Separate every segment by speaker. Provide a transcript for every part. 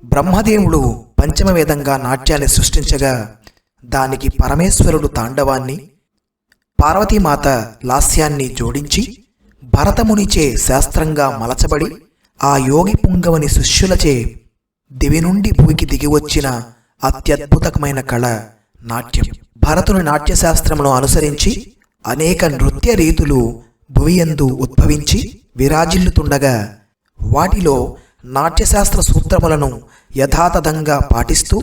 Speaker 1: బ్రహ్మదేవుడు పంచమ వేదంగా నాట్యాన్ని సృష్టించగా దానికి పరమేశ్వరుడు తాండవాన్ని, పార్వతీమాత లాస్యాన్ని జోడించి భరతమునిచే శాస్త్రంగా మలచబడి ఆ యోగి పుంగవని శిష్యులచే దివి నుండి భూమికి దిగివచ్చిన అత్యద్భుతమైన కళ నాట్యం. భరతుని నాట్యశాస్త్రమును అనుసరించి అనేక నృత్య రీతులు భువియందు ఉద్భవించి విరాజిల్లుతుండగా వాటిలో నాట్యశాస్త్ర సూత్రములను యథాతథంగా పాటిస్తూ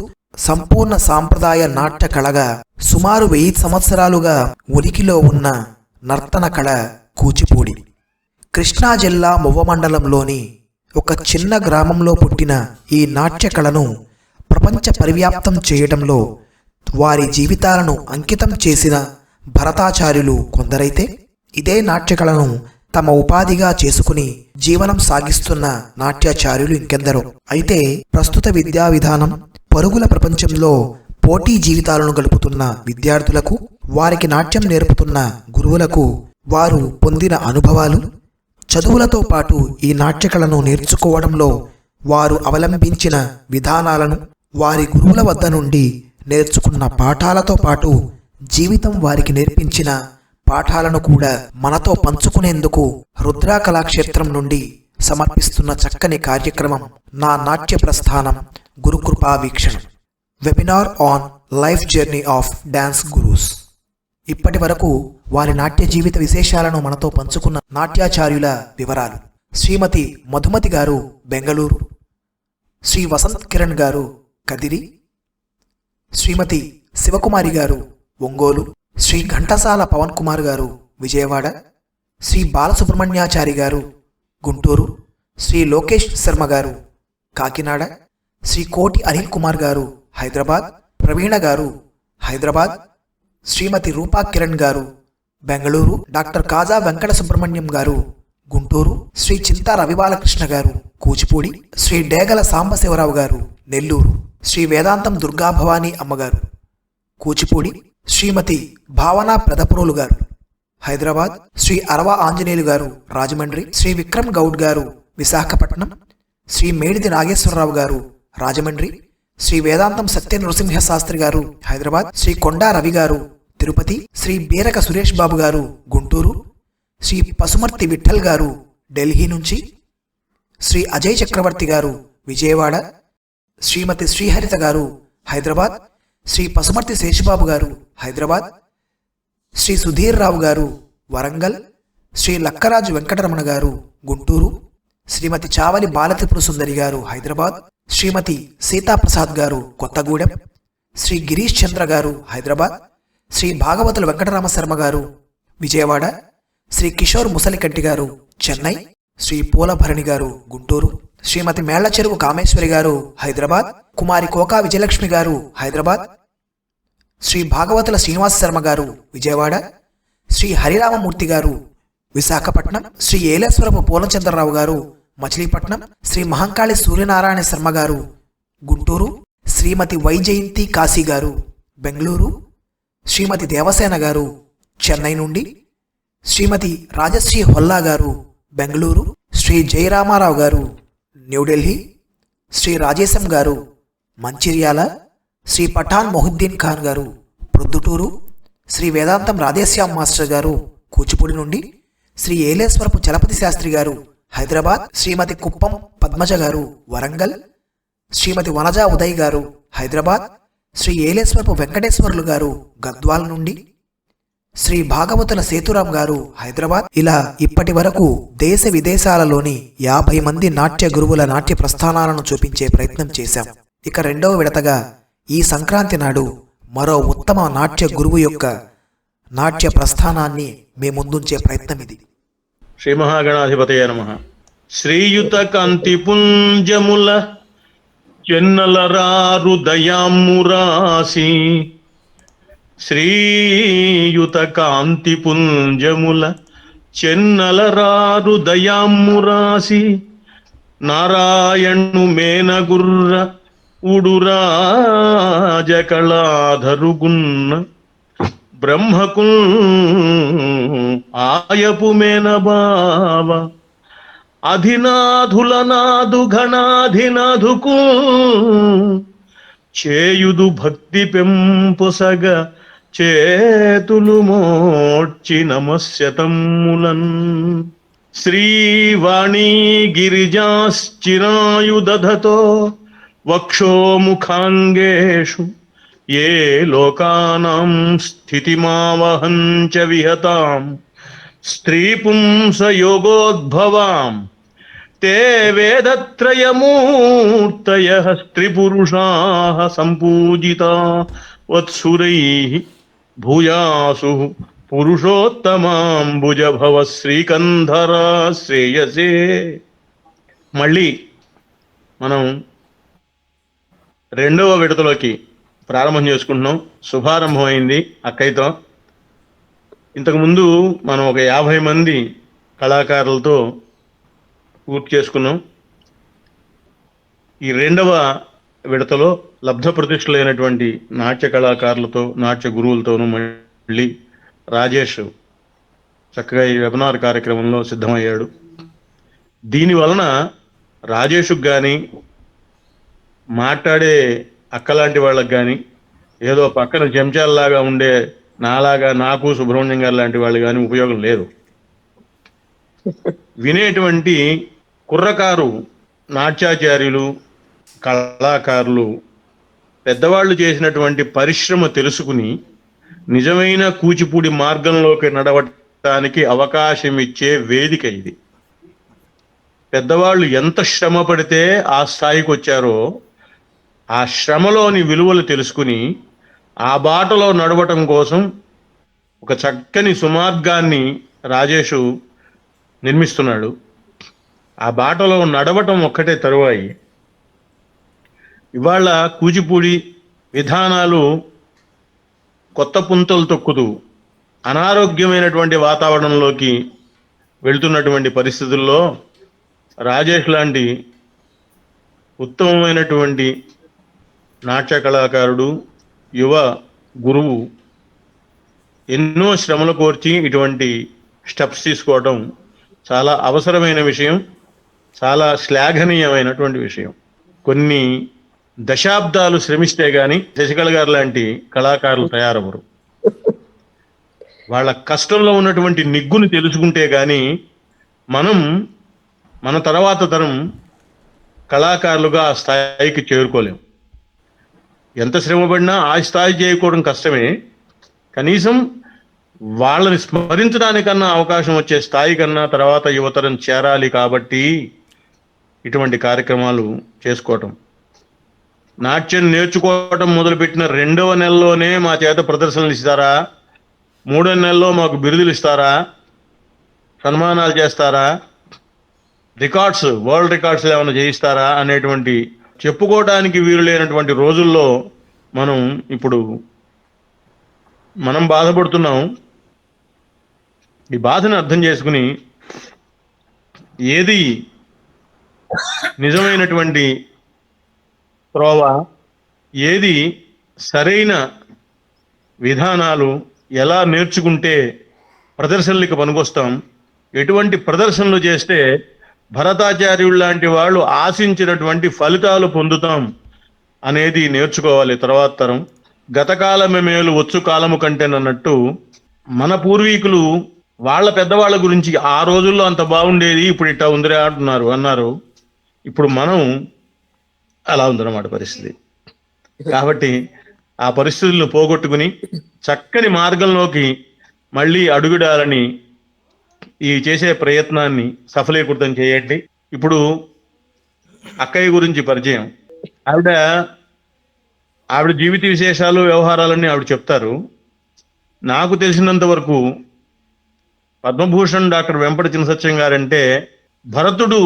Speaker 1: సంపూర్ణ సాంప్రదాయ నాట్య కళగా సుమారు 1000 సంవత్సరాలుగా ఉనికిలో ఉన్న నర్తన కళ కూచిపూడి. కృష్ణా జిల్లా మువ్వ మండలంలోని ఒక చిన్న గ్రామంలో పుట్టిన ఈ నాట్య కళను ప్రపంచ పరివ్యాప్తం చేయడంలో వారి జీవితాలను అంకితం చేసిన భరతాచార్యులు కొందరైతే, ఇదే నాట్యకళను తమ ఉపాధిగా చేసుకుని జీవనం సాగిస్తున్న నాట్యాచార్యులు ఇంకెందరో. అయితే ప్రస్తుత విద్యా విధానం, పరుగుల ప్రపంచంలో పోటీ జీవితాలను గడుపుతున్న విద్యార్థులకు, వారికి నాట్యం నేర్పుతున్న గురువులకు వారు పొందిన అనుభవాలు, చదువులతో పాటు ఈ నాట్యకళను నేర్చుకోవడంలో వారు అవలంబించిన విధానాలను, వారి గురువుల వద్ద నుండి నేర్చుకున్న పాఠాలతో పాటు జీవితం వారికి నేర్పించిన పాఠాలను కూడా మనతో పంచుకునేందుకు రుద్రా కళాక్షేత్రం నుండి సమర్పిస్తున్న చక్కని కార్యక్రమం నా నాట్య ప్రస్థానం గురుకృపా వీక్షణం, webinar on life journey of dance gurus. ఇప్పటి వరకు వారి నాట్య జీవిత విశేషాలను మనతో పంచుకున్న నాట్యాచార్యుల వివరాలు: శ్రీమతి మధుమతి గారు బెంగళూరు, శ్రీ వసంత్ కిరణ్ గారు కదిరి, శ్రీమతి శివకుమారి గారు ఒంగోలు, శ్రీ ఘంటసాల పవన్ కుమార్ గారు విజయవాడ, శ్రీ బాలసుబ్రహ్మణ్యాచారి గారు గుంటూరు, శ్రీ లోకేష్ శర్మ గారు కాకినాడ, శ్రీ కోటి అనిల్ కుమార్ గారు హైదరాబాద్, ప్రవీణ గారు హైదరాబాద్, శ్రీమతి రూపా కిరణ్ గారు బెంగళూరు, డాక్టర్ కాజా వెంకట సుబ్రహ్మణ్యం గారు గుంటూరు, శ్రీ చింతా రవిబాలకృష్ణ గారు కూచిపూడి, శ్రీ డేగల సాంబశివరావు గారు నెల్లూరు, శ్రీ వేదాంతం దుర్గాభవానీ అమ్మగారు కూచిపూడి, శ్రీమతి భావన పెదపురోలు గారు హైదరాబాద్, శ్రీ అరవ ఆంజనేయులు గారు రాజమండ్రి, శ్రీ విక్రమ్ గౌడ్ గారు విశాఖపట్నం, శ్రీ మేడిది నాగేశ్వరరావు గారు రాజమండ్రి, శ్రీ వేదాంతం సత్య నృసింహ శాస్త్రి గారు హైదరాబాద్, శ్రీ కొండా రవి గారు తిరుపతి, శ్రీ బీరక సురేష్ బాబు గారు గుంటూరు, శ్రీ పసుమర్తి విఠల్ గారు ఢిల్లీ నుంచి, శ్రీ అజయ్ చక్రవర్తి గారు విజయవాడ, శ్రీమతి శ్రీహరిత గారు హైదరాబాద్, శ్రీ పసుమర్తి శేషబాబు గారు హైదరాబాద్, శ్రీ సుధీర్ రావు గారు వరంగల్, శ్రీ లక్కరాజు వెంకటరమణ గారు గుంటూరు, శ్రీమతి చావలి బాలత్రిపుర సుందరి గారు హైదరాబాద్, శ్రీమతి సీతాప్రసాద్ గారు కొత్తగూడెం, శ్రీ గిరీష్ చంద్ర గారు హైదరాబాద్, శ్రీ భాగవతుల వెంకటరామ శర్మ గారు విజయవాడ, శ్రీ కిషోర్ ముసలికంటి గారు చెన్నై, శ్రీ పూలభరణి గారు గుంటూరు, శ్రీమతి మేళ్ల చెరువు కామేశ్వరి గారు హైదరాబాద్, కుమారి కోకా విజయలక్ష్మి గారు హైదరాబాద్, శ్రీ భాగవతుల శ్రీనివాస శర్మ గారు విజయవాడ, శ్రీ హరిరామమూర్తి గారు విశాఖపట్నం, శ్రీ ఏలేశ్వరపు పూర్ణచంద్రరావు గారు మచిలీపట్నం, శ్రీ మహంకాళి సూర్యనారాయణ శర్మ గారు గుంటూరు, శ్రీమతి వైజయంతి కాశీ గారు బెంగళూరు, శ్రీమతి దేవసేన గారు చెన్నై నుండి, శ్రీమతి రాజశ్రీ హొల్లా గారు బెంగళూరు, శ్రీ జయరామారావు గారు న్యూఢిల్లీ, శ్రీ రాజేశం గారు మంచిర్యాల, శ్రీ పఠాన్ మొహుద్దీన్ ఖాన్ గారు ప్రొద్దుటూరు, శ్రీ వేదాంతం రాధేశ్యామ్ మాస్టర్ గారు కూచిపూడి నుండి, శ్రీ ఏలేశ్వరపు చలపతి శాస్త్రి గారు హైదరాబాద్, శ్రీమతి కుప్పం పద్మజ గారు వరంగల్, శ్రీమతి వనజా ఉదయ్ గారు హైదరాబాద్, శ్రీ ఏలేశ్వరపు వెంకటేశ్వర్లు గారు గద్వాల నుండి, శ్రీ భాగవతుల సేతురాం గారు హైదరాబాద్. ఇలా ఇప్పటి వరకు దేశ విదేశాలలోని 50 మంది నాట్య గురువుల నాట్య ప్రస్థానాలను చూపించే ప్రయత్నం చేశాం. ఇక రెండవ విడతగా ఈ సంక్రాంతి నాడు మరో ఉత్తమ నాట్య గురువు యొక్క నాట్య ప్రస్థానాన్ని మీ ముందుంచే ప్రయత్నం ఇది.
Speaker 2: శ్రీ మహాగణాధిపతయ నమః. శ్రీయుత కాంతి పుంజముల చెన్నలరారు దయామురాసి, శ్రీయుత కాంతి పుంజముల చెన్నలరారు దయామురాసి, నారాయణు మేనగుర్ర ఉడురాజ కళాధరుగున్న బ్రహ్మకు ఆయపు మేనబావ అధినాధులనాదు ఘనాధినాధుకు చేయుదు భక్తి పెంపుసగ చేతులు మోడ్చి నమస్యతమ్ములన్ శ్రీవాణీ గిరిజాశ్చిరాయుదధతో వక్షోముఖాంగేషు ఏ లోకానాం స్థితిమావహం చ విహతాం స్త్రీ పుంస యోగోద్భవాం తే వేదత్రయమూర్తయః స్త్రీపురుషాః సంపూజితా వత్సురైః భూయాసు పురుషోత్తమాంబుజ భవ శ్రీకంధరా శ్రేయసే. మళ్ళీ మనం రెండవ విడతలోకి ప్రారంభం చేసుకుంటున్నాం. శుభారంభం అయింది అక్కయ్యతో. ఇంతకుముందు మనం ఒక 50 మంది కళాకారులతో పూర్తి చేసుకున్నాం. ఈ రెండవ విడతలో లబ్ధ ప్రతిష్ఠులైనటువంటి నాట్య కళాకారులతో, నాట్య గురువులతోనూ మళ్ళీ రాజేష్ చక్కగా ఈ వెబినార్ కార్యక్రమంలో సిద్ధమయ్యాడు. దీని వలన రాజేష్కు కానీ, మాట్లాడే అక్కలాంటి వాళ్ళకి కానీ, ఏదో పక్కన చెంచాలలాగా ఉండే నాలాగా, నాకు సుబ్రహ్మణ్యం గారు లాంటి వాళ్ళు కానీ ఉపయోగం లేదు. వినేటువంటి కుర్రకారు నాట్యాచార్యులు, కళాకారులు పెద్దవాళ్ళు చేసినటువంటి పరిశ్రమ తెలుసుకుని నిజమైన కూచిపూడి మార్గంలోకి నడవటానికి అవకాశం ఇచ్చే వేదిక ఇది. పెద్దవాళ్ళు ఎంత శ్రమ పడితే ఆ స్థాయికి వచ్చారో ఆ శ్రమలోని విలువలు తెలుసుకుని ఆ బాటలో నడవటం కోసం ఒక చక్కని సుమార్గాన్ని రాజేషు నిర్మిస్తున్నాడు. ఆ బాటలో నడవటం ఒక్కటే తరువాయి. ఇవాళ కూచిపూడి విధానాలు కొత్త పుంతలు తొక్కుతూ అనారోగ్యమైనటువంటి వాతావరణంలోకి వెళ్తున్నటువంటి పరిస్థితుల్లో రాజేష్ లాంటి ఉత్తమమైనటువంటి నాట్య కళాకారుడు, యువ గురువు ఎన్నో శ్రమలు కోర్చి ఇటువంటి స్టెప్స్ తీసుకోవడం చాలా అవసరమైన విషయం, చాలా శ్లాఘనీయమైనటువంటి విషయం. కొన్ని దశాబ్దాలు శ్రమిస్తే గాని శశికళ గారు లాంటి కళాకారులు తయారవరు. వాళ్ళ కష్టంలో ఉన్నటువంటి నిగ్గును తెలుసుకుంటే గాని మన తర్వాత తరం కళాకారులుగా ఆ స్థాయికి చేరుకోలేం. ఎంత శ్రమపడినా ఆ స్థాయి చేయకపోవడం కష్టమే. కనీసం వాళ్ళని స్మరించడానికన్నా అవకాశం వచ్చే స్థాయి కన్నా తర్వాత యువతరం చేరాలి. కాబట్టి ఇటువంటి కార్యక్రమాలు చేసుకోవటం. నాట్యం నేర్చుకోవటం మొదలుపెట్టిన 2వ నెలలోనే మా చేత ప్రదర్శనలు ఇస్తారా, 3వ నెలలో మాకు బిరుదులు ఇస్తారా, సన్మానాలు చేస్తారా, రికార్డ్స్, వరల్డ్ రికార్డ్స్ ఏమైనా చేయిస్తారా అనేటువంటి చెప్పుకోవడానికి వీలు లేనటువంటి రోజుల్లో మనం బాధపడుతున్నాం. ఈ బాధను అర్థం చేసుకుని ఏది నిజమైనటువంటి త్రోవ, ఏది సరైన విధానాలు, ఎలా నేర్చుకుంటే ప్రదర్శనలకు పనికొస్తాం, ఎటువంటి ప్రదర్శనలు చేస్తే భరతాచార్యులు లాంటి వాళ్ళు ఆశించినటువంటి ఫలితాలు పొందుతాం అనేది నేర్చుకోవాలి తర్వాత తరం. గతకాలమే మేలు వచ్చు కాలము కంటేనన్నట్టు మన పూర్వీకులు వాళ్ళ పెద్దవాళ్ళ గురించి ఆ రోజుల్లో అంత బాగుండేది, ఇప్పుడు ఇట్టా ఉందిరా అన్నారు. ఇప్పుడు మనం అలా ఉందన్నమాట పరిస్థితి. కాబట్టి ఆ పరిస్థితులను పోగొట్టుకుని చక్కని మార్గంలోకి మళ్ళీ అడుగుడాలని ఈ చేసే ప్రయత్నాన్ని సఫలీకృతం చేయండి. ఇప్పుడు అక్కయ్య గురించి పరిచయం. ఆవిడ జీవిత విశేషాలు, వ్యవహారాలన్నీ ఆవిడ చెప్తారు. నాకు తెలిసినంత వరకు పద్మభూషణ్ డాక్టర్ వెంపటి చినసత్యం గారంటే భరతుడు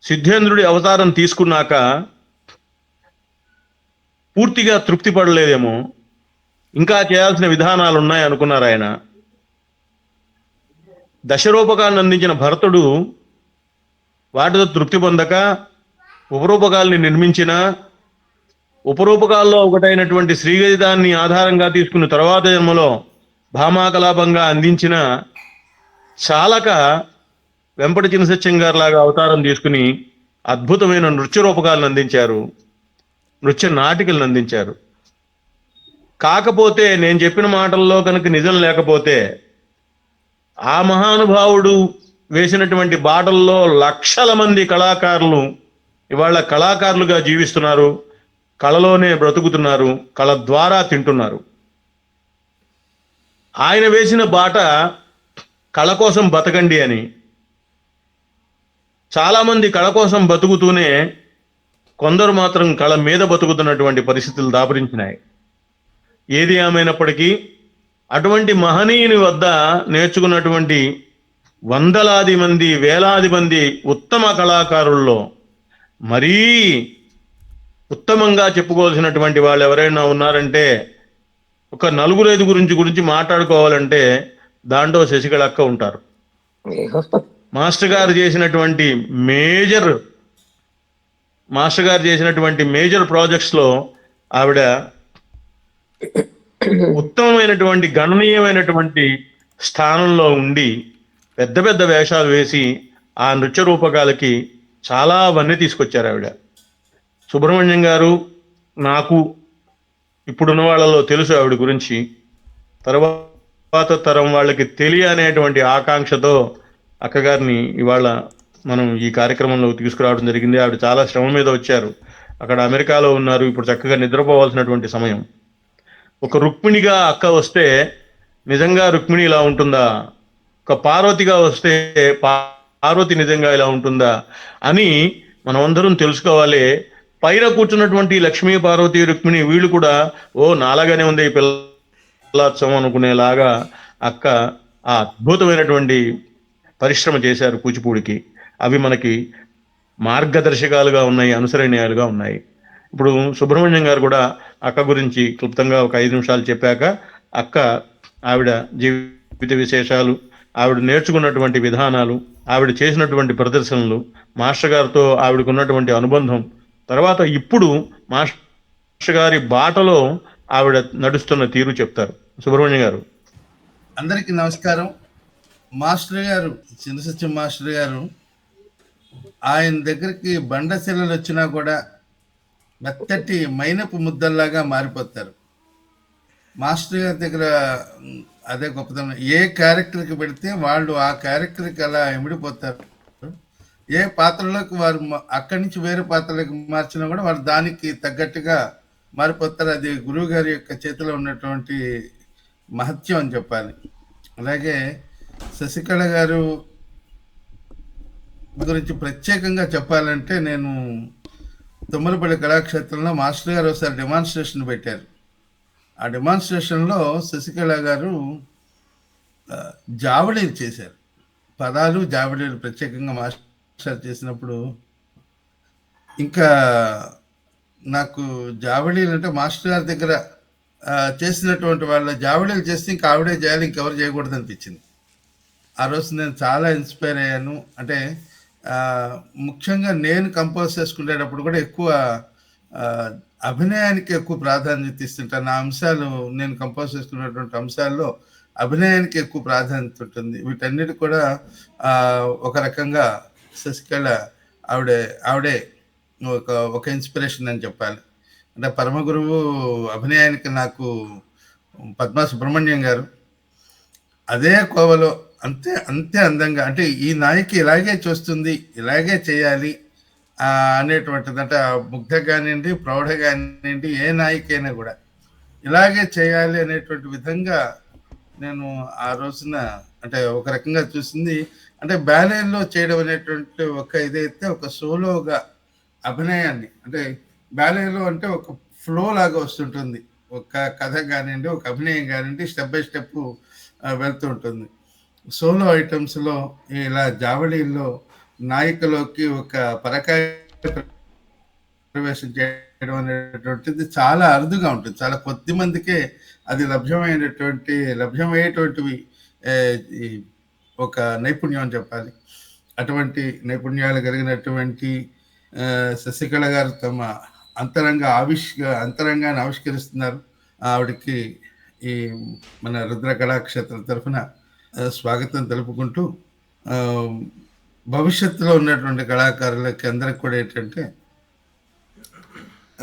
Speaker 2: సిద్ధేంద్రుడి అవతారం తీసుకున్నాక పూర్తిగా తృప్తి పడలేదేమో, ఇంకా చేయాల్సిన విధానాలు ఉన్నాయి అనుకున్నారు ఆయన. దశరూపకాలను అందించిన భరతుడు వాటితో తృప్తి పొందక ఉపరూపకాలని నిర్మించిన, ఉపరూపకాల్లో ఒకటైనటువంటి శ్రీగీతాన్ని ఆధారంగా తీసుకున్న తర్వాత జన్మలో భామాకలాపంగా అందించిన చాలక వెంపటి చినసత్యం గారి లాగా అవతారం తీసుకుని అద్భుతమైన నృత్య రూపకాలను అందించారు, నృత్య నాటికలను అందించారు. కాకపోతే నేను చెప్పిన మాటల్లో కనుక నిజం లేకపోతే ఆ మహానుభావుడు వేసినటువంటి బాటల్లో లక్షల మంది కళాకారులు ఇవాళ కళాకారులుగా జీవిస్తున్నారు, కళలోనే బ్రతుకుతున్నారు, కళ ద్వారా తింటున్నారు. ఆయన వేసిన బాట కళ కోసం బతకండి అని. చాలామంది కళ కోసం బతుకుతూనే కొందరు మాత్రం కళ మీద బతుకుతున్నటువంటి పరిస్థితులు దాపురించినాయి. ఏది ఏమైనప్పటికీ అటువంటి మహనీయుని వద్ద నేర్చుకున్నటువంటి వందలాది మంది, వేలాది మంది ఉత్తమ కళాకారుల్లో మరీ ఉత్తమంగా చెప్పుకోవాల్సినటువంటి వాళ్ళు ఎవరైనా ఉన్నారంటే, ఒక నలుగురు గురించి మాట్లాడుకోవాలంటే దాంట్లో శశికళ అక్క ఉంటారు. మాస్టర్ గారు చేసినటువంటి మేజర్ ప్రాజెక్ట్స్ లో ఆవిడ ఉత్తమమైనటువంటి గణనీయమైనటువంటి స్థానంలో ఉండి పెద్ద పెద్ద వేషాలు వేసి ఆ నృత్య రూపకాలకి చాలా వన్నె తీసుకొచ్చారు ఆవిడ. సుబ్రహ్మణ్యం గారు నాకు ఇప్పుడున్న వాళ్ళలో తెలుసు ఆవిడ గురించి, తర్వాత తరం వాళ్ళకి తెలియనేటువంటి ఆకాంక్షతో అక్కగారిని ఇవాళ మనం ఈ కార్యక్రమంలో తీసుకురావడం జరిగింది. ఆవిడ చాలా శ్రమ మీద వచ్చారు, అక్కడ అమెరికాలో ఉన్నారు, ఇప్పుడు చక్కగా నిద్రపోవాల్సినటువంటి సమయం. ఒక రుక్మిణిగా అక్క వస్తే నిజంగా రుక్మిణి ఇలా ఉంటుందా, ఒక పార్వతిగా వస్తే పార్వతి నిజంగా ఇలా ఉంటుందా అని మనమందరం తెలుసుకోవాలి. పైన కూర్చున్నటువంటి లక్ష్మీ, పార్వతి, రుక్మిణి వీళ్ళు కూడా ఓ నాలాగానే ఉంది ఈ పిల్లాత్సవం అనుకునేలాగా అక్క ఆ అద్భుతమైనటువంటి పరిశ్రమ చేశారు కూచిపూడికి. అవి మనకి మార్గదర్శకాలుగా ఉన్నాయి, అనుసరణీయాలుగా ఉన్నాయి. ఇప్పుడు సుబ్రహ్మణ్యం గారు కూడా అక్క గురించి క్లుప్తంగా ఒక 5 నిమిషాలు చెప్పాక, అక్క ఆవిడ జీవిత విశేషాలు, ఆవిడ నేర్చుకున్నటువంటి విధానాలు, ఆవిడ చేసినటువంటి ప్రదర్శనలు, మాస్టర్ గారితో ఆవిడకు ఉన్నటువంటి అనుబంధం, తర్వాత ఇప్పుడు మాస్టర్ గారి బాటలో ఆవిడ నడుస్తున్న తీరు చెప్తారు. సుబ్రహ్మణ్యం గారు.
Speaker 3: అందరికీ నమస్కారం. మాస్టర్ గారు, చినసత్యం మాస్టర్ గారు, ఆయన దగ్గరికి బండశిలలు వచ్చినా కూడా మెత్తటి మైనపు ముద్దల్లాగా మారిపోతారు. మాస్టర్ గారి దగ్గర అదే గొప్పతనం. ఏ క్యారెక్టర్కి పెడితే వాళ్ళు ఆ క్యారెక్టర్కి అలా ఇమిడిపోతారు. ఏ పాత్రలోకి వారు అక్కడి నుంచి వేరే పాత్రలోకి మార్చినా కూడా వారు దానికి తగ్గట్టుగా మారిపోతారు. అది గురువు గారి యొక్క చేతిలో ఉన్నటువంటి మహత్యం అని చెప్పాలి. అలాగే శశికళ గారు గురించి ప్రత్యేకంగా చెప్పాలంటే, నేను తుమ్మలపల్లి కళాక్షేత్రంలో మాస్టర్ గారు ఒకసారి డెమాన్స్ట్రేషన్ పెట్టారు. ఆ డెమాన్స్ట్రేషన్లో శశికళ గారు జావళీలు చేశారు. పదాలు జావళీలు ప్రత్యేకంగా మాస్టర్ చేసినప్పుడు ఇంకా నాకు జావళీలు అంటే మాస్టర్ గారి దగ్గర చేసినటువంటి వాళ్ళ జావళీలు చేస్తే ఇంకా ఆవిడే చేయాలి, ఇంకెవరు చేయకూడదు అనిపించింది. ఆ రోజు నేను చాలా ఇన్స్పైర్ అయ్యాను. అంటే ముఖ్యంగా నేను కంపోజ్ చేసుకునేటప్పుడు కూడా ఎక్కువ అభినయానికి ఎక్కువ ప్రాధాన్యత ఇస్తుంటాను. నా అంశాలు, నేను కంపోజ్ చేసుకున్నటువంటి అంశాల్లో అభినయానికి ఎక్కువ ప్రాధాన్యత ఉంటుంది. వీటన్నిటి కూడా ఒక రకంగా శశికళ ఆవిడే ఒక ఇన్స్పిరేషన్ అని చెప్పాలి. అంటే పరమ గురువు అభినయానికి నాకు పద్మా సుబ్రహ్మణ్యం గారు. అదే కోవలో అంతే అందంగా, అంటే ఈ నాయకి ఇలాగే చూస్తుంది, ఇలాగే చేయాలి అనేటువంటిది. అంటే ముగ్ధ కానివ్వండి, ప్రౌఢ కానివ్వండి, ఏ నాయకైనా కూడా ఇలాగే చేయాలి అనేటువంటి విధంగా నేను ఆ రోజున అంటే ఒక రకంగా చూసింది. అంటే బ్యాలేలో చేయడం అనేటువంటి ఒక ఇదైతే, ఒక సోలోగా అభినయాన్ని, అంటే బ్యాలేలో అంటే ఒక ఫ్లో లాగా వస్తుంటుంది. ఒక కథ కానివ్వండి, ఒక అభినయం కానివ్వండి, స్టెప్ బై స్టెప్ వెళ్తూ ఉంటుంది. సోలో ఐటమ్స్లో ఇలా జావళీల్లో నాయికలోకి ఒక పరకాయ ప్రవేశం చేయడం అనేటువంటిది చాలా అరుదుగా ఉంటుంది. చాలా కొద్ది మందికే అది లభ్యమయ్యేటువంటివి ఒక నైపుణ్యం అని చెప్పాలి. అటువంటి నైపుణ్యాలు కలిగినటువంటి శశికళ గారు తమ అంతరంగాన్ని ఆవిష్కరిస్తున్నారు. ఆవిడకి ఈ మన రుద్ర కళాక్షేత్రం తరఫున స్వాగతం తెలుపుకుంటూ, భవిష్యత్తులో ఉన్నటువంటి కళాకారులకి అందరికి కూడా ఏంటంటే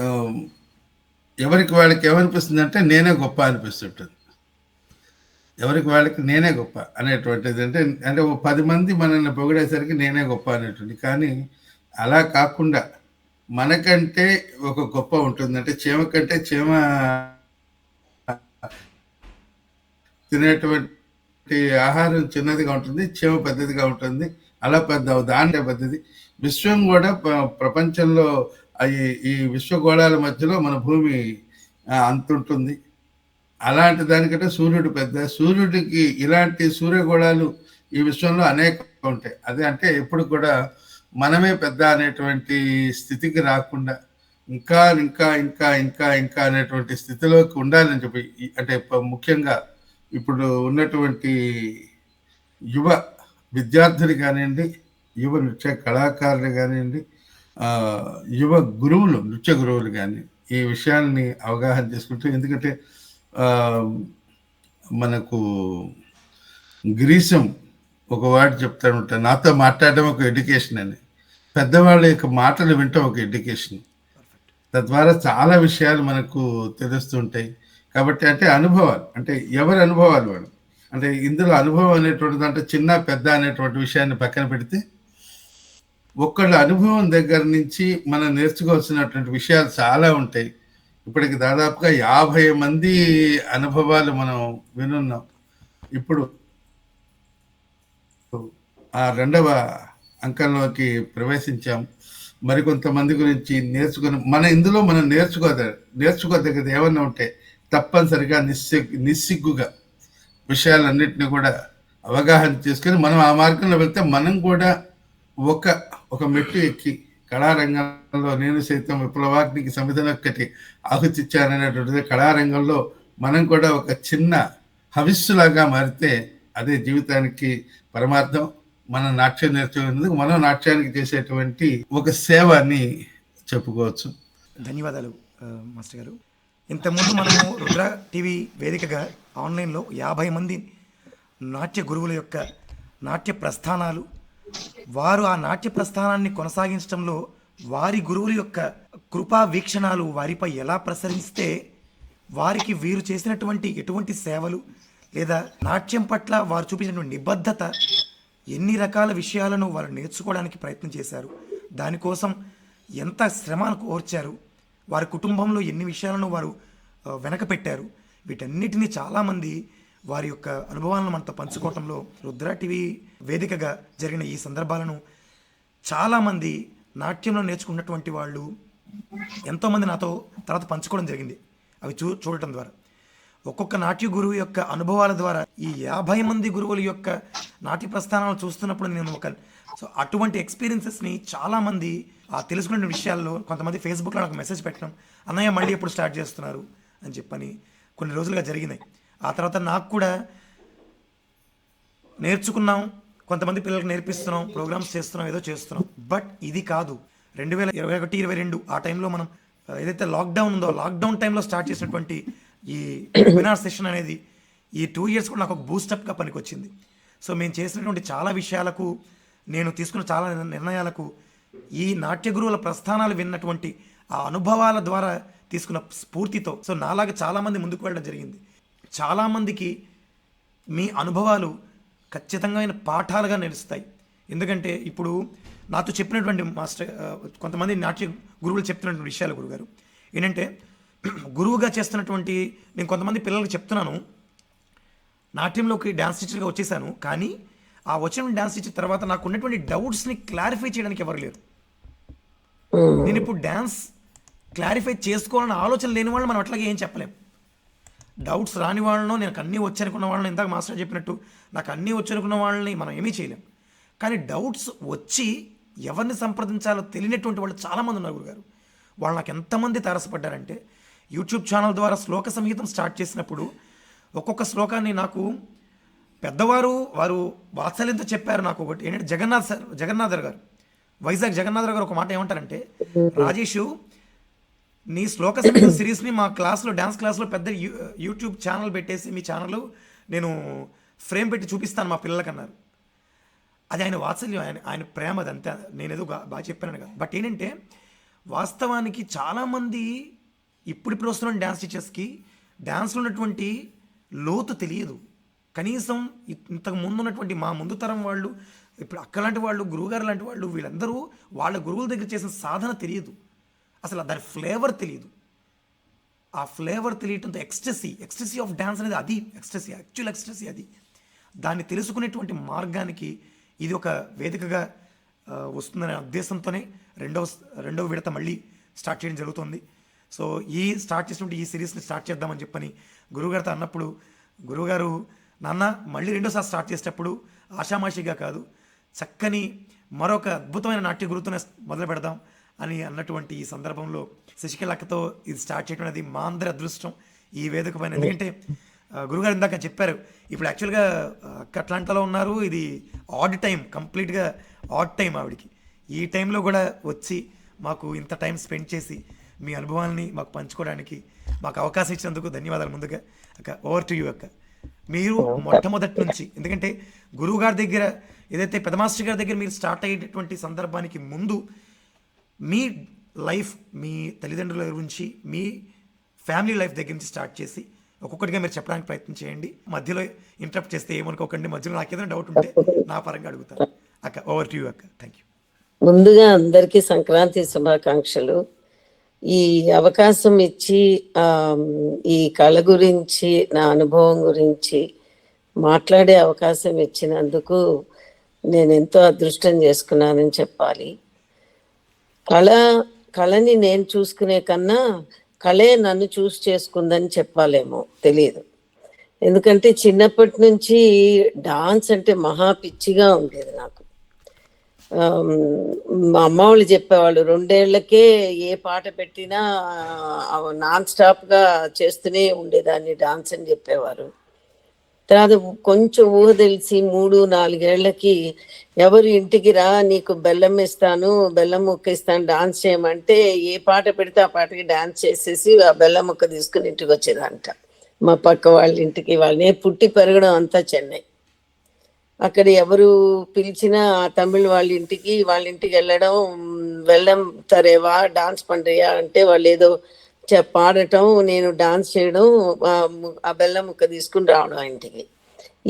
Speaker 3: ఆ, ఎవరికి వాళ్ళకి ఏమనిపిస్తుంది అంటే నేనే గొప్ప అనిపిస్తుంటుంది. ఎవరికి వాళ్ళకి నేనే గొప్ప అనేటువంటిది అంటే అంటే ఓ 10 మంది మనల్ని పొగిడేసరికి నేనే గొప్ప అనేటువంటి. కానీ అలా కాకుండా మనకంటే ఒక గొప్ప ఉంటుంది. అంటే చీమ కంటే చీమ తినేటువంటి ఆహారం చిన్నదిగా ఉంటుంది, చీమ పెద్దదిగా ఉంటుంది. అలా పెద్ద దాంట్లో పెద్దది. విశ్వం కూడా ప్రపంచంలో ఈ విశ్వగోళాల మధ్యలో మన భూమి అంతుంటుంది. అలాంటి దానికంటే సూర్యుడు పెద్ద. సూర్యుడికి ఇలాంటి సూర్యగోళాలు ఈ విశ్వంలో అనేకం ఉంటాయి. అదే అంటే ఎప్పుడు కూడా మనమే పెద్ద అనేటువంటి స్థితికి రాకుండా ఇంకా ఇంకా ఇంకా ఇంకా ఇంకా అనేటువంటి స్థితిలోకి ఉండాలని చెప్పి అంటే ముఖ్యంగా ఇప్పుడు ఉన్నటువంటి యువ విద్యార్థులు కానివ్వండి, యువ నృత్య కళాకారులు కానివ్వండి, యువ గురువులు, నృత్య గురువులు కానీ ఈ విషయాన్ని అవగాహన చేసుకుంటూ, ఎందుకంటే మనకు గ్రీసం ఒక వాడు చెప్తాడు ఉంటా, నాతో మాట్లాడడం ఒక ఎడ్యుకేషన్ అని. పెద్దవాళ్ళ యొక్క మాటలు వింటాం ఒక ఎడ్యుకేషన్. తద్వారా చాలా విషయాలు మనకు తెలుస్తుంటాయి. కాబట్టి అంటే అనుభవాలు, అంటే ఎవరి అనుభవాలు వాళ్ళు, అంటే ఇందులో అనుభవం అనేటువంటి దాంట్లో చిన్న పెద్ద అనేటువంటి విషయాన్ని పక్కన పెడితే ఒక్కళ్ళ అనుభవం దగ్గర నుంచి మనం నేర్చుకోవాల్సినటువంటి విషయాలు చాలా ఉంటాయి. ఇప్పటికి దాదాపుగా 50 మంది అనుభవాలు మనం వినున్నాం. ఇప్పుడు ఆ 2వ అంకంలోకి ప్రవేశించాం. మరికొంతమంది గురించి నేర్చుకుని ఇందులో మనం నేర్చుకోదగ్గది ఏమన్నా ఉంటే తప్పనిసరిగా నిస్సిగ్గుగా విషయాలన్నింటినీ కూడా అవగాహన చేసుకొని మనం ఆ మార్గంలో వెళ్తే మనం కూడా ఒక మెట్టు ఎక్కి కళారంగంలో నేను సైతం విప్లవాగ్నికి సమిధనొక్కటి ఆహుతిచ్చాననేటువంటిది కళారంగంలో మనం కూడా ఒక చిన్న హవిస్సులాగా మారితే అదే జీవితానికి పరమార్థం. మన నాట్యం నేర్చుకునేందుకు మనం నాట్యానికి చేసేటువంటి ఒక సేవ అని చెప్పుకోవచ్చు.
Speaker 1: ధన్యవాదాలు మాస్టర్ గారు. ఇంతకుముందు మనము రుద్ర టీవీ వేదికగా ఆన్లైన్లో 50 మంది నాట్య గురువుల యొక్క నాట్య ప్రస్థానాలు, వారు ఆ నాట్య ప్రస్థానాన్ని కొనసాగించడంలో వారి గురువుల యొక్క కృపా వీక్షణాలు వారిపై ఎలా ప్రసరిస్తే వారికి వీరు చేసినటువంటి ఎటువంటి సేవలు లేదా నాట్యం పట్ల వారు చూపించినటువంటి నిబద్ధత, ఎన్ని రకాల విషయాలను వారు నేర్చుకోవడానికి ప్రయత్నం చేశారు, దానికోసం ఎంత శ్రమను కోర్చారు, వారి కుటుంబంలో ఎన్ని విషయాలను వారు వెనక పెట్టారు, వీటన్నిటినీ చాలామంది వారి యొక్క అనుభవాలను మనతో పంచుకోవటంలో రుద్ర టీవీ వేదికగా జరిగిన ఈ సందర్భాలను చాలామంది నాట్యంలో నేర్చుకున్నటువంటి వాళ్ళు ఎంతోమంది నాతో తర్వాత పంచుకోవడం జరిగింది. అవి చూడటం ద్వారా ఒక్కొక్క నాట్య గురువు యొక్క అనుభవాల ద్వారా ఈ 50 మంది గురువుల యొక్క నాట్య ప్రస్థానాలు చూస్తున్నప్పుడు నేను అటువంటి ఎక్స్పీరియన్సెస్ని చాలామంది తెలుసుకునే విషయాల్లో కొంతమంది ఫేస్బుక్లో నాకు మెసేజ్ పెట్టడం, అన్నయ్య మళ్ళీ ఎప్పుడు స్టార్ట్ చేస్తున్నారు అని చెప్పని కొన్ని రోజులుగా జరిగినాయి. ఆ తర్వాత నాకు కూడా నేర్చుకున్నాం, కొంతమంది పిల్లలకు నేర్పిస్తున్నాం, ప్రోగ్రామ్స్ చేస్తున్నాం, ఏదో చేస్తున్నాం. బట్ ఇది కాదు. 2021-22 ఆ టైంలో మనం ఏదైతే లాక్డౌన్ ఉందో లాక్డౌన్ టైంలో స్టార్ట్ చేసినటువంటి ఈ వెబినార్ సెషన్ అనేది ఈ 2 years కూడా నాకు ఒక బూస్టప్గా పనికొచ్చింది. సో మేము చేసినటువంటి చాలా విషయాలకు, నేను తీసుకున్న చాలా నిర్ణయాలకు ఈ నాట్య గురువుల ప్రస్థానాలు విన్నటువంటి ఆ అనుభవాల ద్వారా తీసుకున్న స్ఫూర్తితో సో నాలాగా చాలామంది ముందుకు వెళ్ళడం జరిగింది. చాలామందికి మీ అనుభవాలు ఖచ్చితంగా పాఠాలుగా నిలుస్తాయి. ఎందుకంటే ఇప్పుడు నాతో చెప్పినటువంటి మాస్టర్ కొంతమంది నాట్య గురువులు చెప్తున్నటువంటి విషయాలు గురుగారు ఏంటంటే, గురువుగా చేస్తున్నటువంటి నేను కొంతమంది పిల్లలకు చెప్తున్నాను, నాట్యంలోకి డ్యాన్స్ టీచర్గా వచ్చేసాను, కానీ ఆ వచ్చిన డ్యాన్స్ టీచర్ తర్వాత నాకు ఉన్నటువంటి డౌట్స్ని క్లారిఫై చేయడానికి ఎవరు లేరు. నేను ఇప్పుడు డ్యాన్స్ క్లారిఫై చేసుకోవాలన్న ఆలోచన లేని వాళ్ళని మనం అట్లాగే ఏం చెప్పలేం. డౌట్స్ రాని వాళ్ళను, నాకు అన్నీ వచ్చనుకున్న వాళ్ళని, ఇందాక మాస్టర్ చెప్పినట్టు నాకు అన్నీ వచ్చనుకున్న వాళ్ళని మనం ఏమీ చేయలేం. కానీ డౌట్స్ వచ్చి ఎవరిని సంప్రదించాలో తెలియనటువంటి వాళ్ళు చాలామంది ఉన్నారు గురుగారు. వాళ్ళు నాకు ఎంతమంది తారసపడ్డారంటే, యూట్యూబ్ ఛానల్ ద్వారా శ్లోక సంగీతం స్టార్ట్ చేసినప్పుడు ఒక్కొక్క శ్లోకాన్ని నాకు పెద్దవారు వారు వాత్సల్యంతో చెప్పారు. నాకు ఒకటి ఏంటంటే జగన్నాథర్ గారు, వైజాగ్ జగన్నాథర్ గారు ఒక మాట ఏమంటారంటే, రాజేషు నీ శ్లోక సంగీతం సిరీస్ని మా క్లాస్లో డ్యాన్స్ క్లాస్లో పెద్ద యూట్యూబ్ ఛానల్ పెట్టేసి మీ ఛానల్ నేను ఫ్రేమ్ పెట్టి చూపిస్తాను మా పిల్లలకన్నారు.
Speaker 4: అది ఆయన వాత్సల్యం, ఆయన ప్రేమ, అదంతా నేనేదో బాగా చెప్పాను కదా. బట్ ఏంటంటే వాస్తవానికి చాలామంది ఇప్పుడు వస్తున్న డ్యాన్స్ టీచర్స్కి డ్యాన్స్లో ఉన్నటువంటి లోతు తెలియదు. కనీసం ఇంతకు ముందు ఉన్నటువంటి మా ముందు తరం వాళ్ళు, ఇప్పుడు అక్కలాంటి వాళ్ళు, గురువుగారు లాంటి వాళ్ళు, వీళ్ళందరూ వాళ్ళ గురువుల దగ్గర చేసిన సాధన తెలియదు, అసలు దాని ఫ్లేవర్ తెలియదు. ఆ ఫ్లేవర్ తెలియటంతో ఎక్స్టసీ ఆఫ్ డ్యాన్స్ అనేది అది యాక్చువల్ ఎక్స్టసీ అది. దాన్ని తెలుసుకునేటువంటి మార్గానికి ఇది ఒక వేదికగా వస్తుందనే ఉద్దేశంతోనే రెండవ విడత మళ్ళీ స్టార్ట్ చేయడం జరుగుతుంది. సో స్టార్ట్ చేసినప్పుడు ఈ సిరీస్ని స్టార్ట్ చేద్దామని చెప్పని గురువుగారితో అన్నప్పుడు, గురువుగారు నాన్న మళ్ళీ రెండోసారి స్టార్ట్ చేసేటప్పుడు ఆషామాషిగా కాదు, చక్కని మరొక అద్భుతమైన నాట్య గురువుతోనే మొదలు పెడదాం అని అన్నటువంటి ఈ సందర్భంలో శశికళక్కతో ఇది స్టార్ట్ చేయడం అనేది మా అందరి అదృష్టం ఈ వేదిక పైన. ఎందుకంటే గురుగారు ఇందాక చెప్పారు, ఇప్పుడు యాక్చువల్గా అట్లాంటాలో ఉన్నారు, ఇది ఆడ్ టైం, కంప్లీట్గా ఆడ్ టైం ఆవిడికి. ఈ టైంలో కూడా వచ్చి మాకు ఇంత టైం స్పెండ్ చేసి మీ అనుభవాల్ని మాకు పంచుకోవడానికి మాకు అవకాశం ఇచ్చినందుకు ధన్యవాదాలు. ముందుగా అక్క, ఓవర్ టు యూ అక్క. మీరు మొట్టమొదటి నుంచి, ఎందుకంటే గురువు గారి దగ్గర ఏదైతే పెద్ద మాస్టర్ గారి దగ్గర మీరు స్టార్ట్ అయ్యేటటువంటి సందర్భానికి ముందు మీ లైఫ్, మీ తల్లిదండ్రుల గురించి, మీ ఫ్యామిలీ లైఫ్ దగ్గర నుంచి స్టార్ట్ చేసి ఒక్కొక్కటిగా మీరు చెప్పడానికి ప్రయత్నం చేయండి. మధ్యలో ఇంటరప్ట్ చేస్తే ఏమనుకోకండి, మధ్యలో నాకు ఏదైనా డౌట్ ఉంటే నా పరంగా అడుగుతాను. అక్క, ఓవర్ టు యూ అక్క. Thank you.
Speaker 5: ముందుగా అందరికీ సంక్రాంతి శుభాకాంక్షలు. ఈ అవకాశం ఇచ్చి ఈ కళ గురించి, నా అనుభవం గురించి మాట్లాడే అవకాశం ఇచ్చినందుకు నేను ఎంతో అదృష్టం చేసుకున్నానని చెప్పాలి. కళని నేను చూసుకునే కన్నా కళే నన్ను చూస్ చేసుకుందని చెప్పాలేమో తెలియదు. ఎందుకంటే చిన్నప్పటి నుంచి డాన్స్ అంటే మహా పిచ్చిగా ఉండేది నాకు. మా అమ్మ వాళ్ళు చెప్పేవాళ్ళు, 2 ఏళ్లకే ఏ పాట పెట్టినా నాన్ స్టాప్గా చేస్తూనే ఉండేదాన్ని డాన్స్ అని చెప్పేవారు. తర్వాత కొంచెం ఊహ తెలిసి 3-4 ఏళ్లకి ఎవరు ఇంటికి రా, నీకు బెల్లం ఇస్తాను, బెల్లం ముక్క ఇస్తాను, డాన్స్ చేయమంటే ఏ పాట పెడితే ఆ పాటకి డాన్స్ చేసేసి ఆ బెల్లం ముక్క తీసుకుని ఇంటికి వచ్చేదంట. మా పక్క వాళ్ళ ఇంటికి, వాళ్ళని పుట్టి పెరగడం అంతా చెన్నై. అక్కడ ఎవరు పిలిచినా తమిళ్ వాళ్ళ ఇంటికి వెళ్ళడం తరేవా డాన్స్ పండ్రియా అంటే వాళ్ళు ఏదో పాడటం, నేను డాన్స్ చేయడం, ఆ బెల్లం ముక్క తీసుకుని రావడం ఇంటికి.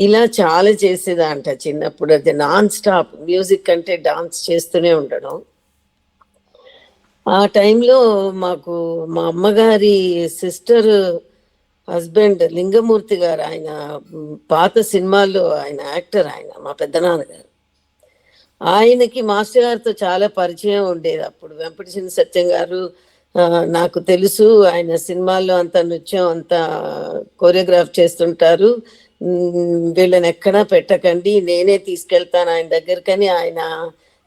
Speaker 5: ఇలా చాలా చేసేదంట చిన్నప్పుడు. అది నాన్ స్టాప్ మ్యూజిక్ అంటే డాన్స్ చేస్తూనే ఉండడం. ఆ టైంలో మాకు మా అమ్మగారి సిస్టర్ హస్బెండ్ లింగమూర్తి గారు, ఆయన పాత సినిమాల్లో ఆయన యాక్టర్, ఆయన మా పెద్దనాన్నగారు. ఆయనకి మాస్టర్ గారితో చాలా పరిచయం ఉండేది. అప్పుడు వెంపటిచిన సత్యం గారు నాకు తెలుసు, ఆయన సినిమాల్లో అంత నృత్యం అంత కోరియోగ్రాఫ్ చేస్తుంటారు, వీళ్ళని ఎక్కడా పెట్టకండి, నేనే తీసుకెళ్తాను ఆయన దగ్గరకని ఆయన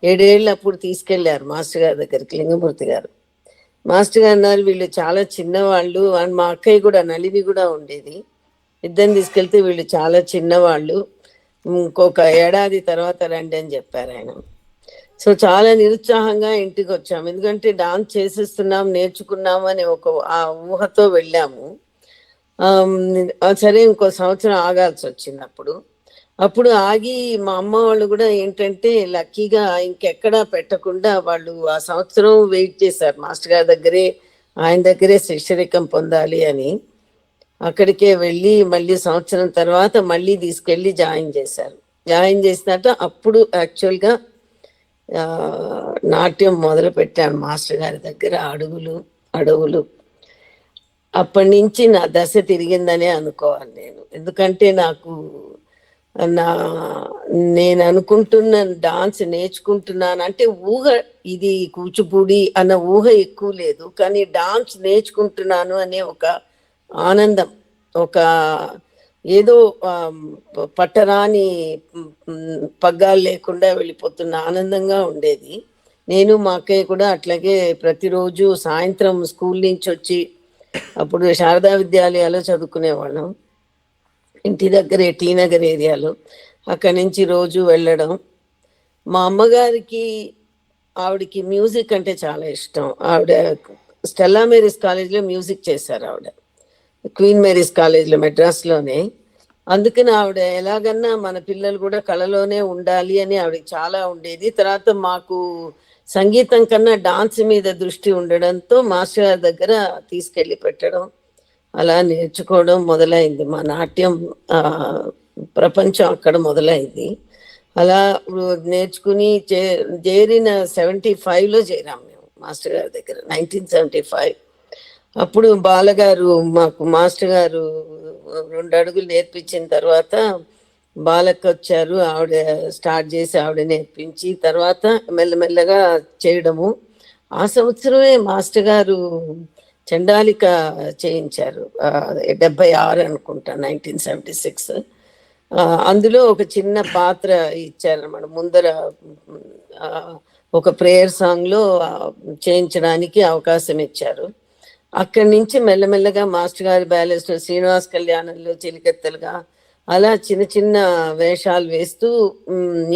Speaker 5: 7 ఏళ్ళు అప్పుడు తీసుకెళ్లారు మాస్టర్ గారి దగ్గరికి లింగమూర్తి గారు. మాస్టర్ గారు అన్నారు, వీళ్ళు చాలా చిన్నవాళ్ళు, అండ్ మా అక్కయ్య కూడా నలివి కూడా ఉండేది, ఇద్దరిని తీసుకెళ్తే వీళ్ళు చాలా చిన్నవాళ్ళు, ఇంకొక ఏడాది తర్వాత రండి అని చెప్పారు ఆయన. సో చాలా నిరుత్సాహంగా ఇంటికి వచ్చాము, ఎందుకంటే డాన్స్ చేసేస్తున్నాం, నేర్చుకున్నాము అని ఆ ఊహతో వెళ్ళాము. సరే ఇంకో సంవత్సరం ఆగాల్సి వచ్చింది. అప్పుడు ఆగి మా అమ్మ వాళ్ళు కూడా ఏంటంటే లక్కీగా ఇంకెక్కడా పెట్టకుండా వాళ్ళు ఆ సంవత్సరం వెయిట్ చేశారు. మాస్టర్ గారి ఆయన దగ్గరే శిష్యరికం పొందాలి అని అక్కడికే వెళ్ళి మళ్ళీ సంవత్సరం తర్వాత మళ్ళీ తీసుకెళ్ళి జాయిన్ చేశారు. జాయిన్ చేసినట్ట అప్పుడు యాక్చువల్గా నాట్యం మొదలు పెట్టాను మాస్టర్ గారి దగ్గర, అడవులు. అప్పటి నుంచి నా దశ తిరిగిందనే అనుకోవాలి నేను. ఎందుకంటే నేను అనుకుంటున్న డాన్స్ నేర్చుకుంటున్నాను అంటే ఊహ, ఇది కూచిపూడి అన్న ఊహ ఎక్కువ లేదు, కానీ డాన్స్ నేర్చుకుంటున్నాను అనే ఒక ఆనందం, ఒక ఏదో పట్టరాని పగ్గాలు లేకుండా వెళ్ళిపోతున్న ఆనందంగా ఉండేది. నేను మా అక్కయ్య కూడా అట్లాగే ప్రతిరోజు సాయంత్రం స్కూల్ నుంచి వచ్చి, అప్పుడు శారదా విద్యాలయాలో చదువుకునేవాళ్ళం, ఇంటి దగ్గరే టీ నగర్ ఏరియాలో, అక్కడి నుంచి రోజు వెళ్ళడం. మా అమ్మగారికి, ఆవిడకి మ్యూజిక్ అంటే చాలా ఇష్టం. ఆవిడ స్టెల్లా మేరీస్ కాలేజ్లో మ్యూజిక్ చేశారు. ఆవిడ క్వీన్ మేరీస్ కాలేజ్లో మెడ్రాస్లోనే. అందుకని ఆవిడ ఎలాగన్నా మన పిల్లలు కూడా కళలోనే ఉండాలి అని ఆవిడకి చాలా ఉండేది. తర్వాత మాకు సంగీతం కన్నా డాన్స్ మీద దృష్టి ఉండడంతో మాస్టర్ గారి దగ్గర తీసుకెళ్ళి పెట్టడం, అలా నేర్చుకోవడం మొదలైంది. మా నాట్యం ప్రపంచం అక్కడ మొదలైంది. అలా నేర్చుకుని చేరిన 75లో చేరాం మేము మాస్టర్ గారి దగ్గర, 1975. అప్పుడు బాలగారు మాకు మాస్టర్ గారు 2 అడుగులు నేర్పించిన తర్వాత బాలక్క వచ్చారు. ఆవిడ స్టార్ట్ చేసి ఆవిడ నేర్పించి తర్వాత మెల్లమెల్లగా చేయడము. ఆ సంవత్సరమే మాస్టర్ గారు చండాలిక చేయించారు, 76 అనుకుంటా, 1976. అందులో ఒక చిన్న పాత్ర ఇచ్చారన్నమాట. ముందర ఒక ప్రేయర్ సాంగ్లో చేయించడానికి అవకాశం ఇచ్చారు. అక్కడి నుంచి మెల్లమెల్లగా మాస్టర్ గారి బ్యాలెన్స్లో, శ్రీనివాస్ కళ్యాణంలో చెలికెత్తలుగా అలా చిన్న చిన్న వేషాలు వేస్తూ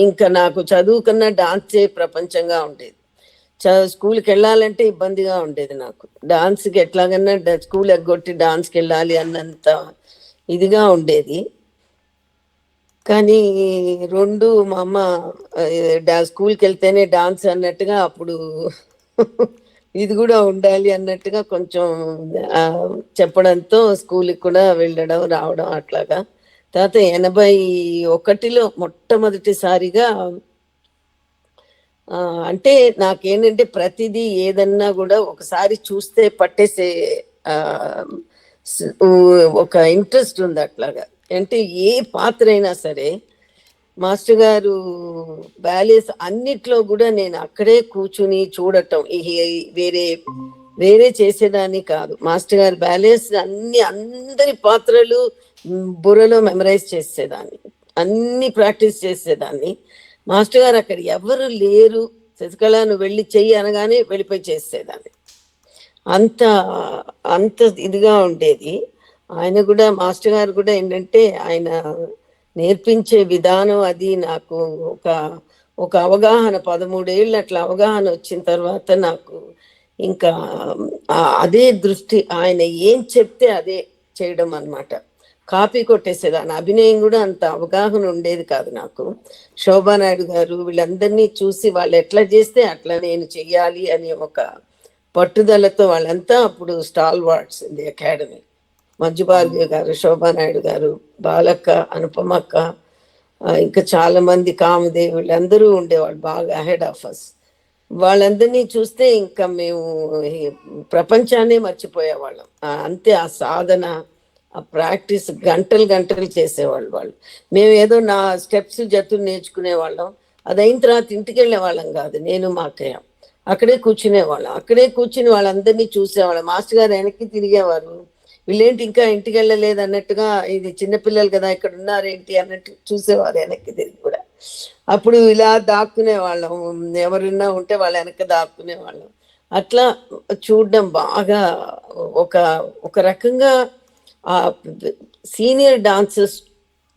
Speaker 5: ఇంకా నాకు చదువు కన్నా డాన్సే ప్రపంచంగా ఉండేది. స్కూల్కి వెళ్ళాలంటే ఇబ్బందిగా ఉండేది నాకు. డాన్స్కి ఎట్లాగన్నా స్కూల్ ఎగ్గొట్టి డాన్స్కి వెళ్ళాలి అన్నంత ఇదిగా ఉండేది. కానీ 2 మా అమ్మ స్కూల్కి వెళ్తేనే డాన్స్ అన్నట్టుగా అప్పుడు ఇది కూడా ఉండాలి అన్నట్టుగా కొంచెం చెప్పడంతో స్కూల్కి కూడా వెళ్ళడం రావడం అట్లాగా. తర్వాత 81లో మొట్టమొదటిసారిగా అంటే నాకేంటంటే ప్రతిదీ ఏదన్నా కూడా ఒకసారి చూస్తే పట్టేసే ఒక ఇంట్రెస్ట్ ఉంది అట్లాగా. అంటే ఏ పాత్ర అయినా సరే మాస్టర్ గారు బ్యాలెన్స్ అన్నిట్లో కూడా నేను అక్కడే కూర్చుని చూడటం, వేరే వేరే చేసేదాన్ని కాదు. మాస్టర్ గారు బ్యాలెన్స్ అందరి పాత్రలు బుర్రలో మెమరైజ్ చేసేదాన్ని, అన్ని ప్రాక్టీస్ చేసేదాన్ని. మాస్టర్ గారు అక్కడ ఎవరు లేరు, శశికళ నువ్వు వెళ్ళి చెయ్యి అనగానే వెళ్ళిపోయి చేసేదాన్ని. అంత అంత ఇదిగా ఉండేది. ఆయన కూడా మాస్టర్ గారు కూడా ఏంటంటే ఆయన నేర్పించే విధానం అది నాకు ఒక అవగాహన, 13 ఏళ్ళు అట్లా అవగాహన వచ్చిన తర్వాత నాకు ఇంకా అదే దృష్టి, ఆయన ఏం చెప్తే అదే చేయడం అన్నమాట. కాపీ కొట్టేసేదాన్ని. అభినయం కూడా అంత అవగాహన ఉండేది కాదు నాకు. శోభానాయుడు గారు వీళ్ళందరినీ చూసి వాళ్ళు ఎట్లా చేస్తే అట్లా నేను చెయ్యాలి అని ఒక పట్టుదలతో వాళ్ళంతా అప్పుడు స్టాల్ వార్డ్స్ ఉంది అకాడమీ. మంజు భార్గవి గారు, శోభానాయుడు గారు, బాలక్క, అనుపమక్క, ఇంకా చాలా మంది, కామదేవి, వీళ్ళందరూ ఉండేవాళ్ళు బాగా అహెడ్ ఆఫ్ అస్. వాళ్ళందరినీ చూస్తే ఇంకా మేము ప్రపంచాన్నే మర్చిపోయేవాళ్ళం. అంతే, ఆ సాధన, ఆ ప్రాక్టీస్ గంటలు గంటలు చేసేవాళ్ళు వాళ్ళు. మేము ఏదో నా స్టెప్స్ జతులు నేర్చుకునేవాళ్ళం. అది అయిన తర్వాత ఇంటికి వెళ్ళే వాళ్ళం కాదు. నేను మా అక్కయ్య అక్కడే కూర్చునేవాళ్ళం. అక్కడే కూర్చుని వాళ్ళందరినీ చూసేవాళ్ళం. మాస్టర్ గారు వెనక్కి తిరిగేవారు, వీళ్ళేంటి ఇంకా ఇంటికి వెళ్ళలేదు అన్నట్టుగా, ఇది చిన్నపిల్లలు కదా ఇక్కడ ఉన్నారేంటి అన్నట్టు చూసేవారు వెనక్కి తిరిగి కూడా. అప్పుడు ఇలా దాక్కునే వాళ్ళం, ఎవరున్నా ఉంటే వాళ్ళ వెనక దాక్కునే వాళ్ళం. అట్లా చూడడం బాగా ఒక ఒక రకంగా ఆ సీనియర్ డాన్సర్స్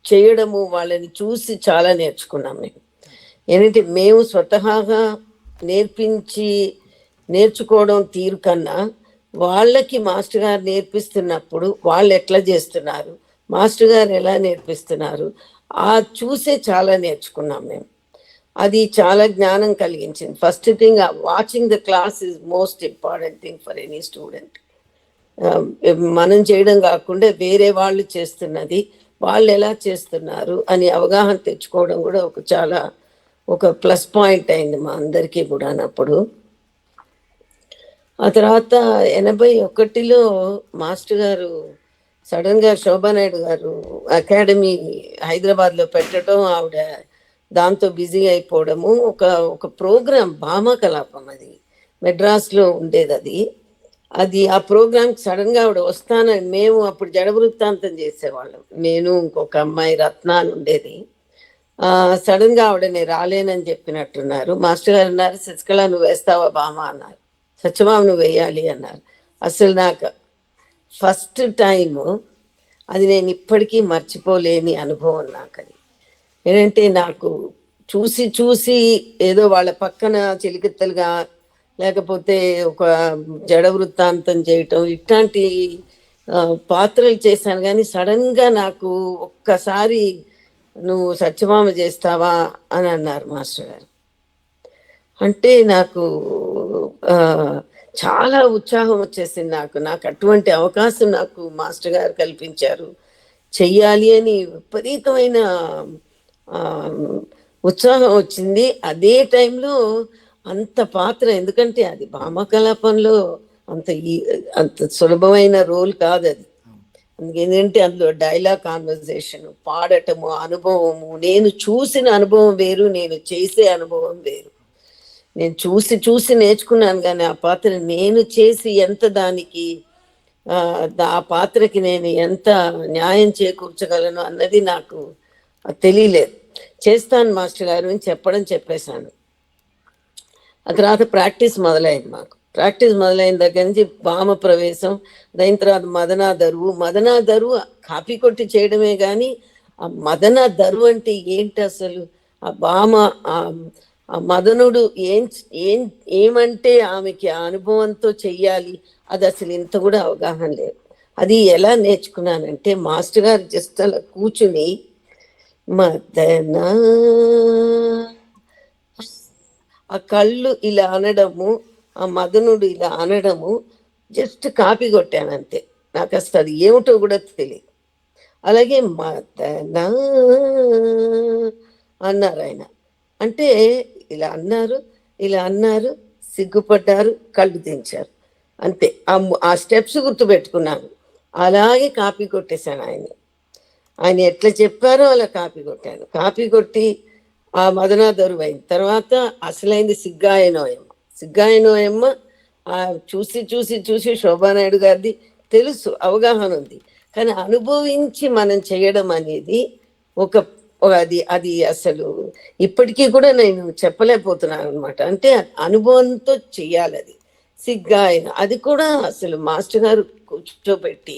Speaker 5: చేయడము, వాళ్ళని చూసి చాలా నేర్చుకున్నాం మేము. ఏంటంటే మేము స్వతహాగా నేర్చుకోవడం తీరు కన్నా వాళ్ళకి మాస్టర్ గారు నేర్పిస్తున్నప్పుడు వాళ్ళు ఎట్లా చేస్తున్నారు, మాస్టర్ గారు ఎలా నేర్పిస్తున్నారు, చూసే చాలా నేర్చుకున్నాం మేము. అది చాలా జ్ఞానం కలిగించింది. First thing, watching the class is most important thing for any student. మనం చేయడం కాకుండా వేరే వాళ్ళు చేస్తున్నది, వాళ్ళు ఎలా చేస్తున్నారు అని అవగాహన తెచ్చుకోవడం కూడా ఒక ప్లస్ పాయింట్ అయింది మా అందరికీ కూడా అప్పుడు. ఆ తర్వాత 81లో మాస్టర్ గారు సడన్గా శోభానాయుడు గారు అకాడమీ హైదరాబాద్లో పెట్టడం, ఆవిడ దాంతో బిజీ అయిపోవడము. ఒక ప్రోగ్రాం భామా కలాపం, అది మెడ్రాస్లో ఉండేది. అది ఆ ప్రోగ్రాంకి సడన్గా ఆవిడ వస్తానని, మేము అప్పుడు జడవృత్తాంతం చేసేవాళ్ళం, నేను ఇంకొక అమ్మాయి రత్న అని ఉండేది. సడన్గా ఆవిడ నేను రాలేనని చెప్పినట్టున్నారు. మాస్టర్ గారు అన్నారు, శశికళ నువ్వు వేస్తావా బామ అన్నారు. సత్యభామ నువ్వు వేయాలి అన్నారు. అసలు నాకు ఫస్ట్ టైము అది నేను ఇప్పటికీ మర్చిపోలేని అనుభవం నాకు. అది ఏంటంటే నాకు చూసి ఏదో వాళ్ళ పక్కన చిలికెత్తలుగా లేకపోతే ఒక జడ వృత్తాంతం చేయటం, ఇట్లాంటి పాత్రలు చేశాను, కానీ సడన్గా నాకు ఒక్కసారి నువ్వు సత్యభామ చేస్తావా అని అన్నారు మాస్టర్ గారు. అంటే నాకు ఆ, చాలా ఉత్సాహం వచ్చేసింది. నాకు అటువంటి అవకాశం నాకు మాస్టర్ గారు కల్పించారు, చెయ్యాలి అని విపరీతమైన ఆ, ఉత్సాహం వచ్చింది. అదే టైంలో అంత పాత్ర, ఎందుకంటే అది భామకలాపంలో అంత అంత సులభమైన రోల్ కాదు అది. ఎందుకంటే అందులో డైలాగ్, కాన్వర్జేషన్, పాడటము, అనుభవము, నేను చూసిన అనుభవం వేరు, నేను చేసే అనుభవం వేరు. నేను చూసి చూసి నేర్చుకున్నాను, కానీ ఆ పాత్ర నేను చేసి ఎంత దానికి ఆ పాత్రకి నేను ఎంత న్యాయం చేకూర్చగలను అన్నది నాకు తెలియలేదు. చేస్తాను మాస్టర్ గారు అని చెప్పేశాను. ఆ తర్వాత ప్రాక్టీస్ మొదలైంది. ప్రాక్టీస్ మొదలైన దగ్గర నుంచి భామ ప్రవేశం, దాని తర్వాత మదనా దరువు కాపీ కొట్టి చేయడమే కానీ ఆ మదనా దరువు అంటే ఏంటి అసలు, ఆ భామ ఆ మదనుడు ఏమంటే ఆమెకి ఆ అనుభవంతో చెయ్యాలి, అది అసలు ఇంత కూడా అవగాహన లేదు. అది ఎలా నేర్చుకున్నానంటే మాస్టర్ గారు జస్ట్ అలా కూర్చుని మదనా ఆ కళ్ళు ఇలా అనడము, ఆ మదనుడు ఇలా అనడము జస్ట్ కాపీ కొట్టాను అంతే. నాకు అసలు అది ఏమిటో కూడా తెలియదు. అలాగే మదన అన్నారు ఆయన. అంటే ఇలా అన్నారు, సిగ్గుపడ్డారు, కళ్ళు దించారు, అంతే. ఆ స్టెప్స్ గుర్తుపెట్టుకున్నాను, అలాగే కాపీ కొట్టేశాను ఆయన ఎట్లా చెప్పారో అలా కాపీ కొట్టాను. కాపీ కొట్టి ఆ మదనా దరువైన తర్వాత అసలైంది సిగ్గాయనోయమ్మ చూసి చూసి చూసి శోభానాయుడు గారిది తెలుసు, అవగాహన ఉంది, కానీ అనుభవించి మనం చేయడం అనేది అది అసలు ఇప్పటికీ కూడా నేను చెప్పలేకపోతున్నాను అనమాట. అంటే అనుభవంతో చెయ్యాలి అది. సిగ్గాయన అది కూడా అసలు మాస్టర్ గారు కూర్చోబెట్టి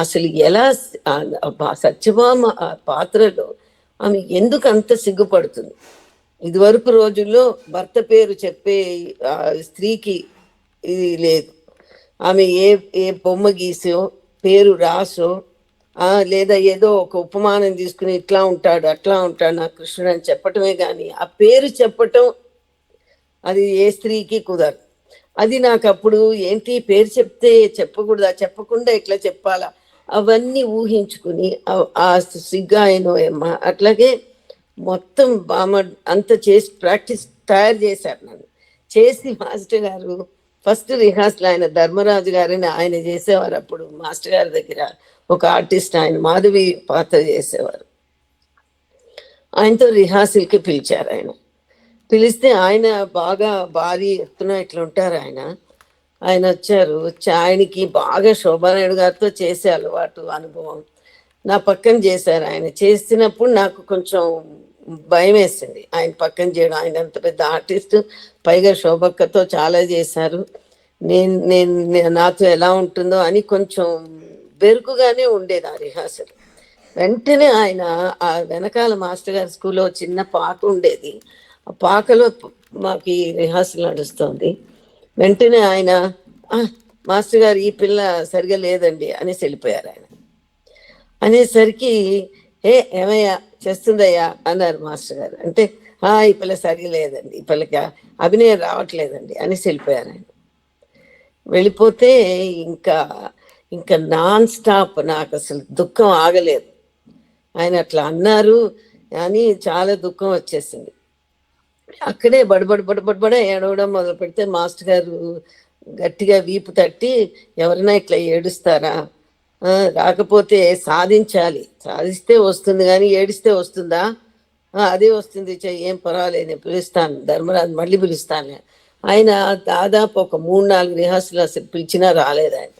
Speaker 5: అసలు ఎలా సత్యభామ ఆ పాత్రలో ఆమె ఎందుకు అంత సిగ్గుపడుతుంది. ఇదివరకు రోజుల్లో భర్త పేరు చెప్పే స్త్రీకి ఇది లేదు. ఆమె ఏ బొమ్మ గీసో పేరు రాసో లేదా ఏదో ఒక ఉపమానం తీసుకుని ఇట్లా ఉంటాడు అట్లా ఉంటాడు నా కృష్ణుడు అని చెప్పటమే కానీ ఆ పేరు చెప్పటం అది ఏ స్త్రీకి కుదరదు. అది నాకు అప్పుడు ఏంటి పేరు చెప్తే చెప్పకుండా ఇట్లా చెప్పాలా, అవన్నీ ఊహించుకుని ఆ సిగ్గాయనో ఏమ్మా అట్లాగే మొత్తం అంత చేసి ప్రాక్టీస్ తయారు చేశారు నన్ను. చేసి మాస్టర్ గారు ఫస్ట్ రిహార్సల్ ఆయన ధర్మరాజు గారిని ఆయన చేసేవారు. అప్పుడు మాస్టర్ గారి దగ్గర ఒక ఆర్టిస్ట్ ఆయన మాధవి పాత్ర చేసేవారు. ఆయనతో రిహార్సల్కి పిలిచారు. పిలిస్తే ఆయన బాగా భారీ ఎత్తున ఇట్లా ఉంటారు ఆయన వచ్చారు. ఆయనకి బాగా శోభానాయుడు గారితో చేసే అలవాటు, అనుభవం. నా పక్కన చేశారు. ఆయన చేసినప్పుడు నాకు కొంచెం భయం వేసింది ఆయన పక్కన చేయడం. ఆయన అంత పెద్ద ఆర్టిస్ట్, పైగా శోభక్కతో చాలా చేశారు. నాతో ఎలా ఉంటుందో అని కొంచెం బెరుకుగానే ఉండేది ఆ రిహార్సల్. వెంటనే ఆయన ఆ వెనకాల మాస్టర్ గారి స్కూల్లో చిన్న పాక ఉండేది, ఆ పాకలో మాకు ఈ రిహార్సల్ నడుస్తుంది. వెంటనే ఆయన మాస్టర్ గారు ఈ పిల్ల సరిగా లేదండి అనేసి వెళ్ళిపోయారు. అనేసరికి ఏమయ్యా చేస్తుందయ్యా అన్నారు మాస్టర్ గారు. అంటే ఈ పిల్ల సరిగా లేదండి, ఈ పిల్లకి అభినయం రావట్లేదండి అనేసి వెళ్ళిపోయారు. వెళ్ళిపోతే ఇంకా నాన్ స్టాప్ నాకు అసలు దుఃఖం ఆగలేదు. ఆయన అట్లా అన్నారు అని చాలా దుఃఖం వచ్చేసింది. అక్కడే బడబడ ఏడవడం మొదలు పెడితే మాస్టర్ గారు గట్టిగా వీపు తట్టి, ఎవరైనా ఇట్లా ఏడుస్తారా, రాకపోతే సాధిస్తే వస్తుంది కానీ ఏడిస్తే వస్తుందా, అదే వస్తుంది, ఏం పర్వాలేదు, నేను పిలుస్తాను, ధర్మరాజు మళ్ళీ పిలుస్తాను. ఆయన దాదాపు ఒక 3-4 రిహార్సల్ అసలు పిలిచినా రాలేదు. ఆయన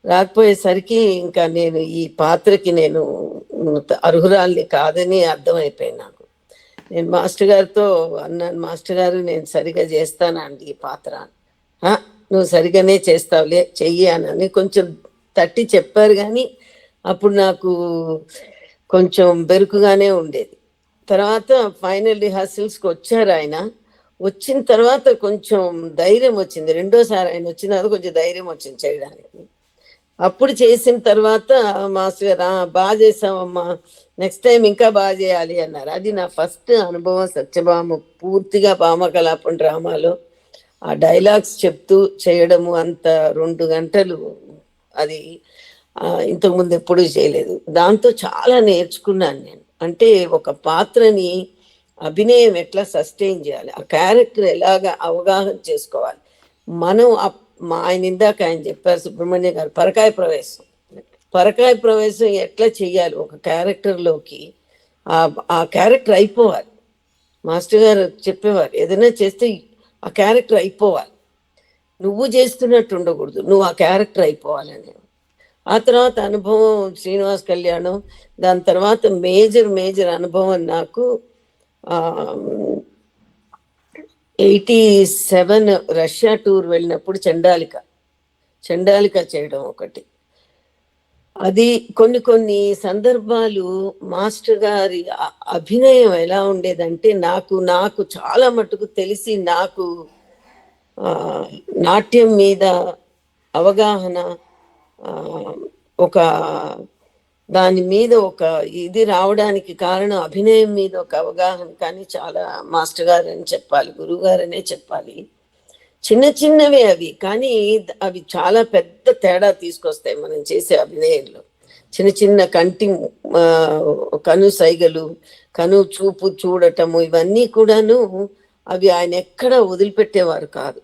Speaker 5: రాకపోయేసరికి ఇంకా నేను ఈ పాత్రకి నేను అర్హురాల్ని కాదని అర్థమైపోయింది నాకు. నేను మాస్టర్ గారితో అన్నాను, మాస్టర్ గారు నేను సరిగా చేస్తానండి ఈ పాత్ర. నువ్వు సరిగానే చేస్తావులే, చెయ్యి అని కొంచెం తట్టి చెప్పారు. కానీ అప్పుడు నాకు కొంచెం బెరుకుగానే ఉండేది. తర్వాత ఫైనల్ రిహార్సల్స్కి వచ్చారు ఆయన. వచ్చిన తర్వాత కొంచెం ధైర్యం వచ్చింది. రెండోసారి ఆయన వచ్చిన కొంచెం ధైర్యం వచ్చింది చేయడానికి. అప్పుడు చేసిన తర్వాత మాస్టర్ గారు బాగా చేసామమ్మా, నెక్స్ట్ టైం ఇంకా బాగా చేయాలి అన్నారు. అది నా ఫస్ట్ అనుభవం సత్యభామ పూర్తిగా భామకలాపం డ్రామాలో ఆ డైలాగ్స్ చెప్తూ చేయడము. అంత 2 గంటలు అది ఇంతకుముందు ఎప్పుడూ చేయలేదు. దాంతో చాలా నేర్చుకున్నాను నేను. అంటే ఒక పాత్రని అభినయం ఎట్లా సస్టైన్ చేయాలి, ఆ క్యారెక్టర్ ఎలాగా అవగాహన చేసుకోవాలి. మనం ఆయన ఇందాక ఆయన చెప్పారు సుబ్రహ్మణ్య గారు, పరకాయ ప్రవేశం ఎట్లా చెయ్యాలి ఒక క్యారెక్టర్లోకి, ఆ క్యారెక్టర్ అయిపోవాలి. మాస్టర్ గారు చెప్పేవారు, ఏదైనా చేస్తే ఆ క్యారెక్టర్ అయిపోవాలి, నువ్వు చేస్తున్నట్టు ఉండకూడదు, నువ్వు ఆ క్యారెక్టర్ అయిపోవాలని. ఆ తర్వాత అనుభవం శ్రీనివాస్ కళ్యాణం. దాని తర్వాత మేజర్ అనుభవం నాకు 87 రష్యా టూర్ వెళ్ళినప్పుడు చండాలిక చేయడం ఒకటి. అది కొన్ని సందర్భాలు మాస్టర్ గారి అభినయం ఎలా ఉండేదంటే, నాకు చాలా మటుకు తెలిసి, నాకు నాట్యం మీద అవగాహన, ఒక దాని మీద ఒక ఇది రావడానికి కారణం అభినయం మీద ఒక అవగాహన. కానీ చాలా మాస్టర్ గారు అని చెప్పాలి, గురువు గారనే చెప్పాలి. చిన్నవే అవి, కానీ అవి చాలా పెద్ద తేడా తీసుకొస్తాయి మనం చేసే అభినయంలో. చిన్న కను సైగలు, కను చూపు చూడటము, ఇవన్నీ కూడాను అవి ఆయన ఎక్కడ వదిలిపెట్టేవారు కాదు.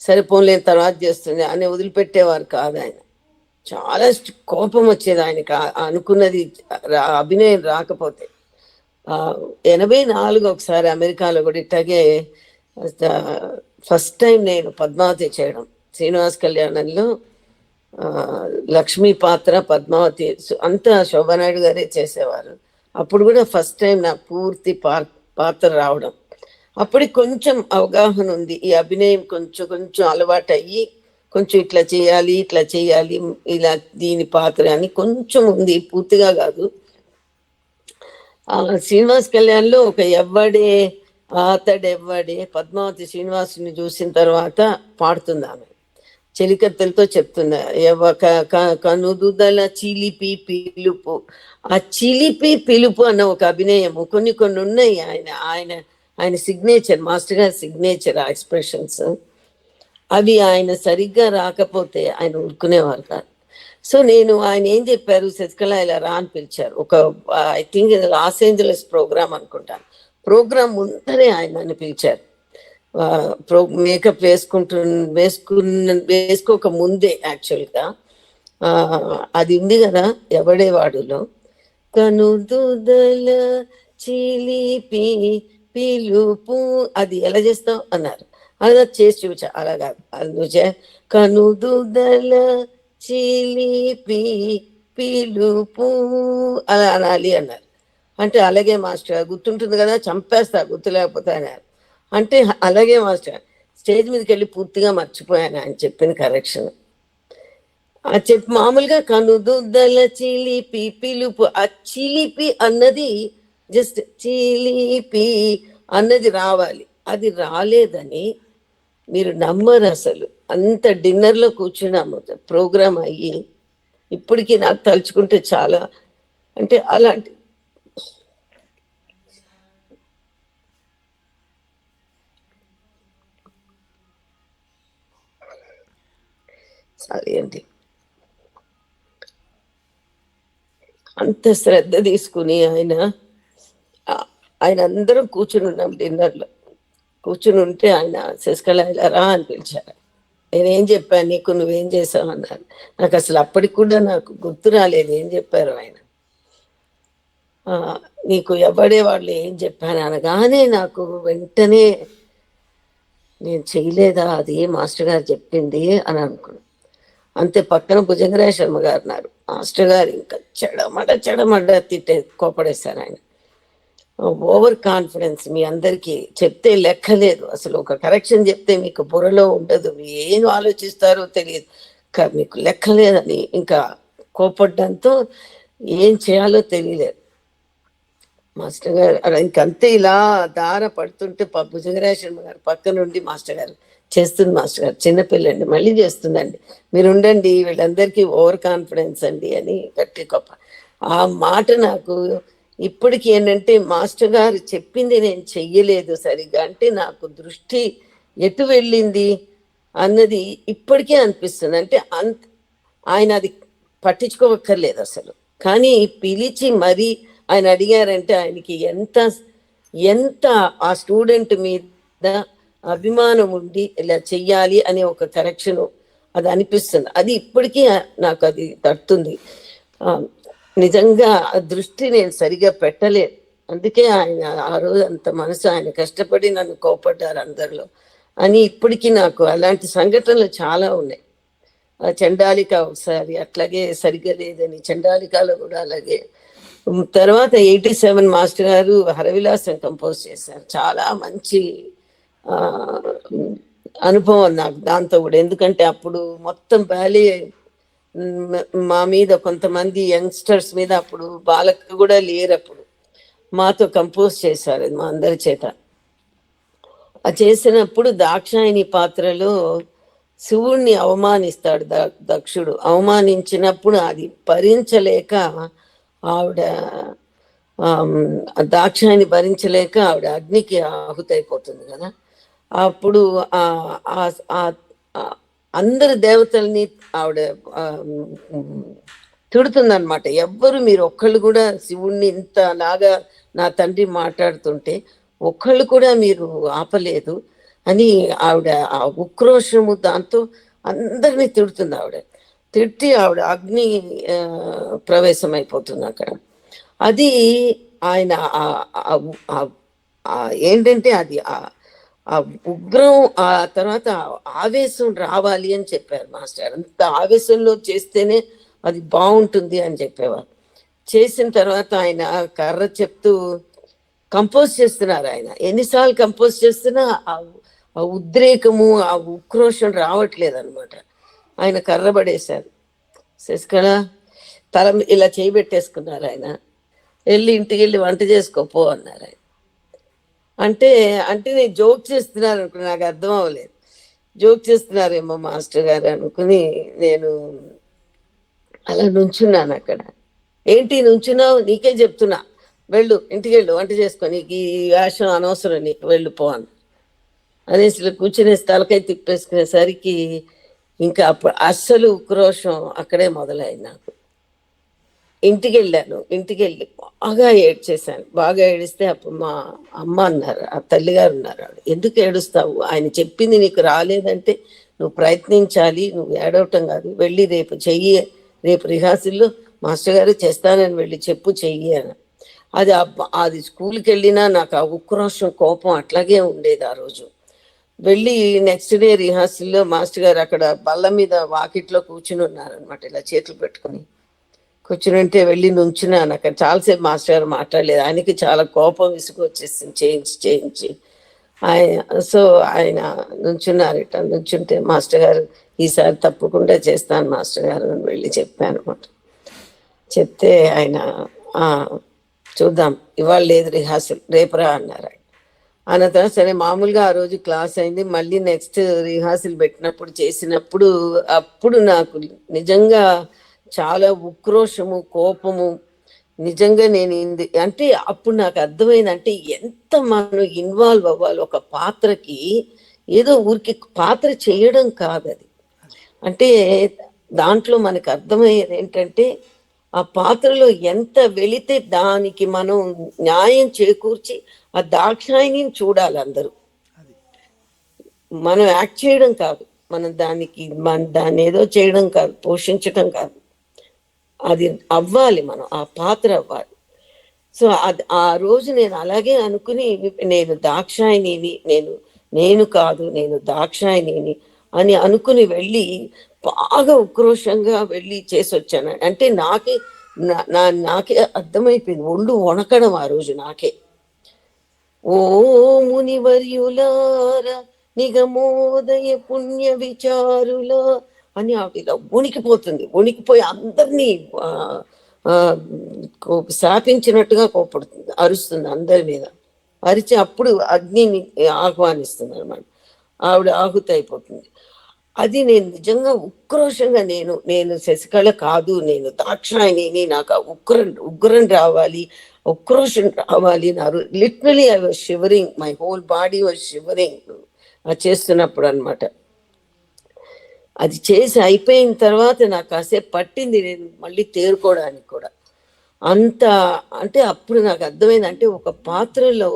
Speaker 5: సరే పోన్లేని తర్వాత చేస్తుంది అని వదిలిపెట్టేవారు కాదు ఆయన. చాలా కోపం వచ్చేది ఆయనకి అనుకున్నది అభినయం రాకపోతే. 84 ఒకసారి అమెరికాలో కూడా ఇట్లాగే ఫస్ట్ టైం నేను పద్మావతి చేయడం, శ్రీనివాస్ కళ్యాణంలో లక్ష్మీ పాత్ర, పద్మావతి అంతా శోభానాయుడు గారే చేసేవారు. అప్పుడు కూడా ఫస్ట్ టైం నా పూర్తి పాత్ర రావడం. అప్పటికి కొంచెం అవగాహన ఉంది, ఈ అభినయం కొంచెం అలవాటు అయ్యి, కొంచెం ఇట్లా చేయాలి ఇలా దీని పాత్ర అని కొంచెం ఉంది, పూర్తిగా కాదు. శ్రీనివాస్ కళ్యాణ్లో ఒక అతడెవ్వడే పద్మావతి శ్రీనివాసుని చూసిన తర్వాత పాడుతుంది ఆమె, చెలికత్తెలతో చెప్తుంది, కనుదుదల చిలిపి పిలుపు. ఆ చిలిపి పిలుపు అన్న ఒక అభినయము కొన్ని ఉన్నాయి. ఆయన సిగ్నేచర్, మాస్టర్ గారి సిగ్నేచర్ ఆ ఎక్స్ప్రెషన్స్. అవి ఆయన సరిగ్గా రాకపోతే ఆయన ఊరుకునేవారు కాదు. సో ఆయన ఏం చెప్పారు, శశికళ ఇలా రా అని పిలిచారు. ఒక I think Los Angeles program అనుకుంటాను. ప్రోగ్రామ్ ముందరే ఆయన నన్ను పిలిచారు. మేకప్ వేసుకోక ముందే యాక్చువల్గా అది ఉంది కదా ఎవడేవాడులో, కనుదుదల చిలిపి పిలుపు, అది ఎలా చేస్తావు అన్నారు. అలా చేసి చూచా, అలాగా అందుచే కనుదుదల చిలిపి పిలుపు అలా అనాలి అన్నారు. అంటే అలాగే మాస్టర్, గుర్తుంటుంది కదా, చంపేస్తా గుర్తు లేకపోతే అన్నారు. అంటే అలాగే మాస్టర్, స్టేజ్ మీదకి వెళ్ళి పూర్తిగా మర్చిపోయాను ఆయన చెప్పిన కరెక్షన్. చెప్పి మామూలుగా కనుదుద్దల చిలిపి పిలుపు, ఆ చిలిపి అన్నది జస్ట్ చిలిపి అన్నది రావాలి. అది రాలేదని మీరు నమ్మరు అసలు. అంత డిన్నర్లో కూర్చున్నాము ప్రోగ్రామ్ అయ్యి, ఇప్పటికీ నాకు తలుచుకుంటే చాలా, అంటే అలాంటి సారీ అండి, అంత శ్రద్ధ తీసుకుని ఆయన అందరం కూర్చుని ఉన్నాం డిన్నర్లో. కూర్చుని ఉంటే ఆయన శశికళ ఇలా రా అని పిలిచారు. నేనేం చెప్పాను, నీకు నువ్వేం చేసావు అన్నారు. నాకు అసలు అప్పటికి కూడా నాకు గుర్తు రాలేదు ఏం చెప్పారు ఆయన. నీకు ఎవడే వాళ్ళు ఏం చెప్పాను అనగానే నాకు వెంటనే నేను చేయలేదా అది మాస్టర్ గారు చెప్పింది అని అనుకున్నాను. అంతే, పక్కన భుజంగరాయ శర్మ గారు ఉన్నారు. మాస్టర్ గారు ఇంకా చెడమడ కోపడేశారు ఆయన. ఓవర్ కాన్ఫిడెన్స్, మీ అందరికీ చెప్తే లెక్కలేదు అసలు. ఒక కరెక్షన్ చెప్తే మీకు బుర్రలో ఉండదు, ఏం ఆలోచిస్తారో తెలియదు, మీకు లెక్కలేదని ఇంకా కోపడ్డంతో ఏం చేయాలో తెలియలేదు. మాస్టర్ గారు ఇంకంతే ఇలా దార పడుతుంటే భుజంగరాయ శర్మ గారు పక్క నుండి మాస్టర్ గారు చేస్తుంది మాస్టర్ గారు, చిన్నపిల్లండి మళ్ళీ చేస్తుందండి, మీరు ఉండండి వీళ్ళందరికీ ఓవర్ కాన్ఫిడెన్స్ అండి అని గట్టి గొప్ప. ఆ మాట నాకు ఇప్పటికీ ఏంటంటే మాస్టర్ గారు చెప్పింది నేను చెయ్యలేదు సరిగ్గా అంటే నాకు దృష్టి ఎటు వెళ్ళింది అన్నది ఇప్పటికే అనిపిస్తుంది. అంటే ఆయన అది పట్టించుకోవక్కర్లేదు అసలు, కానీ పిలిచి మరీ ఆయన అడిగారంటే ఆయనకి ఎంత ఎంత ఆ స్టూడెంట్ మీద అభిమానం ఉండి ఇలా చెయ్యాలి అనే ఒక కరెక్షన్ అది అనిపిస్తుంది. అది ఇప్పటికీ నాకు అది తడుతుంది. నిజంగా ఆ దృష్టి నేను సరిగా పెట్టలేదు, అందుకే ఆయన ఆ రోజు అంత మనసు ఆయన కష్టపడి నన్ను కోపడ్డారు అందరిలో అని ఇప్పటికీ నాకు అలాంటి సంఘటనలు చాలా ఉన్నాయి. చండాలిక ఒకసారి అట్లాగే సరిగ్గా లేదని చండాలికలో కూడా అలాగే. తర్వాత 87 మాస్టర్ గారు హరవిలాసం కంపోజ్ చేశారు, చాలా మంచి అనుభవం నాకు దాంతో కూడా. ఎందుకంటే అప్పుడు మొత్తం బ్యాలీ మా మీద కొంతమంది యంగ్స్టర్స్ మీద, అప్పుడు బాలక కూడా లేరు, అప్పుడు మాతో కంపోజ్ చేశారు మా అందరి చేత. చేసినప్పుడు దాక్షాయిని పాత్రలో శివుణ్ణి అవమానిస్తాడు దక్షుడు. అవమానించినప్పుడు అది భరించలేక ఆవిడ దాక్షాయిని భరించలేక ఆవిడ అగ్నికి ఆహుతైపోతుంది కదా. అప్పుడు అందరు దేవతల్ని ఆవిడ తిడుతుందన్నమాట. ఎవ్వరు మీరు ఒక్కళ్ళు కూడా శివుణ్ణి ఇంతలాగా నా తండ్రి మాట్లాడుతుంటే ఒక్కళ్ళు కూడా మీరు ఆపలేదు అని ఆవిడ ఆ ఉక్రోషము దాంతో అందరినీ తిడుతుంది. ఆవిడ తిట్టి ఆవిడ అగ్ని ప్రవేశం అయిపోతుంది అక్కడ. అది ఆయన ఏంటంటే అది ఆ ఉగ్రం, ఆ తర్వాత ఆవేశం రావాలి అని చెప్పారు మాస్టర్. అంత ఆవేశంలో చేస్తేనే అది బాగుంటుంది అని చెప్పేవారు. చేసిన తర్వాత ఆయన కర్ర చెప్తూ కంపోజ్ చేస్తున్నారు. ఆయన ఎన్నిసార్లు కంపోజ్ చేస్తున్నా ఆ ఉద్రేకము ఆ ఉక్రోషం రావట్లేదు అనమాట. ఆయన కర్రబడేశారు. శశికళ తల ఇలా చేయబెట్టేసుకున్నారు. ఆయన వెళ్ళి ఇంటికి వెళ్ళి వంట చేసుకోపో అన్నారు ఆయన. అంటే నేను జోక్ చేస్తున్నారు అనుకుని, నాకు అర్థం అవ్వలేదు. జోక్ చేస్తున్నారేమో మాస్టర్ గారు అనుకుని నేను అలా నుంచున్నాను అక్కడ. ఏంటి నుంచున్నావు, నీకే చెప్తున్నా, వెళ్ళు ఇంటికి వెళ్ళు వంట చేసుకో, నీకు ఈ వేషం అనవసరం, నీకు వెళ్ళు పో అని అనేసి కూర్చునే తలకై తిప్పేసుకునేసరికి ఇంకా అప్పుడు అస్సలు ఉక్రోషం అక్కడే మొదలైంది నాకు. ఇంటికి వెళ్ళాను. ఇంటికి వెళ్ళి బాగా ఏడ్చేశాను. బాగా ఏడిస్తే అప్పుడు మా అమ్మ అన్నారు, ఆ తల్లిగారు ఉన్నారు, ఆవిడ ఎందుకు ఏడుస్తావు, ఆయన చెప్పింది నీకు రాలేదంటే నువ్వు ప్రయత్నించాలి, నువ్వు ఏడవటం కాదు, వెళ్ళి రేపు చెయ్యి, రేపు రిహార్సల్లో మాస్టర్ గారు చేస్తానని వెళ్ళి చెప్పు చెయ్యి అని. అది స్కూల్కి వెళ్ళినా నాకు ఆ ఉక్రోషం కోపం అట్లాగే ఉండేది. ఆ రోజు వెళ్ళి నెక్స్ట్ డే రిహార్సల్లో మాస్టర్ గారు అక్కడ బల్ల మీద వాకిట్లో కూర్చుని ఉన్నారనమాట, ఇలా చేతులు పెట్టుకుని కూర్చునంటే వెళ్ళి నుంచున్నాను అక్కడ. చాలాసేపు మాస్టర్ గారు మాట్లాడలేదు, ఆయనకి చాలా కోపం విసుగు వచ్చేసింది చేయించి ఆయన నుంచున్నారు. ఇట్లా నుంచుంటే మాస్టర్ గారు ఈసారి తప్పకుండా చేస్తాను మాస్టర్ గారు అని వెళ్ళి చెప్పాను అనమాట. చెప్తే ఆయన చూద్దాం ఇవాళ లేదు రిహార్సల్, రేపురా అన్నారు. అన్న తర్వాత సరే మామూలుగా ఆ రోజు క్లాస్ అయింది. మళ్ళీ నెక్స్ట్ రిహార్సల్ పెట్టినప్పుడు చేసినప్పుడు అప్పుడు నాకు నిజంగా చాలా ఉక్రోషము కోపము. నిజంగా నేను అంటే అప్పుడు నాకు అర్థమైంది, అంటే ఎంత మనం ఇన్వాల్వ్ అవ్వాలి ఒక పాత్రకి. ఏదో ఊరికి పాత్ర చేయడం కాదు అది, అంటే దాంట్లో మనకు అర్థమయ్యేది ఏంటంటే ఆ పాత్రలో ఎంత వెళితే దానికి మనం న్యాయం చేకూర్చి ఆ దాక్షాయిని చూడాలి అందరూ. మనం యాక్ట్ చేయడం కాదు, మనం దాన్ని ఏదో చేయడం కాదు, పోషించడం కాదు, అది అవ్వాలి, మనం ఆ పాత్ర అవ్వాలి. సో ఆ రోజు నేను అలాగే అనుకుని నేను దాక్షాయిని, నేను కాదు నేను దాక్షాయిని అని అనుకుని వెళ్ళి బాగా ఉక్రోషంగా వెళ్ళి చేసి వచ్చాను. అంటే నాకే అర్థమైపోయింది, ఒళ్ళు వణకడం ఆ రోజు నాకే. ఓ మునివర్యులార నిగమోదయ పుణ్య విచారుల అని ఆవిడ వణికిపోయి అందరినీ శాపించినట్టుగా కోపడుతుంది, అరుస్తుంది అందరి మీద. అరిచి అప్పుడు అగ్నిని ఆహ్వానిస్తుంది అనమాట. ఆవిడ ఆహుతి అయిపోతుంది. అది నేను నిజంగా ఉక్రోషంగా నేను నేను శశికళ కాదు, నేను దాక్షాయిని, నాకు ఆ ఉగ్రం రావాలి, ఉక్రోషం రావాలి. నా literally I was shivering, my whole body was shivering అది చేస్తున్నప్పుడు అనమాట. అది చేసి అయిపోయిన తర్వాత నాకు కాసేపు పట్టింది నేను మళ్ళీ తేరుకోవడానికి కూడా. అంత అంటే అప్పుడు నాకు అర్థమైంది, అంటే ఒక పాత్రలో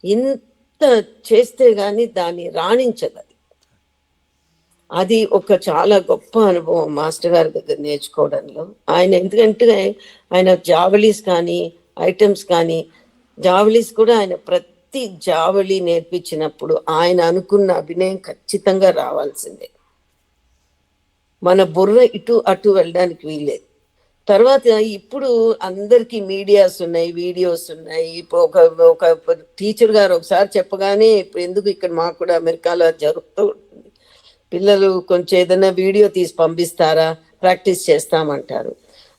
Speaker 5: ఇంత చేస్తే గాని దాన్ని రాణించదు. అది ఒక చాలా గొప్ప అనుభవం మాస్టర్ గారి దగ్గర నేర్చుకోవడంలో. ఆయన ఎందుకంటే ఆయన జావలీస్ కానీ ఐటమ్స్ కానీ, జావలీస్ కూడా ఆయన ప్రతి జావళి నేర్పించినప్పుడు ఆయన అనుకున్న అభినయం ఖచ్చితంగా రావాల్సిందే. మన బుర్ర ఇటు అటు వెళ్ళడానికి వీల్లేదు. తర్వాత ఇప్పుడు అందరికీ మీడియాస్ ఉన్నాయి, వీడియోస్ ఉన్నాయి. ఇప్పుడు ఒక టీచర్ గారు ఒకసారి చెప్పగానే ఇప్పుడు ఎందుకు ఇక్కడ మాకు కూడా అమెరికాలో జరుగుతూ ఉంటుంది. పిల్లలు కొంచెం ఏదైనా వీడియో తీసి పంపిస్తారా, ప్రాక్టీస్ చేస్తామంటారు.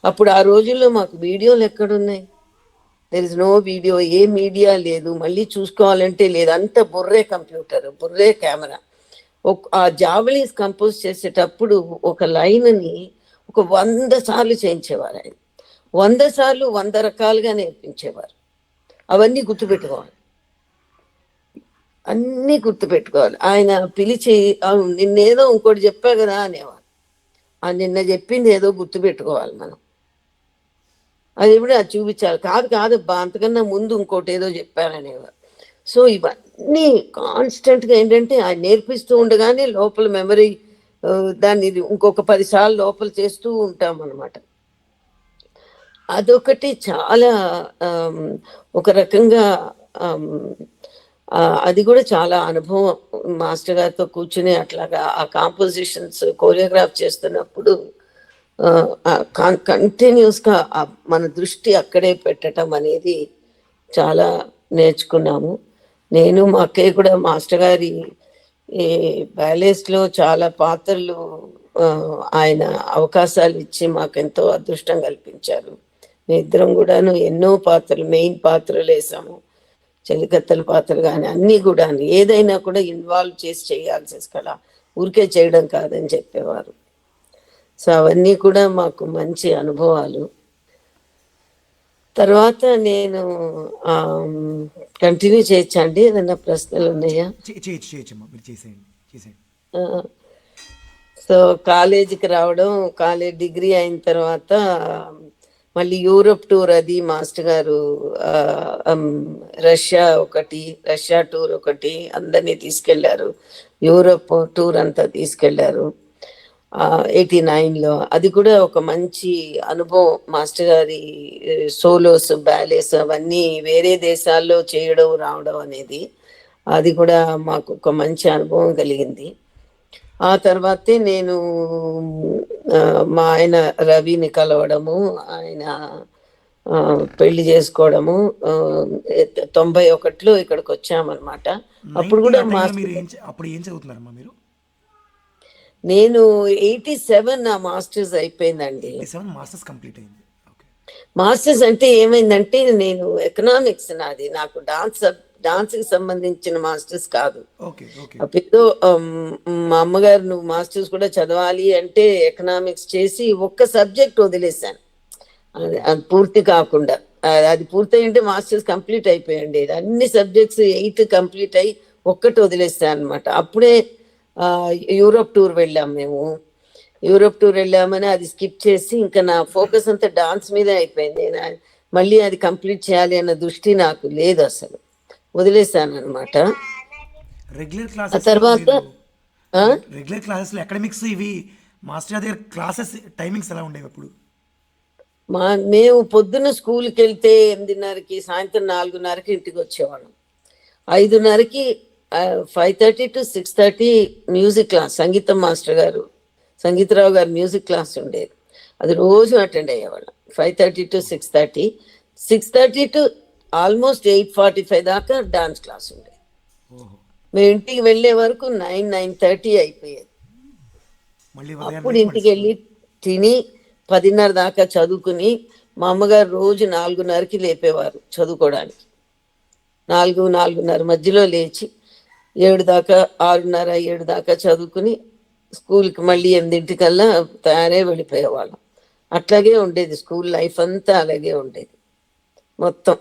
Speaker 5: అప్పుడు ఆ రోజుల్లో మాకు వీడియోలు ఎక్కడున్నాయి? దెర్ ఇస్ నో వీడియో, ఏ మీడియా లేదు, మళ్ళీ చూసుకోవాలంటే లేదు, అంత బుర్రే కంప్యూటర్, బుర్రే కెమెరా. ఆ జావలీస్ కంపోజ్ చేసేటప్పుడు ఒక లైన్ని ఒక 100 సార్లు చేయించేవారు ఆయన. 100 సార్లు 100 రకాలుగా నేర్పించేవారు. అవన్నీ గుర్తుపెట్టుకోవాలి, అన్నీ గుర్తుపెట్టుకోవాలి. ఆయన పిలిచి నిన్నేదో ఇంకోటి చెప్పా కదా అనేవారు. ఆ నిన్న చెప్పింది ఏదో గుర్తుపెట్టుకోవాలి మనం, అది కూడా అది చూపించాలి. కాదు కాదు అంతకన్నా ముందు ఇంకోటి ఏదో చెప్పారనేవారు. సో ఇవన్నీ కాన్స్టెంట్గా ఏంటంటే ఆయన నేర్పిస్తూ ఉండగానే లోపల మెమరీ దాన్ని ఇంకొక 10 సార్లు లోపల చేస్తూ ఉంటాం అనమాట. అదొకటి చాలా ఒక రకంగా అది కూడా చాలా అనుభవం. మాస్టర్ గారితో కూర్చుని అట్లాగా ఆ కాంపోజిషన్స్ కోరియోగ్రాఫ్ చేస్తున్నప్పుడు కంటిన్యూస్గా మన దృష్టి అక్కడే పెట్టడం అనేది చాలా నేర్చుకున్నాము. నేను మా అక్కయ్య కూడా మాస్టర్ గారి ఈ బ్యాలెన్స్లో చాలా పాత్రలు ఆయన అవకాశాలు ఇచ్చి మాకెంతో అదృష్టం కల్పించారు. మీ ఇద్దరం కూడాను ఎన్నో పాత్రలు, మెయిన్ పాత్రలు వేసాము. చెలికత్తెల పాత్రలు కానీ అన్నీ కూడా ఏదైనా కూడా ఇన్వాల్వ్ చేసి చేయాల్సి కదా, ఊరికే చేయడం కాదని చెప్పేవారు. సో అవన్నీ కూడా మాకు మంచి అనుభవాలు. తర్వాత నేను కంటిన్యూ చేయొచ్చండి, ఏదన్నా ప్రశ్నలు ఉన్నాయా?
Speaker 4: చేయొచ్చమ్మా, మీరు చేసేయండి.
Speaker 5: సో కాలేజీకి రావడం, కాలేజ్ డిగ్రీ అయిన తర్వాత మళ్ళీ యూరోప్ టూర్, అది మాస్టర్ గారు రష్యా టూర్ ఒకటి అందరినీ తీసుకెళ్లారు. యూరోప్ టూర్ అంతా తీసుకెళ్లారు 89లో. అది కూడా ఒక మంచి అనుభవం. మాస్టర్ గారి సోలోస్, బ్యాలేస్ అవన్నీ వేరే దేశాల్లో చేయడం రావడం అనేది, అది కూడా మాకు ఒక మంచి అనుభవం కలిగింది. ఆ తర్వాతే నేను మా ఆయన రవిని కలవడము, ఆయన పెళ్లి చేసుకోవడము 91లో ఇక్కడికి వచ్చామన్నమాట. అప్పుడు కూడా
Speaker 4: అప్పుడు ఏం చదువుతున్నారమ్మా మీరు?
Speaker 5: నేను 87 నా మాస్టర్స్ అయిపోయిందండి.
Speaker 4: మాస్టర్స్ కంప్లీట్ అయింది.
Speaker 5: మాస్టర్స్ అంటే ఏమైందంటే నేను ఎకనామిక్స్ నాది, నాకు డాన్స్కి సంబంధించిన మాస్టర్స్ కాదు. అప్పుడు మా అమ్మగారు నువ్వు మాస్టర్స్ కూడా చదవాలి అంటే ఎకనామిక్స్ చేసి ఒక్క సబ్జెక్ట్ వదిలేశాను, అది పూర్తి కాకుండా. అది పూర్తి అంటే మాస్టర్స్ కంప్లీట్ అయిపోయండి. అన్ని సబ్జెక్ట్స్ 8 కంప్లీట్ అయ్యి ఒక్కటి వదిలేస్తాను అనమాట. అప్పుడే యూరోప్ టూర్ వెళ్ళాం మేము. యూరోప్ టూర్ వెళ్ళామని అది స్కిప్ చేసి ఇంకా నా ఫోకస్ అంతా డాన్స్ మీదే అయిపోయింది. మళ్ళీ అది కంప్లీట్ చేయాలి అన్న దృష్టి నాకు లేదు, అసలు వదిలేసాను అనమాట. తర్వాత
Speaker 4: రెగ్యులర్ క్లాసెస్ అకాడమిక్స్ ఇవి మాస్టర్ దగ్గర క్లాసెస్ టైమింగ్స్ ఎలా ఉండేవి అప్పుడు?
Speaker 5: మేము పొద్దున్న స్కూల్కి వెళ్తే 8:30కి, సాయంత్రం 4:30కి ఇంటికి వచ్చేవాళ్ళం. 5:30కి 5:30 to 6:30 మ్యూజిక్ క్లాస్. సంగీతం మాస్టర్ గారు, సంగీతరావు గారు మ్యూజిక్ క్లాస్ ఉండేది, అది రోజు అటెండ్ అయ్యేవాళ్ళం. 5:30 to 6:30, 6:30 to ఆల్మోస్ట్ 8:45 దాకా డాన్స్ క్లాస్ ఉండేది. మేము ఇంటికి వెళ్ళే వరకు 9:30 అయిపోయేది. అప్పుడు ఇంటికి వెళ్ళి తిని 10:30 దాకా చదువుకుని, మా అమ్మగారు రోజు 4:30కి లేపేవారు చదువుకోవడానికి. 4:30 మధ్యలో లేచి 7 దాకా 6:30 7 దాకా చదువుకుని స్కూల్కి మళ్ళీ 8 తయారై వెళ్ళిపోయేవాళ్ళం. అట్లాగే ఉండేది స్కూల్ లైఫ్ అంతా, అలాగే ఉండేది మొత్తం.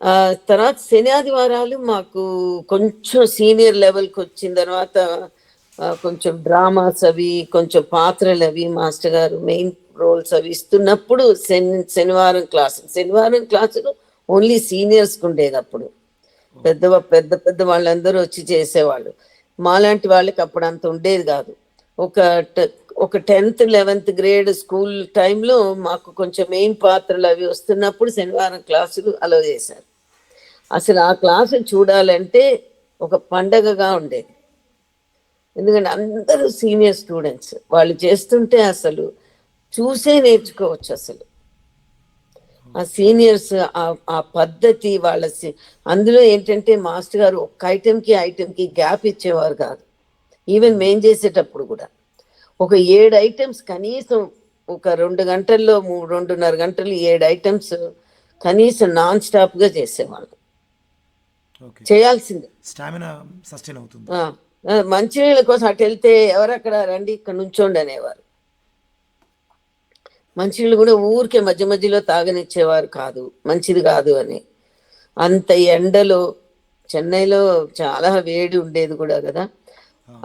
Speaker 5: ఆ తర్వాత శని ఆదివారాలు మాకు కొంచెం సీనియర్ లెవెల్కి వచ్చిన తర్వాత కొంచెం డ్రామాస్ అవి, కొంచెం పాత్రలు అవి మాస్టర్ గారు మెయిన్ రోల్స్ అవి ఇస్తున్నప్పుడు శనివారం క్లాసులు ఓన్లీ సీనియర్స్కి ఉండేది. అప్పుడు పెద్ద పెద్ద పెద్ద వాళ్ళందరూ వచ్చి చేసేవాళ్ళు. మాలాంటి వాళ్ళకి అప్పుడు అంత ఉండేది కాదు. ఒక ఒక 10th 11th గ్రేడ్ స్కూల్ టైంలో మాకు కొంచెం మెయిన్ పాత్రలు అవి వస్తున్నప్పుడు శనివారం క్లాసులు అలో చేశారు. అసలు ఆ క్లాసు చూడాలంటే ఒక పండగగా ఉండేది. ఎందుకంటే అందరూ సీనియర్ స్టూడెంట్స్, వాళ్ళు చేస్తుంటే అసలు చూసే నేర్చుకోవచ్చు. అసలు ఆ సీనియర్స్ ఆ పద్ధతి వాళ్ళ అందులో ఏంటంటే మాస్టర్ గారు ఒక్క ఐటెంకి గ్యాప్ ఇచ్చేవారు కాదు. ఈవెన్ మేం చేసేటప్పుడు కూడా ఒక 7 ఐటమ్స్ కనీసం, ఒక 2 గంటల్లో 2.5 గంటలు 7 ఐటమ్స్ కనీసం నాన్ స్టాప్గా చేసేవాళ్ళు.
Speaker 4: ఓకే.
Speaker 5: చేయాల్సిందే.
Speaker 4: స్టామినా సస్టైన్ అవుతుంది.
Speaker 5: మంచినీళ్ళ కోసం అటు వెళ్తే ఎవరక్కడ రండి ఇక్కడ నుంచోండి అనేవారు. మంచినీళ్ళు కూడా ఊరికే మధ్య మధ్యలో తాగనిచ్చేవారు కాదు, మంచిది కాదు అని. అంత ఎండలో, చెన్నైలో చాలా వేడి ఉండేది కూడా కదా,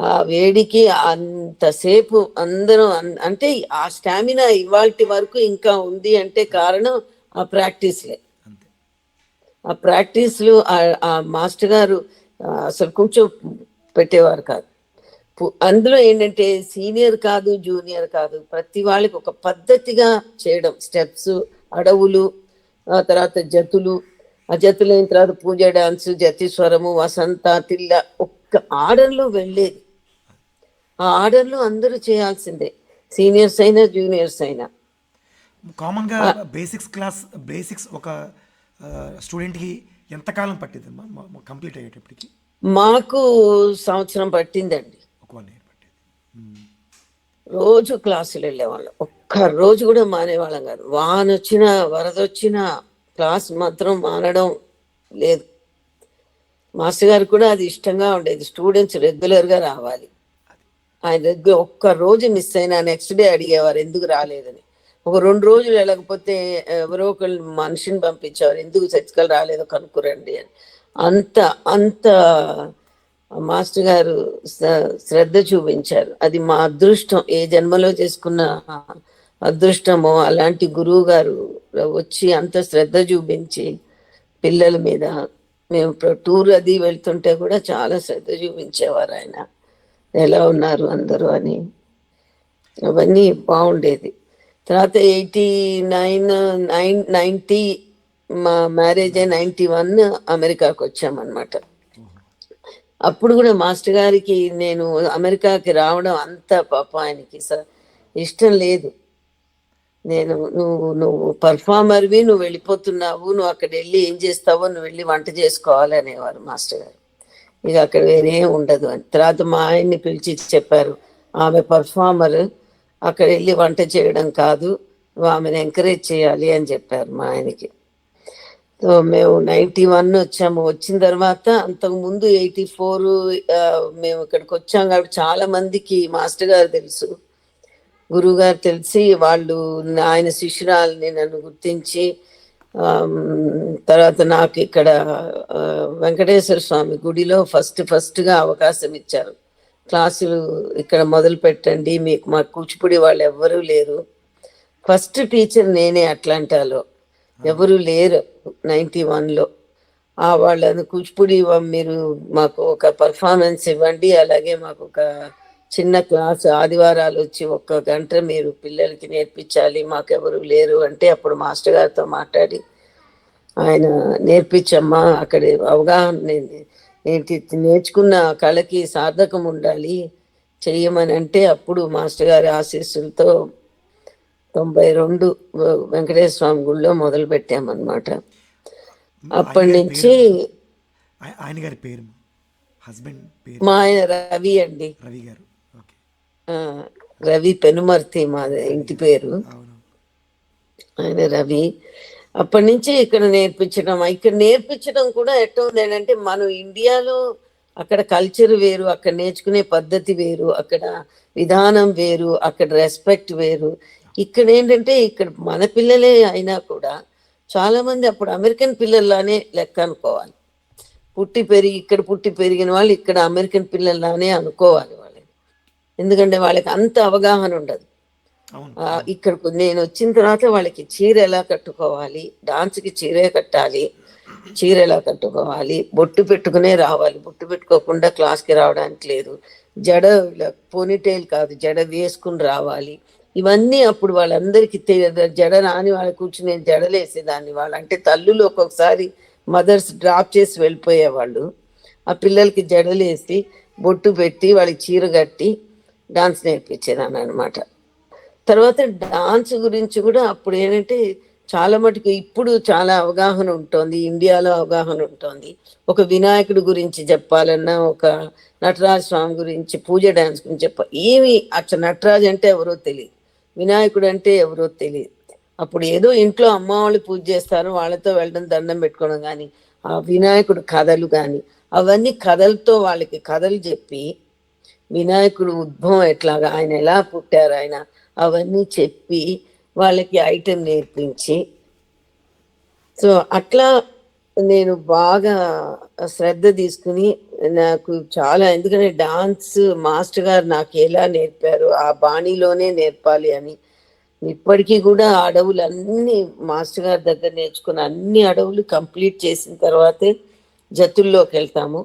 Speaker 5: ఆ వేడికి అంతసేపు అందరం అంటే ఆ స్టామినా ఇవాల్టి వరకు ఇంకా ఉంది అంటే కారణం ఆ ప్రాక్టీస్లే.
Speaker 4: అంతే.
Speaker 5: ఆ ప్రాక్టీస్లు ఆ మాస్టర్ గారు అసలు కూర్చో పెట్టేవారు కాదు. అందులో ఏంటంటే సీనియర్ కాదు, జూనియర్ కాదు, ప్రతి వాళ్ళకి ఒక పద్ధతిగా చేయడం. స్టెప్స్, అడవులు, ఆ తర్వాత జతులు, ఆ జతులు అయిన తర్వాత పూజ డాన్స్, జతి స్వరము, వసంత, తిల్ల, ఒక్క ఆర్డర్లో వెళ్ళేది. ఆ ఆర్డర్లో అందరూ చేయాల్సిందే, సీనియర్స్ అయినా జూనియర్స్ అయినా.
Speaker 4: కామన్గా బేసిక్స్ ఒక స్టూడెంట్కి ఎంతకాలం పట్టిందమ్మా కంప్లీట్ అయ్యేటప్పటికి?
Speaker 5: మాకు సంవత్సరం పట్టిందండి.
Speaker 4: ఒక 1 year పట్టేది.
Speaker 5: రోజు క్లాసులు వెళ్ళేవాళ్ళం, ఒక్క రోజు కూడా మానేవాళ్ళం కాదు. వాన వచ్చినా వరద వచ్చినా క్లాస్ మాత్రం మానడం లేదు. మాస్టర్ గారు కూడా అది ఇష్టంగా ఉండేది, స్టూడెంట్స్ రెగ్యులర్గా రావాలి. ఆయన ఒక్క రోజు మిస్ అయినా నెక్స్ట్ డే అడిగేవారు ఎందుకు రాలేదని. ఒక 2 రోజులు వెళ్ళకపోతే ఎవరో ఒకళ్ళు మనిషిని పంపించేవారు, ఎందుకు చర్చకలు రాలేదో కనుక్కురండి అని. అంత అంత మాస్టర్ గారు శ్రద్ధ చూపించారు. అది మా అదృష్టం, ఏ జన్మలో చేసుకున్న అదృష్టమో. అలాంటి గురువు గారు వచ్చి అంత శ్రద్ధ చూపించి పిల్లల మీద, మేము టూర్ అది వెళ్తుంటే కూడా చాలా శ్రద్ధ చూపించేవారు ఆయన, ఎలా ఉన్నారు అందరూ అని. అవన్నీ బాగుండేది. తర్వాత 90 మా మ్యారేజ్ 91 అమెరికాకు వచ్చామన్నమాట. అప్పుడు కూడా మాస్టర్ గారికి నేను అమెరికాకి రావడం అంత పాప ఆయనకి ఇష్టం లేదు. నువ్వు పర్ఫార్మర్వి, నువ్వు వెళ్ళిపోతున్నావు, నువ్వు అక్కడ వెళ్ళి ఏం చేస్తావో, నువ్వు వెళ్ళి వంట చేసుకోవాలి అనేవారు మాస్టర్ గారు. ఇక అక్కడ వేరేం ఉండదు అని. తర్వాత మా ఆయన్ని పిలిచి చెప్పారు, ఆమె పర్ఫార్మర్, అక్కడ వెళ్ళి వంట చేయడం కాదు, నువ్వు ఆమెను ఎంకరేజ్ చేయాలి అని చెప్పారు మా ఆయనకి. సో మేము 91 వచ్చాము. వచ్చిన తర్వాత అంతకుముందు 84 మేము ఇక్కడికి వచ్చాం కాబట్టి చాలా మందికి మాస్టర్ గారు తెలుసు, గురువు గారు తెలిసి వాళ్ళు ఆయన శిష్యురాలని నన్ను గుర్తించి తర్వాత నాకు ఇక్కడ వెంకటేశ్వర స్వామి గుడిలో ఫస్ట్గా అవకాశం ఇచ్చారు. క్లాసులు ఇక్కడ మొదలు పెట్టండి, మీకు మా కూచిపూడి వాళ్ళు ఎవ్వరూ లేరు. ఫస్ట్ టీచర్ నేనే అట్లాంటాలో, ఎవరు లేరు 91లో. వాళ్ళని కూచిపూడి మీరు మాకు ఒక పర్ఫార్మెన్స్ ఇవ్వండి, అలాగే మాకు ఒక చిన్న క్లాసు ఆదివారాలు వచ్చి 1 గంట మీరు పిల్లలకి నేర్పించాలి, మాకెవరు లేరు అంటే అప్పుడు మాస్టర్ గారితో మాట్లాడి ఆయన నేర్పించమ్మా, అక్కడ అవగాహన ఏంటి నేర్చుకున్న కళకి సార్థకం ఉండాలి చెయ్యమని అంటే అప్పుడు మాస్టర్ గారి ఆశీస్సులతో 92 వెంకటేశ్వర స్వామి గుడిలో మొదలు పెట్టామన్నమాట. అప్పటి నుంచి
Speaker 4: ఆయన గారి పేరు, హస్బెండ్ పేరు?
Speaker 5: మా ఆయన రవి అండి.
Speaker 4: రవి గారు. ఓకే.
Speaker 5: రవి పెనుమర్తి మా ఇంటి పేరు. ఆయన రవి. అప్పటి నుంచి ఇక్కడ నేర్పించడం కూడా ఎట్లా ఉంది అంటే, మనం ఇండియాలో అక్కడ కల్చర్ వేరు, అక్కడ నేర్చుకునే పద్ధతి వేరు, అక్కడ విధానం వేరు, అక్కడ రెస్పెక్ట్ వేరు. ఇక్కడ ఏంటంటే ఇక్కడ మన పిల్లలే అయినా కూడా చాలా మంది అప్పుడు అమెరికన్ పిల్లల్లానే లెక్క అనుకోవాలి. ఇక్కడ పుట్టి పెరిగిన వాళ్ళు ఇక్కడ అమెరికన్ పిల్లల్లానే అనుకోవాలి వాళ్ళని. ఎందుకంటే వాళ్ళకి అంత అవగాహన ఉండదు.
Speaker 4: అవును.
Speaker 5: ఇక్కడకు నేను వచ్చిన తర్వాత వాళ్ళకి చీర ఎలా కట్టుకోవాలి, డాన్స్కి చీరే కట్టాలి, చీర ఎలా కట్టుకోవాలి, బొట్టు పెట్టుకునే రావాలి, బొట్టు పెట్టుకోకుండా క్లాస్కి రావడానికి లేదు, జడ పోనీటైల్ కాదు జడ వేసుకుని రావాలి. ఇవన్నీ అప్పుడు వాళ్ళందరికీ జడ రాని వాళ్ళ కూర్చుని నేను జడలేసేదాన్ని. వాళ్ళంటే తల్లులు ఒక్కొక్కసారి మదర్స్ డ్రాప్ చేసి వెళ్ళిపోయేవాళ్ళు. ఆ పిల్లలకి జడలేసి బొట్టు పెట్టి వాళ్ళకి చీర కట్టి డాన్స్ నేర్పించేదాన్ని అనమాట. తర్వాత డాన్స్ గురించి కూడా అప్పుడు ఏంటంటే చాలా మటుకు ఇప్పుడు చాలా అవగాహన ఉంటుంది, ఇండియాలో అవగాహన ఉంటుంది. ఒక వినాయకుడి గురించి చెప్పాలన్నా, ఒక నటరాజ స్వామి గురించి, పూజ డాన్స్ గురించి ఏమి అచ్చ నటరాజు అంటే ఎవరో తెలియదు, వినాయకుడు అంటే ఎవరో తెలియదు. అప్పుడు ఏదో ఇంట్లో అమ్మ వాళ్ళు పూజ చేస్తారు, వాళ్ళతో వెళ్ళడం దండం పెట్టుకోవడం, కానీ ఆ వినాయకుడు కథలు కానీ అవన్నీ కథలతో వాళ్ళకి కథలు చెప్పి వినాయకుడు ఉద్భవం ఎట్లాగా, ఆయన ఎలా పుట్టారు, ఆయన అవన్నీ చెప్పి వాళ్ళకి ఐటెం నేర్పించి, సో అట్లా నేను బాగా శ్రద్ధ తీసుకుని నాకు చాలా, ఎందుకంటే డాన్స్ మాస్టర్ గారు నాకు ఎలా నేర్పారు ఆ బాణీలోనే నేర్పాలి అని. ఇప్పటికీ కూడా అడవులు అన్ని మాస్టర్ గారి దగ్గర నేర్చుకున్న అన్ని అడవులు కంప్లీట్ చేసిన తర్వాతే జతుల్లోకి వెళ్తాము.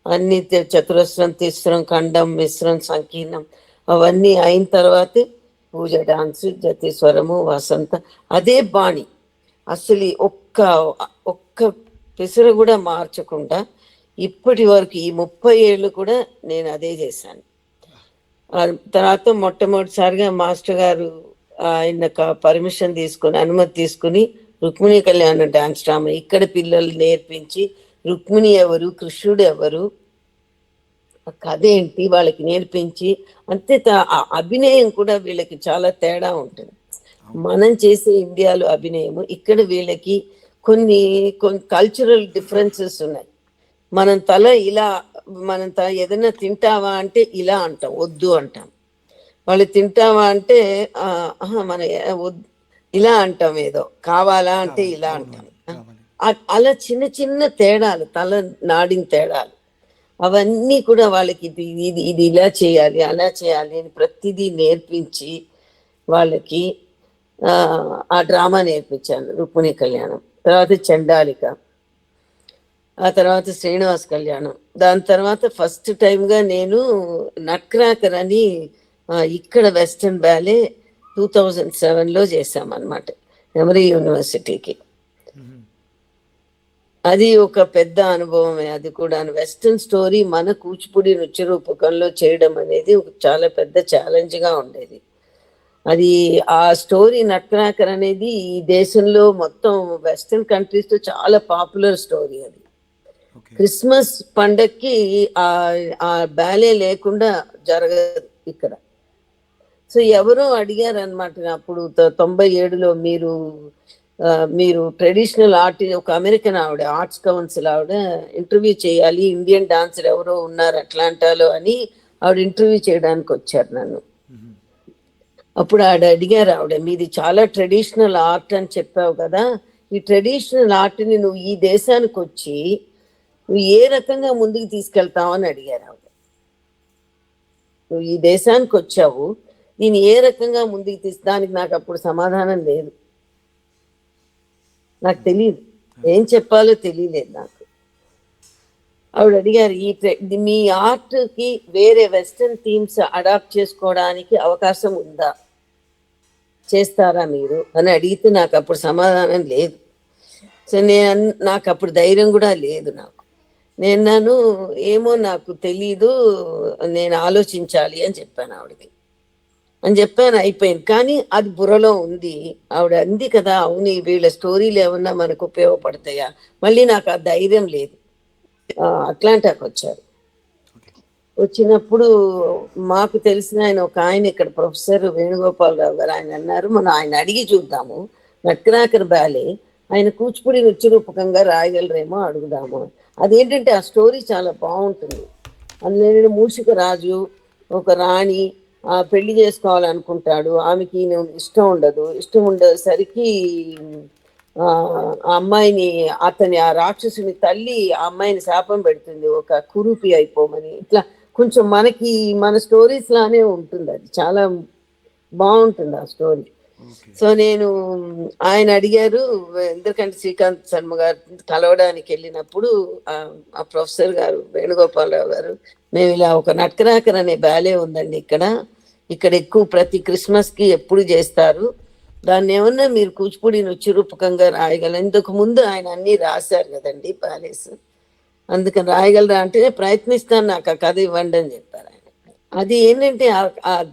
Speaker 5: అన్ని చతురస్రం, తిస్రం, ఖండం, మిశ్రం, సంకీర్ణం అవన్నీ అయిన తర్వాతే పూజ డాన్స్, జతీశ్వరము, వసంత, అదే బాణి. అసలు ఒక్క ఒక్క పిసర కూడా మార్చకుండా ఇప్పటి వరకు ఈ 30 ఏళ్ళు కూడా నేను అదే చేశాను. తర్వాత మొట్టమొదటిసారిగా మాస్టర్ గారు ఆయన పర్మిషన్ తీసుకుని, అనుమతి తీసుకుని రుక్మిణి కళ్యాణ డాన్స్ డ్రామా ఇక్కడ పిల్లలు నేర్పించి, రుక్మిణి ఎవరు, కృష్ణుడు ఎవరు, కథ ఏంటి వాళ్ళకి నేర్పించి, అంతే అభినయం కూడా వీళ్ళకి చాలా తేడా ఉంటుంది. మనం చేసే ఇండియాలో అభినయము, ఇక్కడ వీళ్ళకి కొన్ని కల్చరల్ డిఫరెన్సెస్ ఉన్నాయి. మనం తల ఇలా, ఏదైనా తింటావా అంటే ఇలా అంటాం, వద్దు అంటాం. వాళ్ళు తింటావా అంటే మన ఇలా అంటాం, ఏదో కావాలా అంటే ఇలా అంటాం. అలా చిన్న చిన్న తేడాలు, తల నాడిన తేడాలు, అవన్నీ కూడా వాళ్ళకి ఇది ఇలా చేయాలి, అలా చేయాలి అని ప్రతిదీ నేర్పించి వాళ్ళకి ఆ డ్రామా నేర్పించాను. రుక్మిణి కళ్యాణం, తర్వాత చండాలిక, ఆ తర్వాత శ్రీనివాస్ కళ్యాణం. దాని తర్వాత ఫస్ట్ టైంగా నేను నట్క్రాకర్ అని ఇక్కడ వెస్టర్న్ బ్యాలే 2007లో చేశామన్నమాట, ఎమరీ యూనివర్సిటీకి. అది ఒక పెద్ద అనుభవమే. అది కూడా వెస్టర్న్ స్టోరీ మన కూచిపూడి నృత్య రూపకంలో చేయడం అనేది ఒక చాలా పెద్ద ఛాలెంజ్గా ఉండేది. అది ఆ స్టోరీ నట్క్రాకర్ అనేది ఈ దేశంలో మొత్తం వెస్టర్న్ కంట్రీస్లో చాలా పాపులర్ స్టోరీ. అది క్రిస్మస్ పండక్కి ఆ బ్యాలే లేకుండా జరగదు ఇక్కడ. సో ఎవరో అడిగారు అనమాట అప్పుడు 97లో, మీరు ట్రెడిషనల్ ఆర్ట్, ఒక అమెరికన్ ఆవిడ, ఆర్ట్స్ కౌన్సిల్ ఆవిడ ఇంటర్వ్యూ చేయాలి, ఇండియన్ డాన్సర్ ఎవరో ఉన్నారు అట్లాంటాలో అని ఆవిడ ఇంటర్వ్యూ చేయడానికి వచ్చారు నన్ను. అప్పుడు అడిగారు ఆవిడ, మీది చాలా ట్రెడిషనల్ ఆర్ట్ అని చెప్పావు కదా, ఈ ట్రెడిషనల్ ఆర్ట్ని నువ్వు ఈ దేశానికి వచ్చి నువ్వు ఏ రకంగా ముందుకు తీసుకెళ్తావు అని అడిగారు ఆవిడ. నువ్వు ఈ దేశానికి వచ్చావు, నేను ఏ రకంగా ముందుకు దానికి నాకు అప్పుడు సమాధానం లేదు, నాకు తెలియదు, ఏం చెప్పాలో తెలియలేదు నాకు. ఆవిడ అడిగారు, మీ ఆర్ట్కి వేరే వెస్టర్న్ థీమ్స్ అడాప్ట్ చేసుకోవడానికి అవకాశం ఉందా, చేస్తారా మీరు అని అడిగితే నాకు అప్పుడు సమాధానం లేదు. సో నాకు అప్పుడు ధైర్యం కూడా లేదు. నేను ఏమో నాకు తెలీదు, నేను ఆలోచించాలి అని చెప్పాను ఆవిడకి. అయిపోయింది. కానీ అది బుర్రలో ఉంది. ఆవిడ అంది కదా, అవును వీళ్ళ స్టోరీలు ఏమన్నా మనకు ఉపయోగపడతాయా, మళ్ళీ నాకు ఆ ధైర్యం లేదు. అట్లాంటాకి వచ్చారు. వచ్చినప్పుడు మాకు తెలిసిన ఒక ఆయన ఇక్కడ ప్రొఫెసర్ వేణుగోపాలరావు గారు, ఆయన అన్నారు, మనం ఆయన అడిగి చూద్దాము, నట్క్రాకర్ బ్యాలే ఆయన కూచిపూడి నృత్య రూపకంగా రాయగలరేమో అడుగుదాము. అదేంటంటే ఆ స్టోరీ చాలా బాగుంటుంది. అందులో మూషిక రాజు ఒక రాణి పెళ్లి చేసుకోవాలనుకుంటాడు. ఆమెకి ఇష్టం ఉండదు. ఇష్టం ఉండేసరికి ఆ అమ్మాయిని ఆ రాక్షసుని తల్లి ఆ అమ్మాయిని శాపం పెడుతుంది, ఒక కురూపి అయిపోమని. ఇట్లా కొంచెం మనకి మన స్టోరీస్ లానే ఉంటుంది. అది చాలా బాగుంటుంది ఆ స్టోరీ. సో నేను ఆయన అడిగారు, ఎందుకంటే శ్రీకాంత్ శర్మ గారు కలవడానికి వెళ్ళినప్పుడు ఆ ప్రొఫెసర్ గారు వేణుగోపాలరావు గారు, మేము ఇలా ఒక నట్కరాకర్ అనే బ్యాలే ఉందండి ఇక్కడ ఎక్కువ ప్రతి క్రిస్మస్ కి ఎప్పుడు చేస్తారు, దాన్ని ఏమన్నా మీరు కూచిపూడి నృత్య రూపకంగా రాయగలరు. ఇంతకు ముందు ఆయన అన్ని రాశారు కదండి బ్యాలేస్, అందుకని రాయగలరా అంటే ప్రయత్నిస్తాను, నాకు ఆ కథ ఇవ్వండి అని చెప్పారు ఆయన. అది ఏంటంటే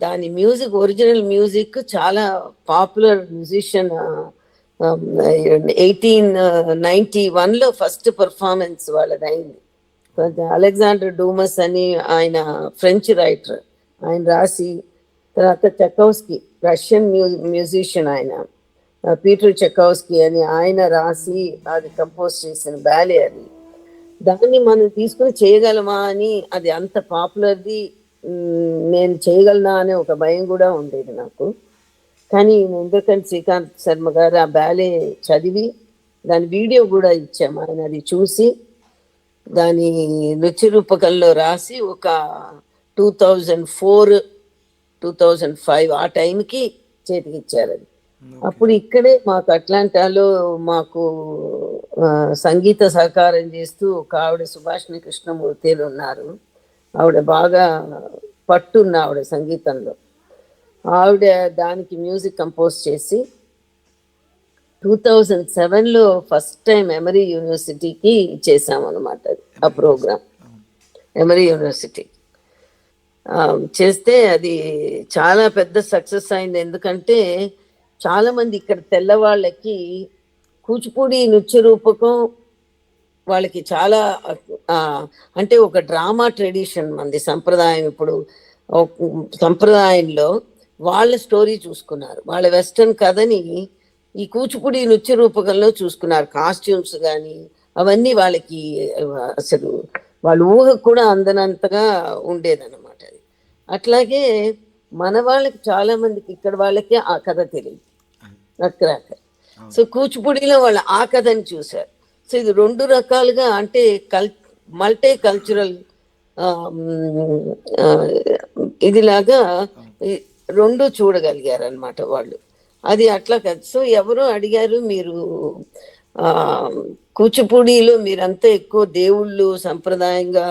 Speaker 5: దాని మ్యూజిక్, ఒరిజినల్ మ్యూజిక్ చాలా పాపులర్ మ్యూజిషియన్ 1891లో ఫస్ట్ పర్ఫార్మెన్స్ వాళ్ళది అయింది. అలెగ్జాండర్ డూమస్ అని ఆయన ఫ్రెంచ్ రైటర్, ఆయన రాసి, తర్వాత చెకౌస్కీ రష్యన్ మ్యూజిషియన్ ఆయన పీటర్ చెకౌస్కీ అని ఆయన రాసి అది కంపోజ్ చేసిన బ్యాలే అది. దాన్ని మనం తీసుకుని చేయగలమా అని, అది అంత పాపులర్ది, నేను చేయగలనా అనే ఒక భయం కూడా ఉండేది నాకు. కానీ ఎందుకంటే శ్రీకాంత్ శర్మ గారు ఆ బ్యాలే చదివి దాని వీడియో కూడా ఇచ్చాము, ఆయన అది చూసి దాని నృత్య రూపకంలో రాసి ఒక 2004, 2005 ఆ టైంకి చేతికిచ్చారు అది. అప్పుడు ఇక్కడే మాకు అట్లాంటాలో మాకు సంగీత సహకారం చేస్తూ ఒక ఆవిడ సుభాషిణి కృష్ణమూర్తిలు ఉన్నారు. ఆవిడ బాగా పట్టున్న ఆవిడ సంగీతంలో. ఆవిడ దానికి మ్యూజిక్ కంపోజ్ చేసి 2007లో ఫస్ట్ టైం ఎమరీ యూనివర్సిటీకి చేసామన్నమాట ఆ ప్రోగ్రామ్. ఎమరీ యూనివర్సిటీ చేస్తే అది చాలా పెద్ద సక్సెస్ అయింది. ఎందుకంటే చాలా మంది ఇక్కడ తెల్లవాళ్ళకి కూచిపూడి నృత్య రూపకం వాళ్ళకి చాలా అంటే ఒక డ్రామా ట్రెడిషన్ మంది సంప్రదాయం. ఇప్పుడు సంప్రదాయంలో వాళ్ళ స్టోరీ చూసుకున్నారు, వాళ్ళ వెస్టర్న్ కథని ఈ కూచిపూడి నృత్య రూపకంలో చూసుకున్నారు. కాస్ట్యూమ్స్ కానీ అవన్నీ వాళ్ళకి అసలు వాళ్ళ ఊహకు కూడా అందనంతగా ఉండేదన్నమాట అది. అట్లాగే మన వాళ్ళకి చాలా మందికి ఇక్కడ వాళ్ళకి ఆ కథ తెలియదు, నట్కరాకర్. సో కూచిపూడిలో వాళ్ళు ఆ కథని చూశారు. సో ఇది రెండు రకాలుగా, అంటే మల్టీ కల్చరల్ ఇదిలాగా రెండు చూడగలిగారు అనమాట వాళ్ళు. అది అట్లా కాదు. సో ఎవరో అడిగారు, మీరు కూచిపూడిలో మీరంతా ఎక్కువ దేవుళ్ళు సంప్రదాయంగా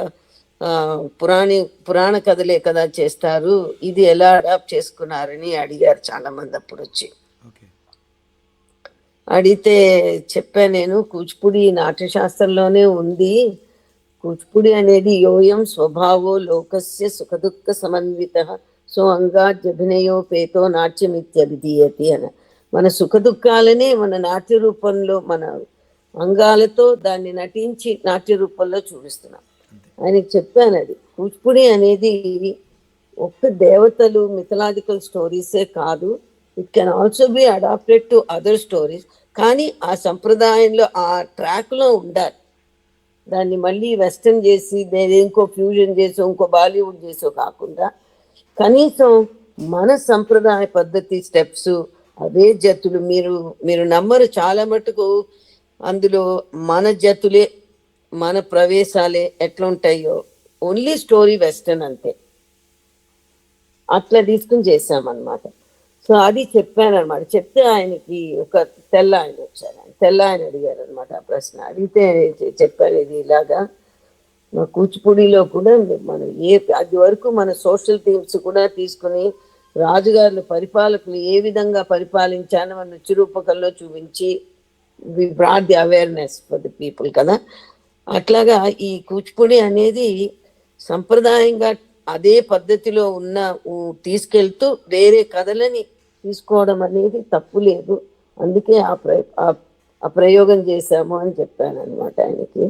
Speaker 5: పురాణ కథలే కదా చేస్తారు, ఇది ఎలా అడాప్ట్ చేసుకున్నారని అడిగారు చాలా మంది. అప్పుడు వచ్చి అడిగితే చెప్పా నేను, కూచిపూడి నాట్యశాస్త్రంలోనే ఉంది. కూచిపూడి అనేది యోయం స్వభావో లోకస్య సుఖదుఃఖ సమన్విత సో అంగాభినయోపేతో నాట్యమిత్యభిధీయతి అని. మన సుఖదుఖాలనే మన నాట్య రూపంలో, మన అంగాలతో దాన్ని నటించి నాట్య రూపంలో చూపిస్తున్నాం. ఆయనకి చెప్పాను, అది కూచిపూడి అనేది ఒక్క దేవతలు మిథలాజికల్ స్టోరీసే కాదు, it can also be adapted to other stories. కానీ ఆ సంప్రదాయంలో ఆ ట్రాక్లో ఉండాలి. దాన్ని మళ్ళీ వెస్టర్న్ చేసి ఇంకో ఫ్యూజన్ చేసో ఇంకో బాలీవుడ్ చేసో కాకుండా కనీసం మన సంప్రదాయ పద్ధతి స్టెప్స్, అవే జతులు. మీరు నమ్మరు, చాలా మటుకు అందులో మన జతులే, మన ప్రవేశాలే ఎట్లా ఉంటాయో, ఓన్లీ స్టోరీ వెస్టర్న్ అంతే. అట్లా తీసుకుని చేసామన్నమాట. సో అది చెప్పాను అనమాట. చెప్తే ఆయనకి ఒక తెల్ల ఆయన వచ్చారు, తెల్ల ఆయన అడిగారు అనమాట ఆ ప్రశ్న. అడిగితే చెప్పారు, ఇది ఇలాగా కూచిపూడిలో కూడా మనం అది వరకు మన సోషల్ థీమ్స్ కూడా తీసుకుని రాజుగారులు పరిపాలకులు ఏ విధంగా పరిపాలించానో మన నృత్య రూపకంలో చూపించి we brought the awareness for the people కదా. అట్లాగా ఈ కూచిపూడి అనేది సంప్రదాయంగా అదే పద్ధతిలో ఉన్న తీసుకెళ్తూ వేరే కథలని తీసుకోవడం అనేది తప్పు లేదు. అందుకే ఆ ప్రయోగం చేశాము అని చెప్పాను అనమాట ఆయనకి.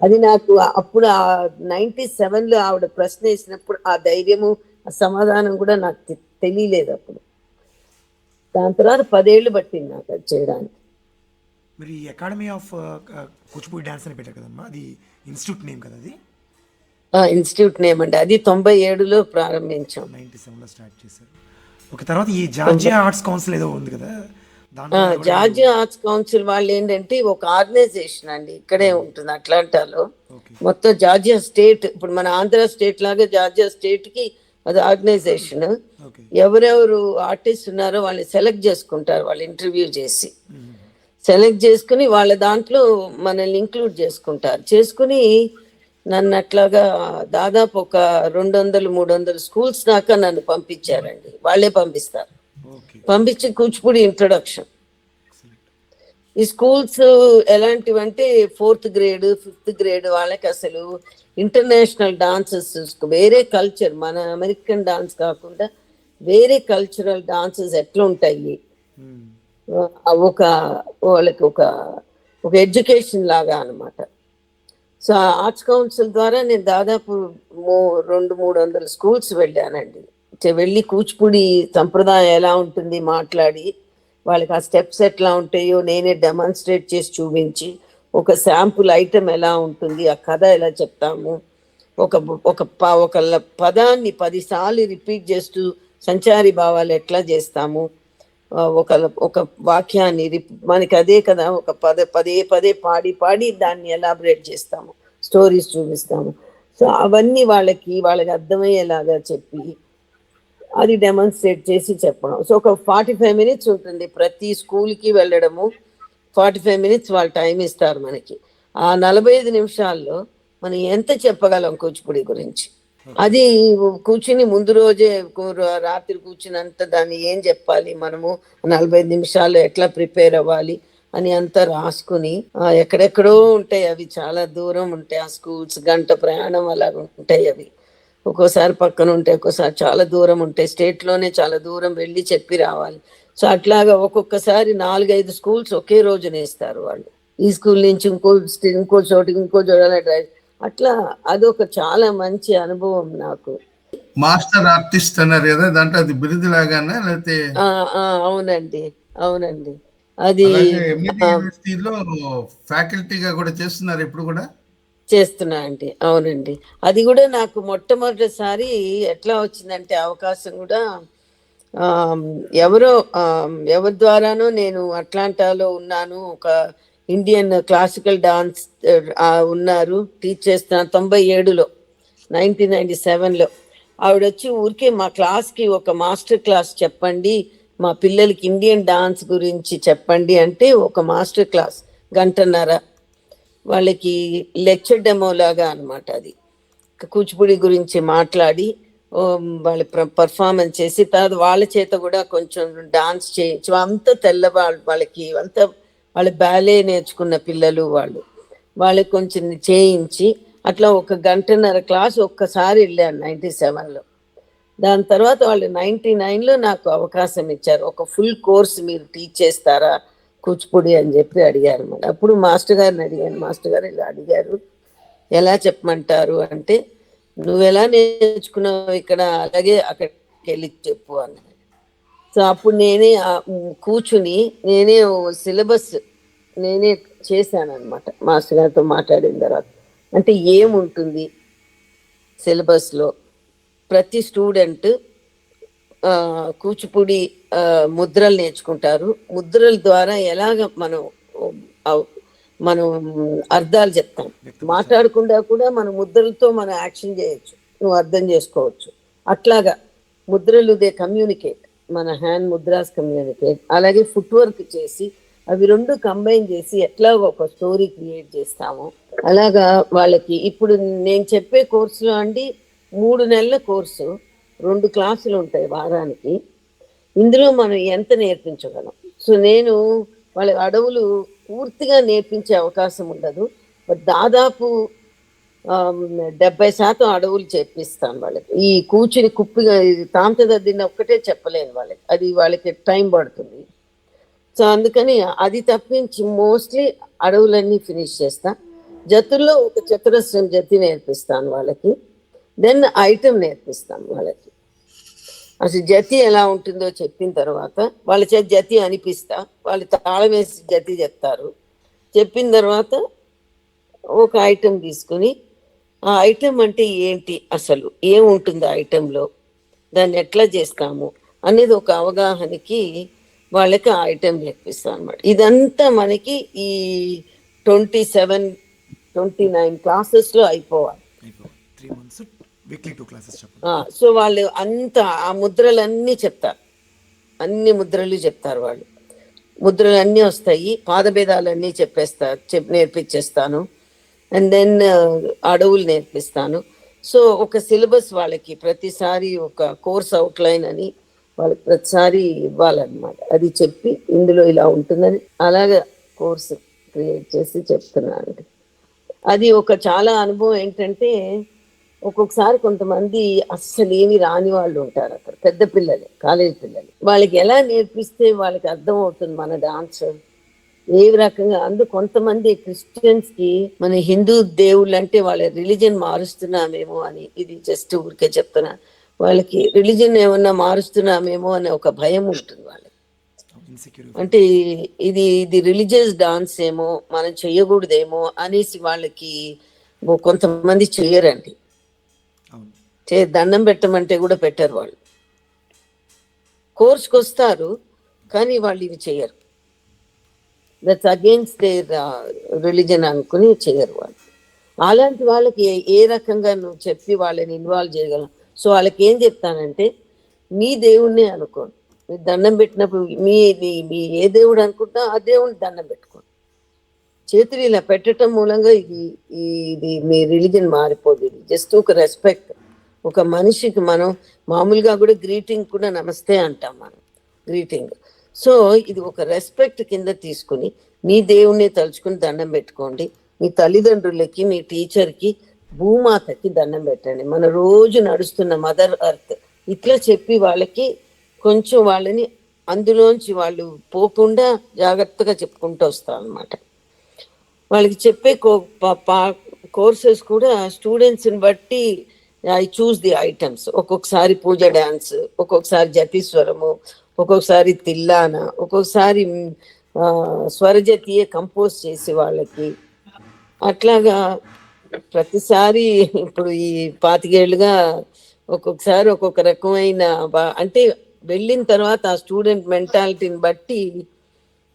Speaker 5: అది నాకు అప్పుడు 97లో ఆవిడ ప్రశ్న వేసినప్పుడు ఆ ధైర్యము, ఆ సమాధానం కూడా నాకు తెలియలేదు అప్పుడు. దాని తర్వాత 10 ఏళ్ళు పట్టింది నాకు అది చేయడానికి.
Speaker 4: మీరు ఈ అకాడమీ ఆఫ్ కూచిపూడి డ్యాన్స్ అని పెట్టారు కదమ్మా, అది ఇన్స్టిట్యూట్ నేమ్ కదా, అది
Speaker 5: ఇన్స్టిట్యూట్ నేమ్ అండి, అది 97లో ప్రారంభించాం.
Speaker 4: 97లో స్టార్ట్ చేశారు. ఓకే, తర్వాత ఈ జార్జియా ఆర్ట్స్ కౌన్సిల్ ఏదో ఉంది కదా, దాంట్లో కూడా
Speaker 5: జార్జియా ఆర్ట్స్ కౌన్సిల్ వాళ్ళు ఏంటంటే ఒక ఆర్గనైజేషన్ అండి, ఇక్కడే ఉంటుంది అట్లాంటాలో.
Speaker 4: ఓకే.
Speaker 5: మొత్తం జార్జియా స్టేట్, ఇప్పుడు మన ఆంధ్ర స్టేట్ లాగా జార్జియా స్టేట్ కి అది ఆర్గనైజేషన్.
Speaker 4: ఓకే.
Speaker 5: ఎవరెవరు ఆర్టిస్ట్ ఉన్నారో వాళ్ళని సెలెక్ట్ చేసుకుంటారు, వాళ్ళు ఇంటర్వ్యూ చేసి సెలెక్ట్ చేసుకుని వాళ్ళ దాంట్లో మనల్ని ఇంక్లూడ్ చేసుకుంటారు. చేసుకుని నన్ను అట్లాగా దాదాపు ఒక 200-300 స్కూల్స్ దాకా నన్ను పంపించారండి, వాళ్ళే పంపిస్తారు.
Speaker 4: ఓకే.
Speaker 5: పంపించి కూచిపూడి ఇంట్రొడక్షన్. ఈ స్కూల్స్ ఎలాంటివంటే 4th గ్రేడ్ 5th గ్రేడ్ వాళ్ళకి అసలు ఇంటర్నేషనల్ డాన్సెస్, వేరే కల్చర్, మన అమెరికన్ డాన్స్ కాకుండా వేరే కల్చరల్ డాన్సెస్ ఎట్లా ఉంటాయి, ఒక వాళ్ళకి ఒక ఒక ఎడ్యుకేషన్ లాగా అనమాట. సో ఆ ఆర్ట్స్ కౌన్సిల్ ద్వారా నేను దాదాపు 200-300 స్కూల్స్ వెళ్ళానండి. వెళ్ళి కూచిపూడి సంప్రదాయం ఎలా ఉంటుంది మాట్లాడి, వాళ్ళకి ఆ స్టెప్స్ ఎట్లా ఉంటాయో నేనే డెమాన్స్ట్రేట్ చేసి చూపించి, ఒక శాంపుల్ ఐటెం ఎలా ఉంటుంది, ఆ కథ ఎలా చెప్తాము, ఒక ఒక పదాన్ని 10 సార్లు రిపీట్ చేస్తూ సంచారి భావాలు ఎట్లా చేస్తాము, ఒక ఒక వాక్యాన్ని మనకి అదే కదా ఒక పదే పాడి పాడి దాన్ని ఎలాబరేట్ చేస్తాము, స్టోరీస్ చూపిస్తాము. సో అవన్నీ వాళ్ళకి అర్థమయ్యేలాగా చెప్పి అది డెమాన్స్ట్రేట్ చేసి చెప్పడం. సో ఒక 45 మినిట్స్ ఉంటుంది ప్రతి స్కూల్కి వెళ్ళడము. 45 మినిట్స్ వాళ్ళు టైం ఇస్తారు మనకి. ఆ 45 నిమిషాల్లో మనం ఎంత చెప్పగలం కూచిపూడి గురించి, అది కూర్చుని ముందు రోజే రాత్రి కూర్చున్నంత దాన్ని ఏం చెప్పాలి మనము, 45 నిమిషాలు ఎట్లా ప్రిపేర్ అవ్వాలి అని అంతా రాసుకుని, ఎక్కడెక్కడో ఉంటాయి అవి, చాలా దూరం ఉంటాయి ఆ స్కూల్స్, గంట ప్రయాణం అలాగ ఉంటాయి అవి. ఒక్కోసారి పక్కన ఉంటాయి, ఒక్కోసారి చాలా దూరం ఉంటాయి, స్టేట్లోనే చాలా దూరం వెళ్ళి చెప్పి రావాలి. సో అట్లాగా ఒక్కొక్కసారి 4-5 స్కూల్స్ ఒకే రోజు నేస్తారు వాళ్ళు. ఈ స్కూల్ నుంచి ఇంకో చోటికి అలా డ్రైవ్, అట్లా అదొక చాలా మంచి అనుభవం నాకు.
Speaker 3: మాస్టర్ ఆర్టిస్ట్ అన్నారు కదా, దాంట్లో అది బిరుదు లాగానే లేకపోతే?
Speaker 5: అవునండి, అవునండి. అది
Speaker 3: అలాగే ఎంఐటి యూనివర్సిటీలో ఫ్యాకల్టీగా కూడా చేస్తున్నారు ఇప్పుడు కూడా?
Speaker 5: చేస్తున్నా అండి, అవునండి. అది కూడా నాకు మొట్టమొదటిసారి ఎట్లా వచ్చిందంటే అవకాశం కూడా, ఎవరో ఎవరి ద్వారానో నేను అట్లాంటాలో ఉన్నాను, ఒక ఇండియన్ క్లాసికల్ డాన్స్ ఉన్నారు టీచ్ చేస్తున్నారు 97లో, 1997లో. ఆవిడ వచ్చి ఊరికే మా క్లాస్కి ఒక మాస్టర్ క్లాస్ చెప్పండి, మా పిల్లలకి ఇండియన్ డాన్స్ గురించి చెప్పండి అంటే ఒక మాస్టర్ క్లాస్ 1.5 గంట వాళ్ళకి లెక్చర్ డెమో లాగా అనమాట. అది కూచిపూడి గురించి మాట్లాడి వాళ్ళ పర్ఫార్మెన్స్ చేసి తర్వాత వాళ్ళ చేత కూడా కొంచెం డాన్స్ చేయించు. అంత వాళ్ళకి అంత వాళ్ళ బ్యాలే నేర్చుకున్న పిల్లలు వాళ్ళకి కొంచెం చేయించి అట్లా 1.5 గంట క్లాస్ ఒక్కసారి వెళ్ళాను 97లో. దాని తర్వాత వాళ్ళు 99లో నాకు అవకాశం ఇచ్చారు, ఒక ఫుల్ కోర్స్ మీరు టీచ్ చేస్తారా కూచిపూడి అని చెప్పి అడిగారు. అప్పుడు మాస్టర్ గారిని అడిగాను, మాస్టర్ గారు ఇలా అడిగారు ఎలా చెప్పమంటారు అంటే, నువ్వు ఎలా నేర్చుకున్నావు ఇక్కడ అలాగే అక్కడికి వెళ్ళి చెప్పు అన్నాడు. సో అప్పుడు నేనే కూర్చుని నేనే సిలబస్ నేనే చేశాను అనమాట మాస్టర్ గారితో మాట్లాడిన తర్వాత. అంటే ఏముంటుంది సిలబస్లో, ప్రతి స్టూడెంట్ కూచిపూడి ముద్రలు నేర్చుకుంటారు, ముద్రల ద్వారా ఎలాగ మనం అర్థాలు చెప్తాం, మాట్లాడకుండా కూడా మన ముద్రలతో మనం యాక్షన్ చేయొచ్చు, నువ్వు అర్థం చేసుకోవచ్చు. అట్లాగా ముద్రలు దే కమ్యూనికేట్, మన హ్యాండ్ ముద్రాస్ కమ్యూనికేట్. అలాగే ఫుట్ వర్క్ చేసి అవి 2 కంబైన్ చేసి ఎట్లా ఒక స్టోరీ క్రియేట్ చేస్తాము. అలాగా వాళ్ళకి ఇప్పుడు నేను చెప్పే కోర్సులో అండి 3 నెలల కోర్సు, 2 క్లాసులు ఉంటాయి వారానికి. ఇందులో మనం ఎంత నేర్పించగలం. సో నేను వాళ్ళ అడవులు పూర్తిగా నేర్పించే అవకాశం ఉండదు, బట్ దాదాపు 70% అడవులు చేపిస్తాను వాళ్ళకి. ఈ కూర్చుని కుప్పిగా తాంతదద్దిన ఒక్కటే చెప్పలేను వాళ్ళకి, అది వాళ్ళకి టైం పడుతుంది. సో అందుకని అది తప్పించి మోస్ట్లీ అడవులన్నీ ఫినిష్ చేస్తా. జతుల్లో ఒక చతురస్రం జతి నేర్పిస్తాను వాళ్ళకి, దెన్ ఐటమ్ నేర్పిస్తాను వాళ్ళకి. అసలు జతి ఎలా ఉంటుందో చెప్పిన తర్వాత వాళ్ళ చేత జతి అనిపిస్తా, వాళ్ళు తాళం వేసి జతి చెప్తారు, చెప్పిన తర్వాత ఒక ఐటెం తీసుకుని ఆ ఐటెం అంటే ఏంటి, అసలు ఏముంటుంది ఆ ఐటెంలో, దాన్ని ఎట్లా చేస్తాము అనేది ఒక అవగాహనకి వాళ్ళకి ఆ ఐటెం నేర్పిస్తాం అనమాట. ఇదంతా మనకి ఈ 29 క్లాసెస్లో అయిపోవాలి.
Speaker 4: 3 months వీక్లీ 2 క్లాసెస్ చెప్పండి.
Speaker 5: సో వాళ్ళు అంత ఆ ముద్రలన్నీ చెప్తారు, అన్ని ముద్రలు చెప్తారు వాళ్ళు. ముద్రలు అన్నీ వస్తాయి, పాదభేదాలన్నీ నేర్పించేస్తాను. అండ్ దెన్ అడవులు నేర్పిస్తాను. సో ఒక సిలబస్ వాళ్ళకి ప్రతిసారి ఒక కోర్స్ అవుట్లైన్ అని వాళ్ళకి ప్రతిసారి ఇవ్వాలన్నమాట. అది చెప్పి ఇందులో ఇలా ఉంటుందని అలాగా కోర్సు క్రియేట్ చేసి చెప్తున్నాను. అది ఒక చాలా అనుభవం. ఏంటంటే ఒక్కొక్కసారి కొంతమంది అస్సలు ఏమి రాని వాళ్ళు ఉంటారు అక్కడ, పెద్ద పిల్లలే, కాలేజ్ పిల్లలు. వాళ్ళకి ఎలా నేర్పిస్తే వాళ్ళకి అర్థం అవుతుంది మన డాన్స్ ఏ రకంగా. కొంతమంది క్రిస్టియన్స్ కి మన హిందూ దేవుళ్ళు అంటే వాళ్ళ రిలీజన్ మారుస్తున్నామేమో అని, ఇది జస్ట్ ఊరికే చెప్తున్నా, వాళ్ళకి రిలీజన్ ఏమన్నా మారుస్తున్నామేమో అనే ఒక భయం ఉంటుంది వాళ్ళకి. అంటే ఇది రిలీజియస్ డాన్స్ ఏమో, మనం చెయ్యకూడదేమో అనేసి వాళ్ళకి కొంతమంది చెయ్యరండి. దండం పెట్టమంటే కూడా పెట్టరు వాళ్ళు. కోర్స్కి వస్తారు కానీ వాళ్ళు ఇవి చెయ్యరు. దట్స్ అగేన్స్ట్ దేర్ రిలీజన్ అనుకుని చేయరు వాళ్ళు. అలాంటి వాళ్ళకి ఏ రకంగా నువ్వు చెప్పి వాళ్ళని ఇన్వాల్వ్ చేయగలం. సో వాళ్ళకి ఏం చెప్తానంటే, మీ దేవుణ్ణే అనుకోండి, మీరు దండం పెట్టినప్పుడు మీ ఏ దేవుడు అనుకుంటా ఆ దేవుడిని దండం పెట్టుకోండి. చేతులు ఇలా పెట్టడం మూలంగా ఇది మీ రిలీజన్ మారిపోదు. ఇది జస్ట్ ఒక రెస్పెక్ట్. ఒక మనిషికి మనం మామూలుగా కూడా గ్రీటింగ్ కూడా నమస్తే అంటాం మనం, గ్రీటింగ్. సో ఇది ఒక రెస్పెక్ట్ కింద తీసుకుని మీ దేవుణ్ణి తలుచుకుని దండం పెట్టుకోండి. మీ తల్లిదండ్రులకి, మీ టీచర్కి, భూమాతకి దండం పెట్టండి, మన రోజు నడుస్తున్న మదర్ ఎర్త్. ఇట్లా చెప్పి వాళ్ళకి కొంచెం వాళ్ళని అందులోంచి వాళ్ళు పోకుండా జాగ్రత్తగా చెప్పుకుంటూ వస్తాం అన్నమాట. వాళ్ళకి చెప్పే కోర్సెస్ కూడా స్టూడెంట్స్ని బట్టి ఐ చూస్ ది ఐటమ్స్. ఒక్కొక్కసారి పూజ డ్యాన్స్, ఒక్కొక్కసారి జతీస్వరము, ఒక్కొక్కసారి తిల్లాన, ఒక్కొక్కసారి స్వరజతీయ కంపోజ్ చేసి వాళ్ళకి అట్లాగా ప్రతిసారి. ఇప్పుడు ఈ 25 ఏళ్ళుగా ఒక్కొక్కసారి ఒక్కొక్క రకమైన అంటే వెళ్ళిన తర్వాత ఆ స్టూడెంట్ మెంటాలిటీని బట్టి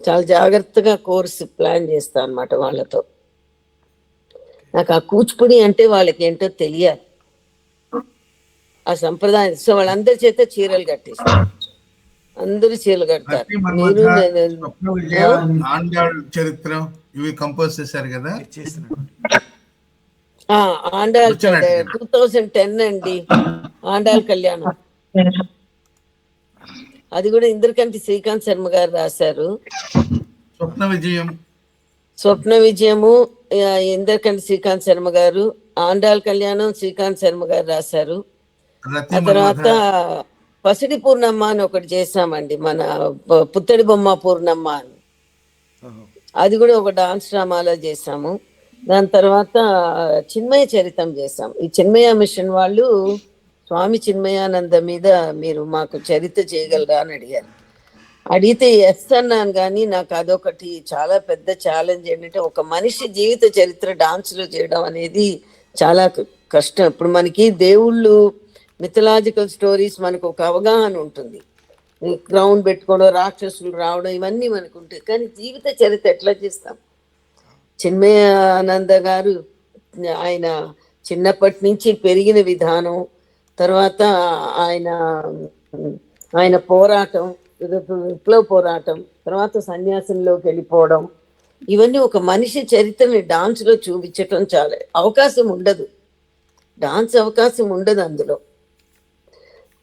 Speaker 5: చాలా జాగ్రత్తగా కోర్సు ప్లాన్ చేస్తాను అన్నమాట వాళ్ళతో. నాకు ఆ కూచిపూడి అంటే వాళ్ళకి ఏంటో తెలియాలి, ఆ సంప్రదాయం. సో వాళ్ళందరి చేత చీరలు కట్టిస్తారు, అందరూ చీరలు కడతారు.
Speaker 3: చరిత్ర ఇవి కంపోజ్ చేశారు కదా,
Speaker 5: ఆండాల్ 2010 అండి, ఆండాల్ కళ్యాణం. అది కూడా ఇంద్రకంటి శ్రీకాంత్ శర్మ గారు రాశారు. స్వప్న విజయము ఇంద్రకంటి శ్రీకాంత్ శర్మ గారు, ఆండాల్ కళ్యాణం శ్రీకాంత్ శర్మ గారు రాశారు. ఆ తర్వాత పసిడి పూర్ణమ్మ అని ఒకటి చేసామండి, మన పుత్తడి బొమ్మ పూర్ణమ్మ అని. అది కూడా ఒక డాన్స్ డ్రామాలో చేసాము. దాని తర్వాత చిన్మయ చరితం చేసాం. ఈ చిన్మయ మిషన్ వాళ్ళు స్వామి చిన్మయానంద మీద మీరు మాకు చరిత్ర చేయగలరా అని అడిగారు. అడిగితే ఎస్ అన్నాను. కానీ నాకు అదొకటి చాలా పెద్ద ఛాలెంజ్. ఏంటంటే ఒక మనిషి జీవిత చరిత్ర డాన్స్లో చేయడం అనేది చాలా కష్టం. ఇప్పుడు మనకి దేవుళ్ళు, మిథలాజికల్ స్టోరీస్ మనకు ఒక అవగాహన ఉంటుంది, గ్రౌండ్ పెట్టుకోవడం, రాక్షసులు రావడం, ఇవన్నీ మనకు ఉంటాయి. కానీ జీవిత చరిత్ర ఎట్లా చేస్తాం? చిన్మయానంద గారు ఆయన చిన్నప్పటి నుంచి పెరిగిన విధానం, తర్వాత ఆయన పోరాటం, విప్లవ పోరాటం, తర్వాత సన్యాసంలోకి వెళ్ళిపోవడం, ఇవన్నీ ఒక మనిషి చరిత్రని డాన్స్లో చూపించటం చాలా అవకాశం ఉండదు, డాన్స్ అవకాశం ఉండదు అందులో.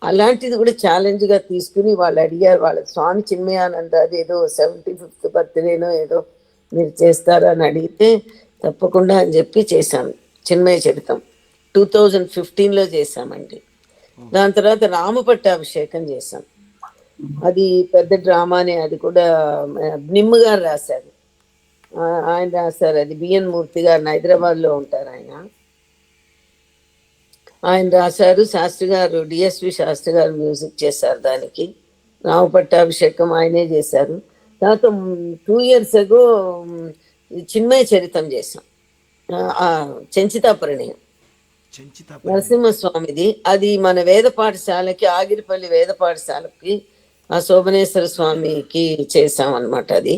Speaker 5: అలాంటిది కూడా ఛాలెంజ్గా తీసుకుని వాళ్ళు అడిగారు, వాళ్ళ స్వామి చిన్మయానంద అదేదో 75th బర్త్డేనో ఏదో మీరు చేస్తారా అని అడిగితే తప్పకుండా అని చెప్పి చేశాను. చిన్మయ చరితం 2015లో చేశామండి. దాని తర్వాత రామపట్టాభిషేకం చేశాం. అది పెద్ద డ్రామానే, అది కూడా నిమ్మ గారు రాశారు. ఆయన రాశారు, అది బిఎన్ మూర్తి గారు హైదరాబాద్లో ఉంటారు ఆయన రాశారు. శాస్త్రి గారు, డిఎస్వి శాస్త్రి గారు మ్యూజిక్ చేశారు దానికి. రామపట్టాభిషేకం ఆయనే చేశారు. తర్వాత 2 years ago చిన్మయ చరితం చేసాం, చెంచితాపరిణయం
Speaker 4: చెంచిత
Speaker 5: నరసింహస్వామిది. అది మన వేద పాఠశాలకి, ఆగిరిపల్లి వేద పాఠశాలకి, ఆ శోభనేశ్వర స్వామికి చేసాం అన్నమాట. అది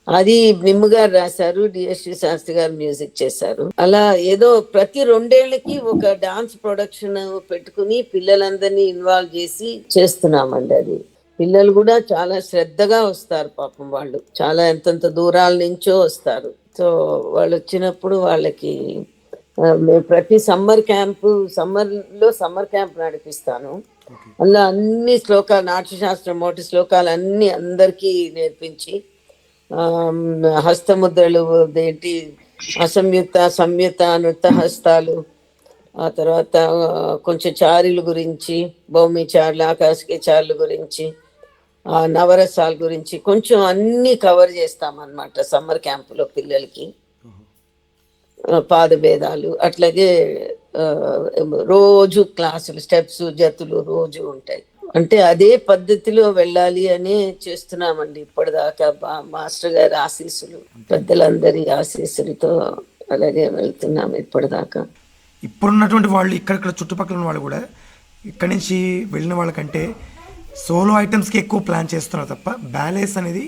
Speaker 5: అది నిమ్ము గారు రాశారు, డిఎస్టి శాస్త్రి గారు మ్యూజిక్ చేశారు. అలా ఏదో ప్రతి 2 ఏళ్లకి ఒక డాన్స్ ప్రొడక్షన్ పెట్టుకుని పిల్లలందరినీ ఇన్వాల్వ్ చేసి చేస్తున్నామండి. అది పిల్లలు కూడా చాలా శ్రద్ధగా వస్తారు, పాపం వాళ్ళు చాలా ఎంతంత దూరాల నుంచో వస్తారు. సో వాళ్ళు వచ్చినప్పుడు వాళ్ళకి మేము ప్రతి సమ్మర్ క్యాంప్ నడిపిస్తాను. అందులో అన్ని శ్లోకాలు, నాట్యశాస్త్రం మోటి శ్లోకాలు అన్ని అందరికీ నేర్పించి, హస్తముద్రలు ఏంటి, అసంయుక్త సంయుక్త నృత్య హస్తాలు, ఆ తర్వాత కొంచెం చారీల గురించి, భౌమి చార్లు, ఆకాశకి చార్ల గురించి, నవరసాల గురించి కొంచెం అన్ని కవర్ చేస్తామన్నమాట సమ్మర్ క్యాంపులో పిల్లలకి. పాదభేదాలు అట్లాగే రోజు క్లాసులు, స్టెప్స్, జతులు రోజు ఉంటాయి. అంటే అదే పద్ధతిలో వెళ్ళాలి అని చేస్తున్నామండి ఇప్పటిదాకా. మాస్టర్ గారి ఆశీస్సులు, పెద్దలందరి ఆశీస్సులతో అలాగే వెళ్తున్నాము ఇప్పటిదాకా.
Speaker 4: ఇప్పుడున్నటువంటి వాళ్ళు ఇక్కడిక్కడ చుట్టుపక్కల ఉన్న వాళ్ళు కూడా ఇక్కడి నుంచి వెళ్ళిన వాళ్ళకంటే సోలో ఐటమ్స్కి ఎక్కువ ప్లాన్ చేస్తున్నారు తప్ప బ్యాలెన్స్ అనేది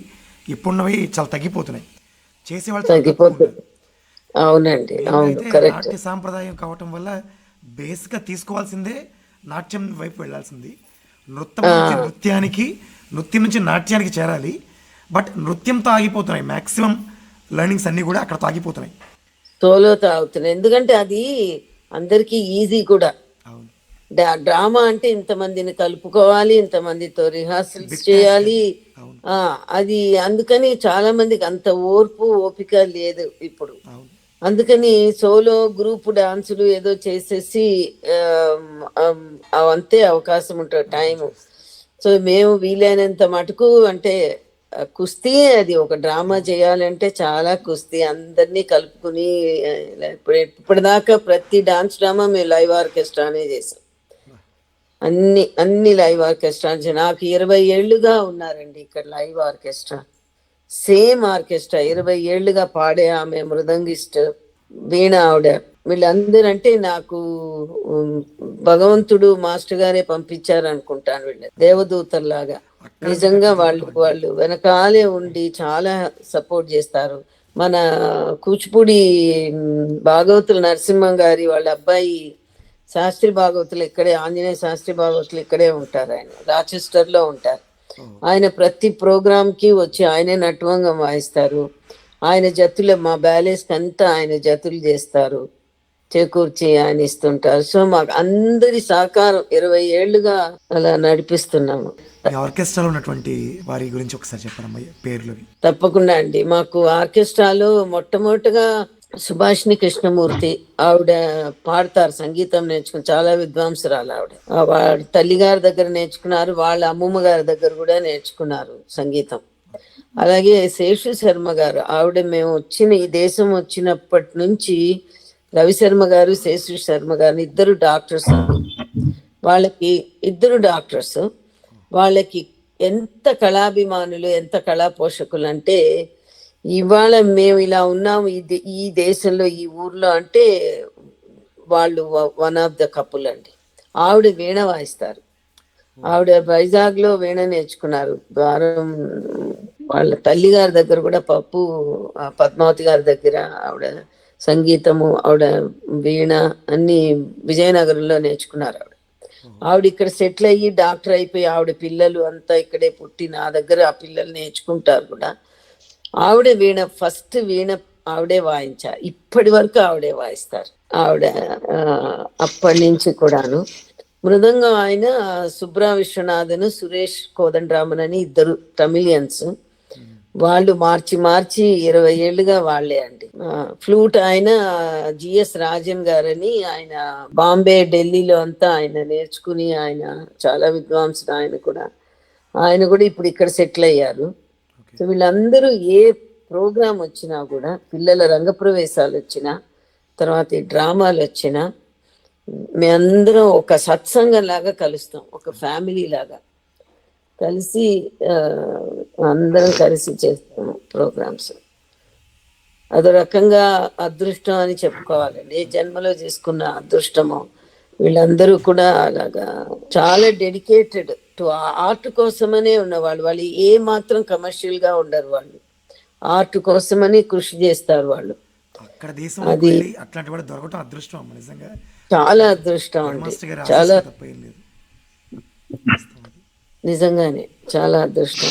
Speaker 4: ఇప్పుడున్నవి చాలా తగ్గిపోతున్నాయి. చేసేవాళ్ళు చాలా తక్కువ
Speaker 5: తగ్గిపోతుంది.
Speaker 4: ఉన్నారు.
Speaker 5: అవునండి, అవును,
Speaker 4: అయితే
Speaker 5: కరెక్ట్.
Speaker 4: నాట్య సాంప్రదాయం కావటం వల్ల బేస్గా తీసుకోవాల్సిందే నాట్యం వైపు వెళ్ళాల్సింది. నృత్యం నుంచి నాట్యానికి చేరాలి. బట్ నృత్యంతో ఆగిపోతున్నాయి మ్యాక్సిమం లెర్నింగ్స్ అన్నీ కూడా అక్కడ ఆగిపోతున్నాయి.
Speaker 5: సోలోతో అవుతున్నాయి, ఎందుకంటే అది అందరికీ ఈజీ కూడా.
Speaker 4: అవును,
Speaker 5: డ్రామా అంటే ఇంతమందిని కలుపుకోవాలి, ఇంతమందితో రిహార్సల్స్ చేయాలి.
Speaker 4: అవును,
Speaker 5: అది అందుకని చాలా మందికి అంత ఓపిక లేదు ఇప్పుడు.
Speaker 4: అవును.
Speaker 5: అందుకని సోలో గ్రూప్ డాన్సులు ఏదో చేసేసి అవంతే అవకాశం ఉంటుంది టైం. సో మేము వీలైనంత మటుకు అంటే కుస్తీ, అది ఒక డ్రామా చేయాలంటే చాలా కుస్తీ, అందరినీ కలుపుకుని. ఇప్పటిదాకా ప్రతి డాన్స్ డ్రామా మేము లైవ్ ఆర్కెస్ట్రానే చేసాం. అన్ని లైవ్ ఆర్కెస్ట్రా. నాకు 20 ఏళ్ళుగా ఉన్నారండి ఇక్కడ లైవ్ ఆర్కెస్ట్రా, సేమ్ ఆర్కెస్ట్రా 20 ఏళ్ళుగా పాడే ఆమె మృదంగిస్ట్, వీణ ఆవిడ, వీళ్ళందరూ అంటే నాకు భగవంతుడు మాస్టర్ గారే పంపించారు అనుకుంటాను. వీళ్ళు దేవదూతల్లాగా నిజంగా వాళ్ళు వెనకాలే ఉండి చాలా సపోర్ట్ చేస్తారు. మన కూచిపూడి భాగవతుల నరసింహం గారి వాళ్ళ అబ్బాయి శాస్త్రి భాగవతులు ఇక్కడే, ఆంజనేయ శాస్త్రి భాగవతులు ఇక్కడే ఉంటారు. ఆయన రాచెస్టర్ లో ఉంటారు. ఆయన ప్రతి ప్రోగ్రామ్ కి వచ్చి ఆయనే నటువంగం వాయిస్తారు. ఆయన జతులు, మా బ్యాలెన్స్ అంతా ఆయన జతులు చేస్తారు, చేకూర్చి ఆయన ఇస్తుంటారు. సో మాకు అందరి సహకారం 20 ఏళ్ళుగా అలా నడిపిస్తున్నాము.
Speaker 4: మీ ఆర్కెస్ట్రాలో ఉన్నటువంటి వారి గురించి ఒకసారి చెప్పండి పేర్లు.
Speaker 5: తప్పకుండా అండి. మాకు ఆర్కెస్ట్రాలో మొట్టమొదటిగా సుభాషిణి కృష్ణమూర్తి, ఆవిడ పాడతారు, సంగీతం నేర్చుకుని, చాలా విద్వాంసురాలు ఆవిడ. వాళ్ళ తల్లిగారి దగ్గర నేర్చుకున్నారు, వాళ్ళ అమ్మమ్మ గారి దగ్గర కూడా నేర్చుకున్నారు సంగీతం. అలాగే శేషు శర్మ గారు, ఆవిడ మేము ఈ దేశం వచ్చినప్పటి నుంచి రవిశర్మ గారు, శేషు శర్మ గారు ఇద్దరు డాక్టర్స్ అండి. వాళ్ళకి ఇద్దరు డాక్టర్స్. వాళ్ళకి ఎంత కళాభిమానులు, ఎంత కళా పోషకులు అంటే, ఇవాళ మేము ఇలా ఉన్నాము ఈ దేశంలో, ఈ ఊర్లో అంటే వాళ్ళు వన్ ఆఫ్ ద కపుల్ అండి. ఆవిడ వీణ వాయిస్తారు. ఆవిడ వైజాగ్ లో వీణ నేర్చుకున్నారు. ద్వారం వాళ్ళ తల్లి గారి దగ్గర కూడా, పద్మావతి గారి దగ్గర ఆవిడ సంగీతము, ఆవిడ వీణ అన్ని విజయనగరంలో నేర్చుకున్నారు. ఆవిడ ఇక్కడ సెటిల్ అయ్యి డాక్టర్ అయిపోయి, ఆవిడ పిల్లలు అంతా ఇక్కడే పుట్టి నా దగ్గర ఆ పిల్లలు నేర్చుకుంటారు కూడా. ఆవిడ ఫస్ట్ వీణ ఆవిడే వాయించారు, ఇప్పటి వరకు ఆవిడే వాయిస్తారు. ఆవిడ అప్పటి నుంచి కూడాను. మృదంగం ఆయన సుబ్రా విశ్వనాథన్, సురేష్ కోదండరామన్ అని ఇద్దరు తమిళియన్స్. వాళ్ళు మార్చి 20 ఏళ్ళుగా వాళ్లే అండి. ఫ్లూట్ ఆయన జిఎస్ రాజన్ గారని, ఆయన బాంబే, ఢిల్లీలో అంతా ఆయన నేర్చుకుని, ఆయన చాలా విద్వాంసుడు. ఆయన కూడా ఇప్పుడు ఇక్కడ సెటిల్ అయ్యారు. సో వీళ్ళందరూ ఏ ప్రోగ్రాం వచ్చినా కూడా, పిల్లల రంగప్రవేశాలు వచ్చినా, తర్వాత ఈ డ్రామాలు వచ్చినా, మేమందరం ఒక సత్సంగం లాగా కలుస్తాం, ఒక ఫ్యామిలీ లాగా కలిసి అందరం కలిసి చేస్తాము ప్రోగ్రామ్స్. అదో రకంగా అదృష్టం అని చెప్పుకోవాలండి. ఏ జన్మలో చేసుకున్న అదృష్టమో. వీళ్ళందరూ కూడా అలాగా చాలా డెడికేటెడ్ టు ఆర్ట్ కోసమనే ఉన్నవాళ్ళు. వాళ్ళు ఏ మాత్రం కమర్షియల్ గా ఉండరు. వాళ్ళు ఆర్ట్ కోసమని కృషి చేస్తారు వాళ్ళు.
Speaker 4: అక్కడ దేశంలోకి
Speaker 5: అది
Speaker 4: వెళ్ళి అట్లాంటి వాడు దొరకటం అదృష్టం అమ్మ నిజంగా.
Speaker 5: చాలా అదృష్టం అండి.
Speaker 4: మాస్టర్ గారి
Speaker 5: చాలా
Speaker 4: ఆశీస్సులు తప్ప ఏం లేదు.
Speaker 5: నిజంగానే చాలా అదృష్టం.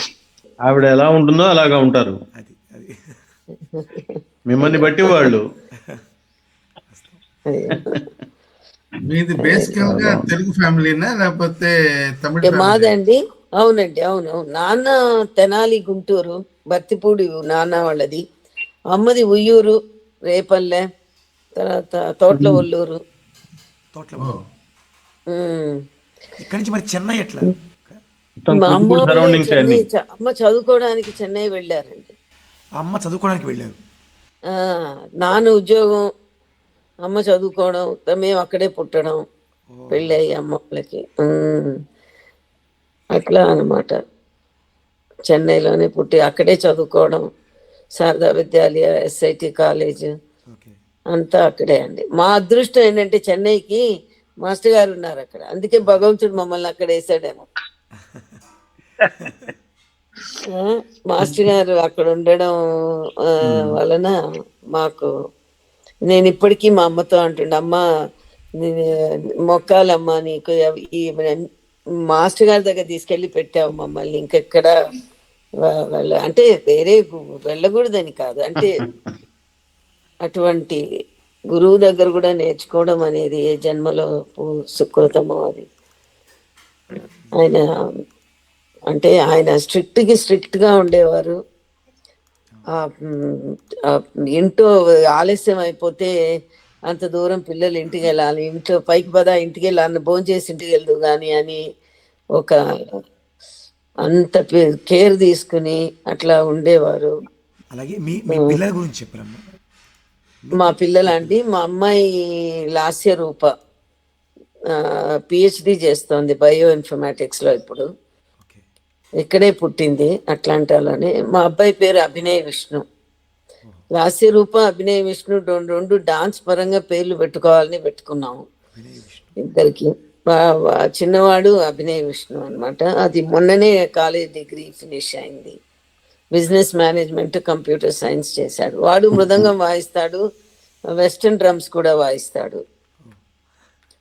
Speaker 2: ఆవిడ ఎలా ఉంటుందో అలాగా ఉంటారు.
Speaker 4: అది అది
Speaker 2: మిమ్మల్ని బట్టి వాళ్ళు.
Speaker 5: అయ్యో.
Speaker 3: మీది బేసికల్ గా తెలుగు ఫ్యామిలీనా లేకపోతే తమిళ ఫ్యామిలీ?
Speaker 5: మాదండి. అవునండి, అవును. నాన్న తెనాలి గుంటూరు, బత్తిపూడి నాన్న వాళ్ళది. అమ్మది ఉయ్యూరు, రేపల్లె, తర్వాత తోట్ల ఒల్లూరు.
Speaker 4: తోటలో
Speaker 3: ఓ,
Speaker 5: ఉమ్.
Speaker 4: ఇక్కడి నుంచి మరి చెన్నై ఎట్లా?
Speaker 2: మొత్తం
Speaker 5: మా అమ్మ
Speaker 2: కుచిపూడి
Speaker 5: వాళ్ళే
Speaker 2: సరౌండింగ్స్
Speaker 5: చెన్నై,
Speaker 2: అన్ని.
Speaker 5: అమ్మ చదువుకోవడానికి చెన్నై వెళ్ళారండి.
Speaker 4: అమ్మ చదువుకోవడానికి వెళ్ళారు.
Speaker 5: ఆ, నాన్న ఉద్యోగం, అమ్మ చదువుకోవడం, మేము అక్కడే పుట్టడం, పెళ్ళయి అమ్మ వాళ్ళకి. అట్లా అన్నమాట. చెన్నైలోనే పుట్టి అక్కడే చదువుకోవడం, శారదా విద్యాలయ, ఎస్ఐటి కాలేజ్
Speaker 4: ఓకే.
Speaker 5: అంతా అక్కడే అండి. మా అదృష్టం ఏంటంటే చెన్నైకి మాస్టర్ గారు ఉన్నారు అక్కడ. అందుకే భగవంతుడు మమ్మల్ని అక్కడ వేసాడేమో. ఆ, మాస్టర్ గారు అక్కడ ఉండడం వలన మాకు, నేను ఇప్పటికీ మా అమ్మతో అంటుండే, అమ్మ మొక్కాలమ్మా నీకు ఈ మాస్టర్ గారి దగ్గర తీసుకెళ్ళి పెట్టావు మమ్మల్ని, ఇంకెక్కడ అంటే వేరే వెళ్ళకూడదని కాదు, అంటే అటువంటి గురువు దగ్గర కూడా నేర్చుకోవడం అనేది ఏ జన్మలో సుకృతమో అది. ఆయన అంటే ఆయన స్ట్రిక్ట్ గా ఉండేవారు. ఆ, ఆ, ఇంట్లో ఆలస్యం అయిపోతే అంత దూరం పిల్లలు ఇంటికి వెళ్ళాలి, ఇంట్లో పైకి పదా ఇంటికి వెళ్ళాలి, భోజనం చేసి ఇంటికి వెళ్దు కానీ అని ఒక అంత కేర్ తీసుకుని అట్లా ఉండేవారు.
Speaker 4: అలాగే మీ మీ పిల్లల గురించి చెప్పారమ్మా.
Speaker 5: మా పిల్లలండి, మా అమ్మాయి లాస్య రూప పిహెచ్డి చేస్తోంది బయో ఇన్ఫర్మాటిక్స్ లో. ఇప్పుడు
Speaker 4: ఓకే.
Speaker 5: ఇక్కడే పుట్టింది, అట్లాంటాలోనే. మా అబ్బాయి పేరు అభినయ్ విష్ణు. లాస్య రూప, అభినయ్ విష్ణు రెండు డాన్స్ పరంగా పేర్లు పెట్టుకోవాలని పెట్టుకున్నాము
Speaker 4: వినయ్ విష్ణు.
Speaker 5: ఇద్దరికి. చిన్నవాడు అభినయ్ విష్ణు అన్నమాట. అది మొన్ననే కాలేజ్ డిగ్రీ ఫినిష్ అయింది. బిజినెస్ మేనేజ్మెంట్, కంప్యూటర్ సైన్స్ చేశాడు. వాడు మృదంగం వాయిస్తాడు, వెస్టర్న్ డ్రమ్స్ కూడా వాయిస్తాడు.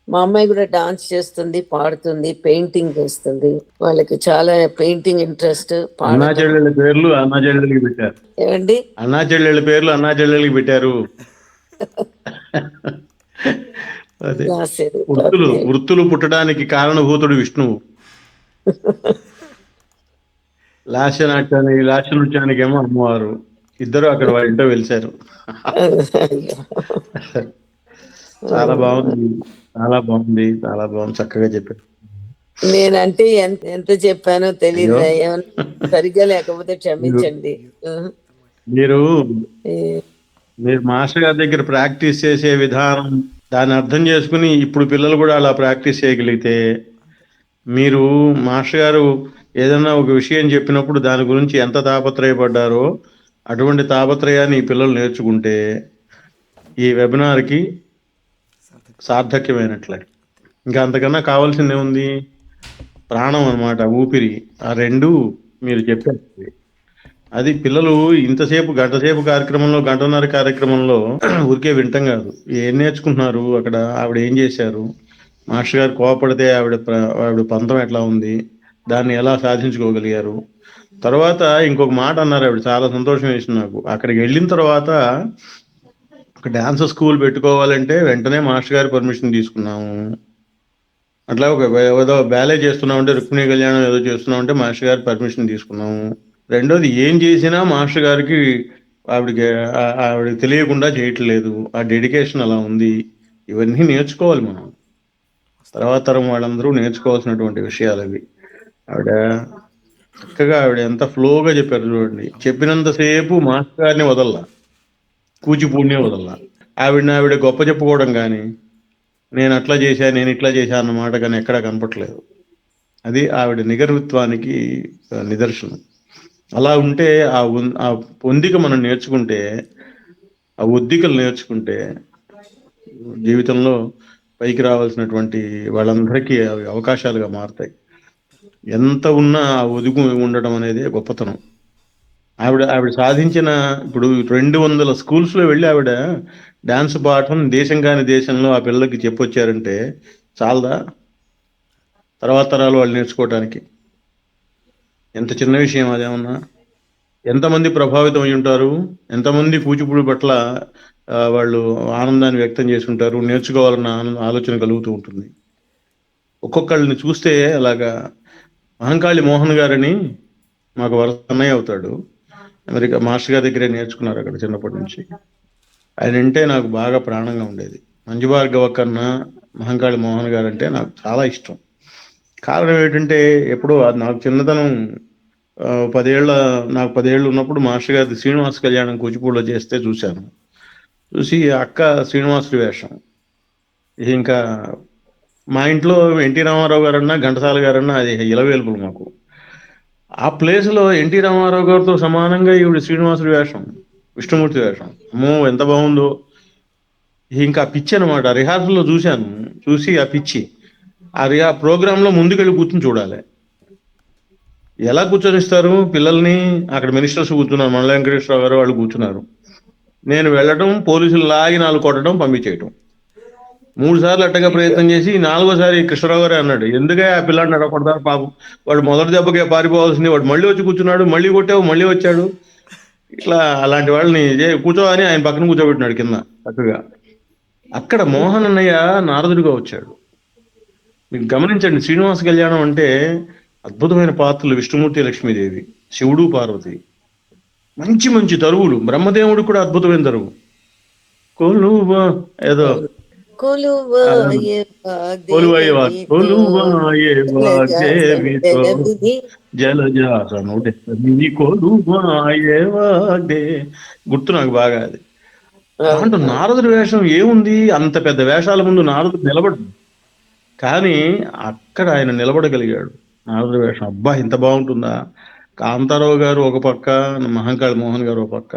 Speaker 5: మా అమ్మాయి కూడా డాన్స్ చేస్తుంది, పాడుతుంది, పెయింటింగ్ చేస్తుంది. వాళ్ళకి చాలా పెయింటింగ్ ఇంట్రెస్ట్.
Speaker 2: అన్నా చెల్లెళ్ళ పేర్లు అన్నా చెల్లెళ్ళకి పెట్టారు.
Speaker 5: ఏమండి,
Speaker 2: అన్నా చెల్లెళ్ళ పేర్లు అన్నా చెల్లెళ్ళకి పెట్టారు. అదే
Speaker 5: రాసేది
Speaker 2: వృత్తులు పుట్టడానికి కారణభూతుడు విష్ణువు. లాస్య నృత్యానికి ఏమో అమ్మవారు. ఇద్దరు అక్కడ వాళ్ళ ఇంట్లో వెలిశారు. చాలా బాగుంది, చాలా బాగుంది, చాలా బాగుంది. చక్కగా చెప్పారు.
Speaker 5: నేనంటే ఎంత చెప్పానో తెలియదు.
Speaker 2: అయ్యో.
Speaker 5: ఏమన్నా సరిగ్గా లేకపోతే క్షమించండి.
Speaker 2: మీరు
Speaker 5: ఏ-
Speaker 2: మీరు మాస్టర్ గారి దగ్గర ప్రాక్టీస్ చేసే విధానం, దాన్ని అర్థం చేసుకుని ఇప్పుడు పిల్లలు కూడా అలా ప్రాక్టీస్ చేయగలిగితే, మీరు మాస్టర్ గారు ఏదైనా ఒక విషయం చెప్పినప్పుడు దాని గురించి ఎంత తాపత్రయపడ్డారో అటువంటి తాపత్రయాన్ని ఈ పిల్లలు నేర్చుకుంటే ఈ వెబినార్కి సార్థక్యమైనట్లే. ఇంకా అంతకన్నా కావాల్సిందే ఉంది. ప్రాణం అన్నమాట, ఊపిరి. ఆ రెండు మీరు చెప్పారు. అది పిల్లలు ఇంతసేపు గంటసేపు కార్యక్రమంలో, గంటన్నర కార్యక్రమంలో ఊరికే వింటాం కాదు, ఏం నేర్చుకుంటున్నారు అక్కడ, ఆవిడ ఏం చేశారు, మాస్టర్ గారు కోపడితే ఆవిడ పంతం ఎట్లా ఉంది, దాన్ని ఎలా సాధించుకోగలిగారు. తర్వాత ఇంకొక మాట అన్నారు ఆవిడ, చాలా సంతోషం వేసింది నాకు. అక్కడికి వెళ్ళిన తర్వాత ఒక డాన్స్ స్కూల్ పెట్టుకోవాలంటే వెంటనే మాస్టర్ గారి పర్మిషన్ తీసుకున్నాము. అట్లా ఒక ఏదో బ్యాలే చేస్తున్నామంటే, రుక్మిణి కళ్యాణం ఏదో చేస్తున్నామంటే మాస్టర్ గారి పర్మిషన్ తీసుకున్నాము. రెండోది, ఏం చేసినా మాస్టర్ గారికి ఆవిడకి తెలియకుండా చేయట్లేదు. ఆ డెడికేషన్ అలా ఉంది. ఇవన్నీ నేర్చుకోవాలి మనం. తర్వాత తరం వాళ్ళందరూ నేర్చుకోవాల్సినటువంటి విషయాలు అవి. ఆవిడ చక్కగా ఎంత ఫ్లోగా చెప్పారు చూడండి. చెప్పినంతసేపు మాస్టర్ గారిని వదల్లా, కూచిపూడినే వదల్లా. ఆవిడ గొప్ప చెప్పుకోవడం కానీ, నేను అట్లా చేశా, నేను ఇట్లా చేశా అన్నమాట కానీ ఎక్కడా కనపట్లేదు. అది ఆవిడ నిగర్విత్వానికి నిదర్శనం. అలా ఉంటే ఆ పొందిక మనం నేర్చుకుంటే ఆ ఒద్దికలు నేర్చుకుంటే జీవితంలో పైకి రావాల్సినటువంటి వాళ్ళందరికీ అవి అవకాశాలుగా మారుతాయి. ఎంత ఉన్నా ఆ ఒదుగు ఉండడం అనేది గొప్పతనం. ఆవిడ సాధించిన ఇప్పుడు 200 స్కూల్స్‌లో వెళ్ళి ఆవిడ డాన్స్ పాఠం దేశం కాని దేశంలో ఆ పిల్లలకి చెప్పొచ్చారంటే చాలదా? తర్వాత తరాలు వాళ్ళు నేర్చుకోవటానికి. ఎంత చిన్న విషయం అదేమన్నా? ఎంతమంది ప్రభావితం అయి ఉంటారు? ఎంతమంది కూచిపూడి పట్ల వాళ్ళు ఆనందాన్ని వ్యక్తం చేసి ఉంటారు. నేర్చుకోవాలన్న ఆలోచన కలుగుతూ ఉంటుంది. ఒక్కొక్కళ్ళని చూస్తే అలాగా మహంకాళి మోహన్ గారని మాకు వరుస అన్నయ్య అవుతాడు. అమెరికా మాస్టర్ గారి దగ్గరే నేర్చుకున్నారు అక్కడ చిన్నప్పటి నుంచి. ఆయన అంటే నాకు బాగా ప్రాణంగా ఉండేది. మంజు భార్గవ కన్నా మహంకాళి మోహన్ గారు అంటే నాకు చాలా ఇష్టం. కారణం ఏంటంటే ఎప్పుడో అది నాకు చిన్నతనం 10 ఏళ్ళ నాకు 10 ఏళ్ళు ఉన్నప్పుడు మాస్టర్ గారిది శ్రీనివాస కళ్యాణం కూచిపూడిలో చేస్తే చూశాను. చూసి అక్క శ్రీనివాసుడి వేషం. ఇంకా మా ఇంట్లో ఎన్టీ రామారావు గారన్నా ఘంటసాల గారన్నా అది ఇలవేల్పులు మాకు. ఆ ప్లేస్లో ఎన్టీ రామారావు గారితో సమానంగా ఈవిడ శ్రీనివాసుడి వేషం, విష్ణుమూర్తి వేషం. అమ్మో ఎంత బాగుందో. ఇంకా పిచ్చి అనమాట. రిహార్సల్లో చూశాను. చూసి ఆ పిచ్చి ఆ ప్రోగ్రాంలో ముందుకెళ్ళి కూర్చుని చూడాలి. ఎలా కూర్చొనిస్తారు పిల్లల్ని? అక్కడ మినిస్టర్స్ కూర్చున్నారు, మండల వెంకటేశ్వరరావు గారు వాళ్ళు కూర్చున్నారు. నేను వెళ్ళడం, పోలీసులు లాగి 4 కొట్టడం, పంపించేయటం. 3 సార్లు అట్టగా ప్రయత్నం చేసి 4వసారి కృష్ణరావు గారే అన్నాడు, ఎందుకే ఆ పిల్లాడిని అడగకూడతారు పాపం, వాడు మొదటి దెబ్బకే పారిపోవాల్సింది, వాడు మళ్ళీ వచ్చి కూర్చున్నాడు, మళ్ళీ కొట్టావు, మళ్ళీ వచ్చాడు. ఇట్లా అలాంటి వాళ్ళని కూర్చో అని ఆయన పక్కన కూర్చోబెట్టినాడు కింద చక్కగా. అక్కడ మోహన్ అన్నయ్య నారదుడిగా వచ్చాడు. మీకు గమనించండి, శ్రీనివాస కళ్యాణం అంటే అద్భుతమైన పాత్రలు. విష్ణుమూర్తి, లక్ష్మీదేవి, శివుడు, పార్వతి, మంచి మంచి తరువులు. బ్రహ్మదేవుడు కూడా అద్భుతమైన తరువు. కొలువ ఏదో కొలువాయేవాదేవితో జలజాతనుడే కొలువాయేవాదే. గుర్తు నాకు బాగా అది. దాంట్లో నారదుడి వేషం ఏముంది? అంత పెద్ద వేషాల ముందు నారదుడు నిలబడు, కానీ అక్కడ ఆయన నిలబడగలిగాడు. నారదుడి వేషం అబ్బా ఇంత బాగుంటుందా! కాంతారావు గారు ఒక పక్క, మహంకాళి మోహన్ గారు ఒక పక్క,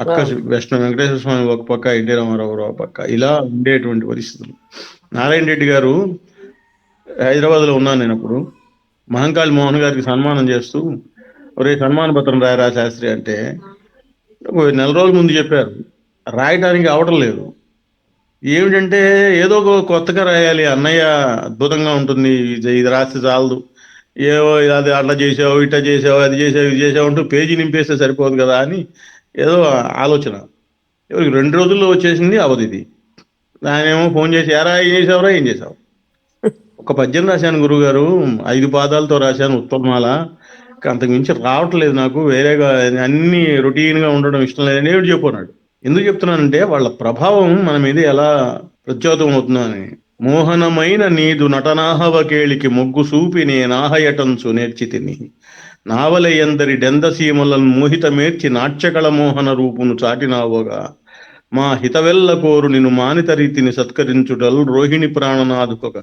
Speaker 2: అక్క వెంకటేశ్వర స్వామి ఒక పక్క, ఎన్టీ రామారావు గారు ఒక పక్క, ఇలా ఉండేటువంటి పరిస్థితులు. నారాయణ రెడ్డి గారు హైదరాబాద్లో ఉన్నాను నేను అప్పుడు. మహంకాళి మోహన్ గారికి సన్మానం చేస్తూ, ఒరే సన్మాన పత్రం రాయరా శాస్త్రి అంటే, నెల రోజుల ముందు చెప్పారు. రాయటానికి అవటం లేదు. ఏమిటంటే ఏదో కొత్తగా రాయాలి, అన్నయ్య అద్భుతంగా ఉంటుంది, ఇది రాస్తే చాలదు, ఏవో అది అట్లా చేసావు, ఇట్లా చేసావు, అది చేసావు, ఇది చేసావు అంటూ పేజీ నింపేస్తే సరిపోదు కదా అని ఏదో ఆలోచన. 2 రోజుల్లో వచ్చేసింది అవధి ఇది. దానేమో ఫోన్ చేసి ఏరా ఏం చేసావురా, ఏం చేసావు? ఒక పద్యం రాశాను గురువుగారు, 5 పాదాలతో రాశాను ఉత్తమాల, అంతకు మించి రావట్లేదు నాకు, వేరేగా అన్ని రొటీన్గా ఉండడం ఇష్టం లేదని ఏడు చెప్పన్నాడు. ఎందుకు చెప్తున్నానంటే వాళ్ళ ప్రభావం మన మీద ఎలా ప్రచోదం అవుతుందని. మోహనమైన నీదు నటనాహవకేళికి మొగ్గు సూపి నేనాహయటంచు నేర్చి తిని నావలయందరి డెందసీమలను మోహితమేర్చి నాట్యకళ మోహన రూపును చాటినావోగా మా హితవెల్ల కోరు నిన్ను మానిత రీతిని సత్కరించుటల్ రోహిణి ప్రాణనాథుకొక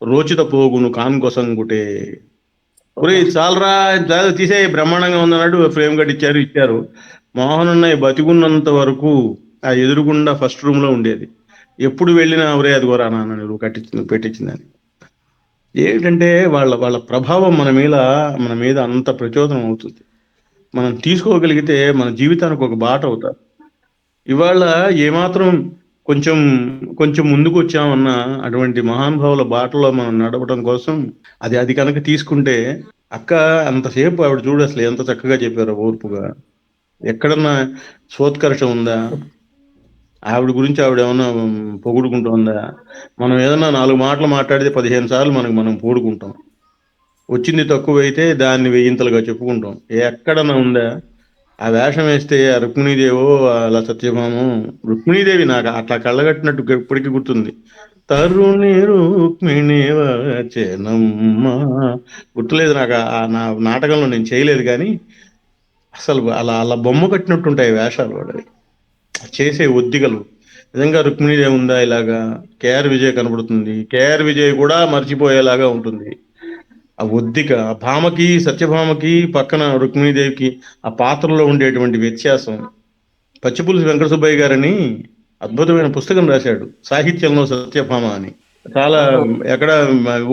Speaker 2: రోచిత పోగును కాన్కొసంగుటే. ఒరే చాలరా, తీసే బ్రహ్మాండంగా ఉందన్నాడు. ఫ్రేమ్ కట్టించారు, ఇచ్చారు. మోహన్ అన్నయ్య బతికున్నంత వరకు ఆ ఎదురుగుండా ఫస్ట్ రూమ్ లో ఉండేది. ఎప్పుడు వెళ్ళినా ఒరే అది కూడా నాన్న నువ్వు పెట్టించిందని. ఏంటంటే వాళ్ళ వాళ్ళ ప్రభావం మన మీద అంత ప్రచోదనం అవుతుంది. మనం తీసుకోగలిగితే మన జీవితానికి ఒక బాట అవుతారు. ఇవాళ ఏమాత్రం కొంచెం కొంచెం ముందుకు వచ్చామన్నా అటువంటి మహానుభావుల బాటలో మనం నడవడం కోసం అది కనుక తీసుకుంటే, అక్క అంతసేపు ఆవిడ చూడు అసలు ఎంత చక్కగా చెప్పారో ఓర్పుగా. ఎక్కడన్నా సోత్కర్షం ఉందా? ఆవిడ గురించి ఆవిడ ఏమన్నా పొగుడుకుంటుందా? మనం ఏదన్నా 4 మాటలు మాట్లాడితే 15 సార్లు మనం పొగుడుకుంటాం. వచ్చింది తక్కువైతే దాన్ని 1000ంతలుగా చెప్పుకుంటాం. ఎక్కడన్నా ఉందా? ఆ వేషం వేస్తే ఆ రుక్మిణీదేవో అలా సత్యభామో, రుక్మిణీదేవి నాకు అట్లా కళ్ళగట్టినట్టు ఇప్పటికీ గుర్తుంది. తరుణి రుక్మిణి వచనమ్మ, గుర్తులేదు నాకు. నా నాటకంలో నేను చేయలేదు కానీ అసలు అలా అలా బొమ్మ కట్టినట్టుంటాయి వేషాలు వాడవి, చేసే ఒద్దిగలు. నిజంగా రుక్మిణీదేవి ఉందా ఇలాగా? కేఆర్ విజయ్ కనబడుతుంది. కేఆర్ విజయ్ కూడా మర్చిపోయేలాగా ఉంటుంది. ఆ ఒద్దిక, ఆ భామకి, సత్యభామకి పక్కన రుక్మిణీదేవికి ఆ పాత్రలో ఉండేటువంటి వ్యత్యాసం పచ్చిపులుసు వెంకట సుబ్బయ్య గారని అద్భుతమైన పుస్తకం రాశాడు, సాహిత్యంలో సత్యభామ అని. చాలా ఎక్కడ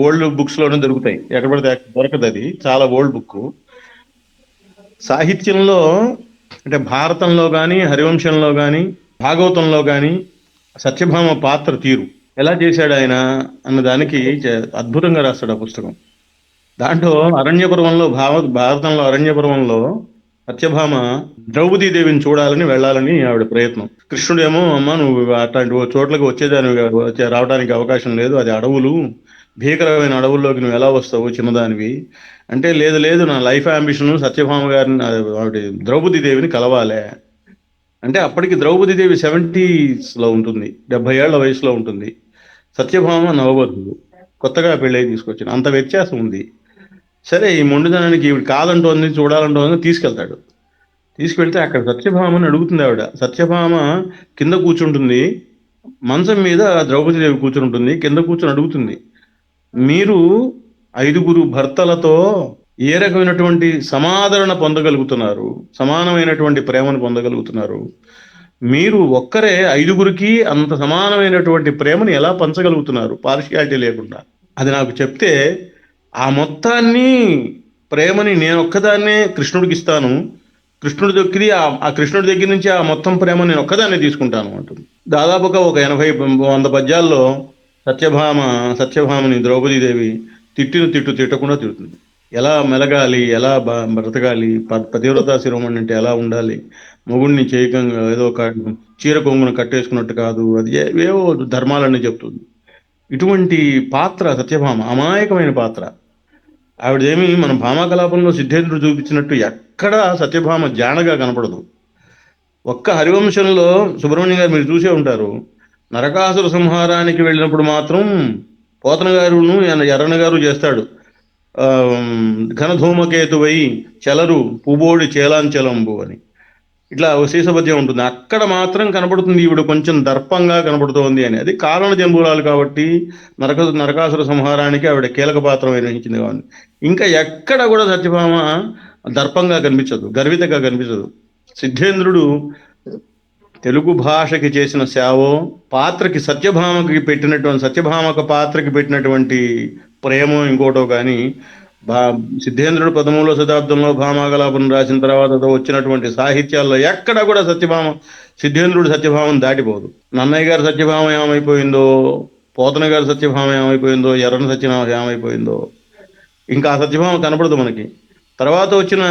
Speaker 2: ఓల్డ్ బుక్స్ లోనే దొరుకుతాయి, ఎక్కడ పడితే అక్కడ దొరకదు. అది చాలా ఓల్డ్ బుక్. సాహిత్యంలో అంటే భారతంలో కానీ, హరివంశంలో కానీ, భాగవతంలో కానీ సత్యభామ పాత్ర తీరు ఎలా చేశాడు ఆయన అన్న దానికి అద్భుతంగా రాస్తాడు ఆ పుస్తకం. దాంట్లో అరణ్యపర్వంలో భారతంలో అరణ్యపర్వంలో సత్యభామ ద్రౌపదీ దేవిని చూడాలని వెళ్ళాలని ఆవిడ ప్రయత్నం. కృష్ణుడేమో, అమ్మ నువ్వు అట్లాంటి చోట్లకి రావడానికి అవకాశం లేదు, అది అడవులు, భీకరమైన అడవుల్లోకి నువ్వు ఎలా వస్తావు చిన్నదానివి అంటే, లేదు లేదు నా లైఫ్ అంబిషన్ సత్యభామ గారిని, ఆవిడ ద్రౌపదీ దేవిని కలవాలే అంటే, అప్పటికి ద్రౌపదీ దేవి 70s లో ఉంటుంది, 70 ఏళ్ల వయసులో ఉంటుంది. సత్యభామ నవవధువు, కొత్తగా పెళ్ళై తీసుకొచ్చిన, అంత వ్యత్యాసం ఉంది. సరే ఈ మొండిదనానికి ఈవిడ కాదంటోంది, చూడాలంటోంది, తీసుకెళ్తే అక్కడ సత్యభామని అడుగుతుంది ఆవిడ. సత్యభామ కింద కూర్చుంటుంది, మంచం మీద ద్రౌపదీ దేవి కూర్చుని ఉంటుంది, కింద కూర్చొని అడుగుతుంది, మీరు 5 భర్తలతో ఏ రకమైనటువంటి సమాదరణ పొందగలుగుతున్నారు, సమానమైనటువంటి ప్రేమను పొందగలుగుతున్నారు, మీరు ఒక్కరే 5 అంత సమానమైనటువంటి ప్రేమను ఎలా పంచగలుగుతున్నారు పార్షియాలిటీ లేకుండా, అది నాకు చెప్తే ఆ మొత్తాన్ని ప్రేమని నేను ఒక్కదాన్నే కృష్ణుడికి ఇస్తాను, కృష్ణుడి దగ్గర ఆ కృష్ణుడి దగ్గర నుంచి ఆ మొత్తం ప్రేమ నేను ఒక్కదాన్నే తీసుకుంటాను అంటుంది. దాదాపుగా ఒక 80-100 పద్యాల్లో సత్యభామని ద్రౌపదీ దేవి తిట్టకుండా తిడుతుంది. ఎలా మెలగాలి, ఎలా బ్రతకాలి, పతివ్రతా శిరోమణి అంటే ఎలా ఉండాలి, మొగుడిని చేయకంగా ఏదో చీర కొంగును కట్టేసుకున్నట్టు కాదు, అది ఏవో ధర్మాలన్నీ చెప్తుంది. ఇటువంటి పాత్ర సత్యభామ, అమాయకమైన పాత్ర. ఆవిడేమి మన భామాకలాపంలో సిద్ధేంద్రుడు చూపించినట్టు ఎక్కడా సత్యభామ జానగా కనపడదు. ఒక్క హరివంశంలో సుబ్రహ్మణ్యం గారు మీరు చూసే ఉంటారు, నరకాసుర సంహారానికి వెళ్ళినప్పుడు మాత్రం పోతన గారును ఎర్రన గారు చేస్తాడు, ఘనధూమకేతువై చెలరు పుబోడి చేలాంచలంబు అని, ఇట్లా శీసపద్యం ఉంటుంది. అక్కడ మాత్రం కనపడుతుంది ఈవిడ కొంచెం దర్పంగా కనపడుతోంది అని. అది కారణ జంబురాలు కాబట్టి నరకాసుర సంహారానికి ఆవిడ కీలక పాత్ర వహించింది కాబట్టి. ఇంకా ఎక్కడ కూడా సత్యభామ దర్పంగా కనిపించదు, గర్వితగా కనిపించదు. సిద్ధేంద్రుడు తెలుగు భాషకి చేసిన సేవో, పాత్రకి సత్యభామక పాత్రకి పెట్టినటువంటి ప్రేమో ఇంకోటో కానీ, సిద్ధేంద్రుడు 13వ శతాబ్దంలో భామాకలాపం రాసిన తర్వాత వచ్చినటువంటి సాహిత్యాల్లో ఎక్కడ కూడా సిద్ధేంద్రుడు సత్యభామను దాటిపోదు. నన్నయ్య గారి సత్యభామ ఏమైపోయిందో, పోతన గారి సత్యభామ ఏమైపోయిందో, ఎర్రన సత్యభామ ఏమైపోయిందో, ఇంకా ఆ సత్యభామ కనపడదు మనకి. తర్వాత వచ్చిన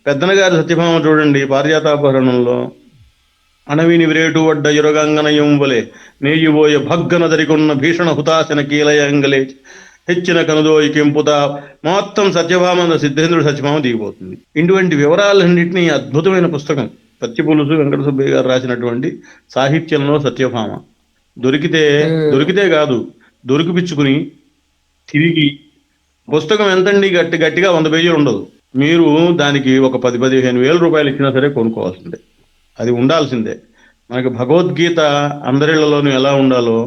Speaker 2: పెద్దన గారి సత్యభామ చూడండి, పారిజాతాపహరణంలో అణవిని విరేటు వడ్డ యురగంగనయం వలె నేయిబోయే భగ్గన దరికొన్న భీషణ హుతాశన కీలయంగలే హెచ్చిన కనుదోయి కెంపుత, మొత్తం సత్యభామ సిద్ధేంద్రుడు సత్యభామ దిగిపోతుంది. ఇటువంటి వివరాలన్నింటినీ అద్భుతమైన పుస్తకం పచ్చిపులుసు వెంకట సుబ్బయ్య గారు రాసినటువంటి సాహిత్యంలో సత్యభామ. దొరికితే కాదు, దొరికిపిచ్చుకుని తిరిగి, పుస్తకం ఎంతండి, గట్టిగా 100 పేజీలు ఉండదు. మీరు దానికి ఒక 10-15 వేల రూపాయలు ఇచ్చినా సరే కొనుక్కోవాల్సిందే, అది ఉండాల్సిందే. మనకి భగవద్గీత అందరిళ్లలోనూ ఎలా ఉండాలో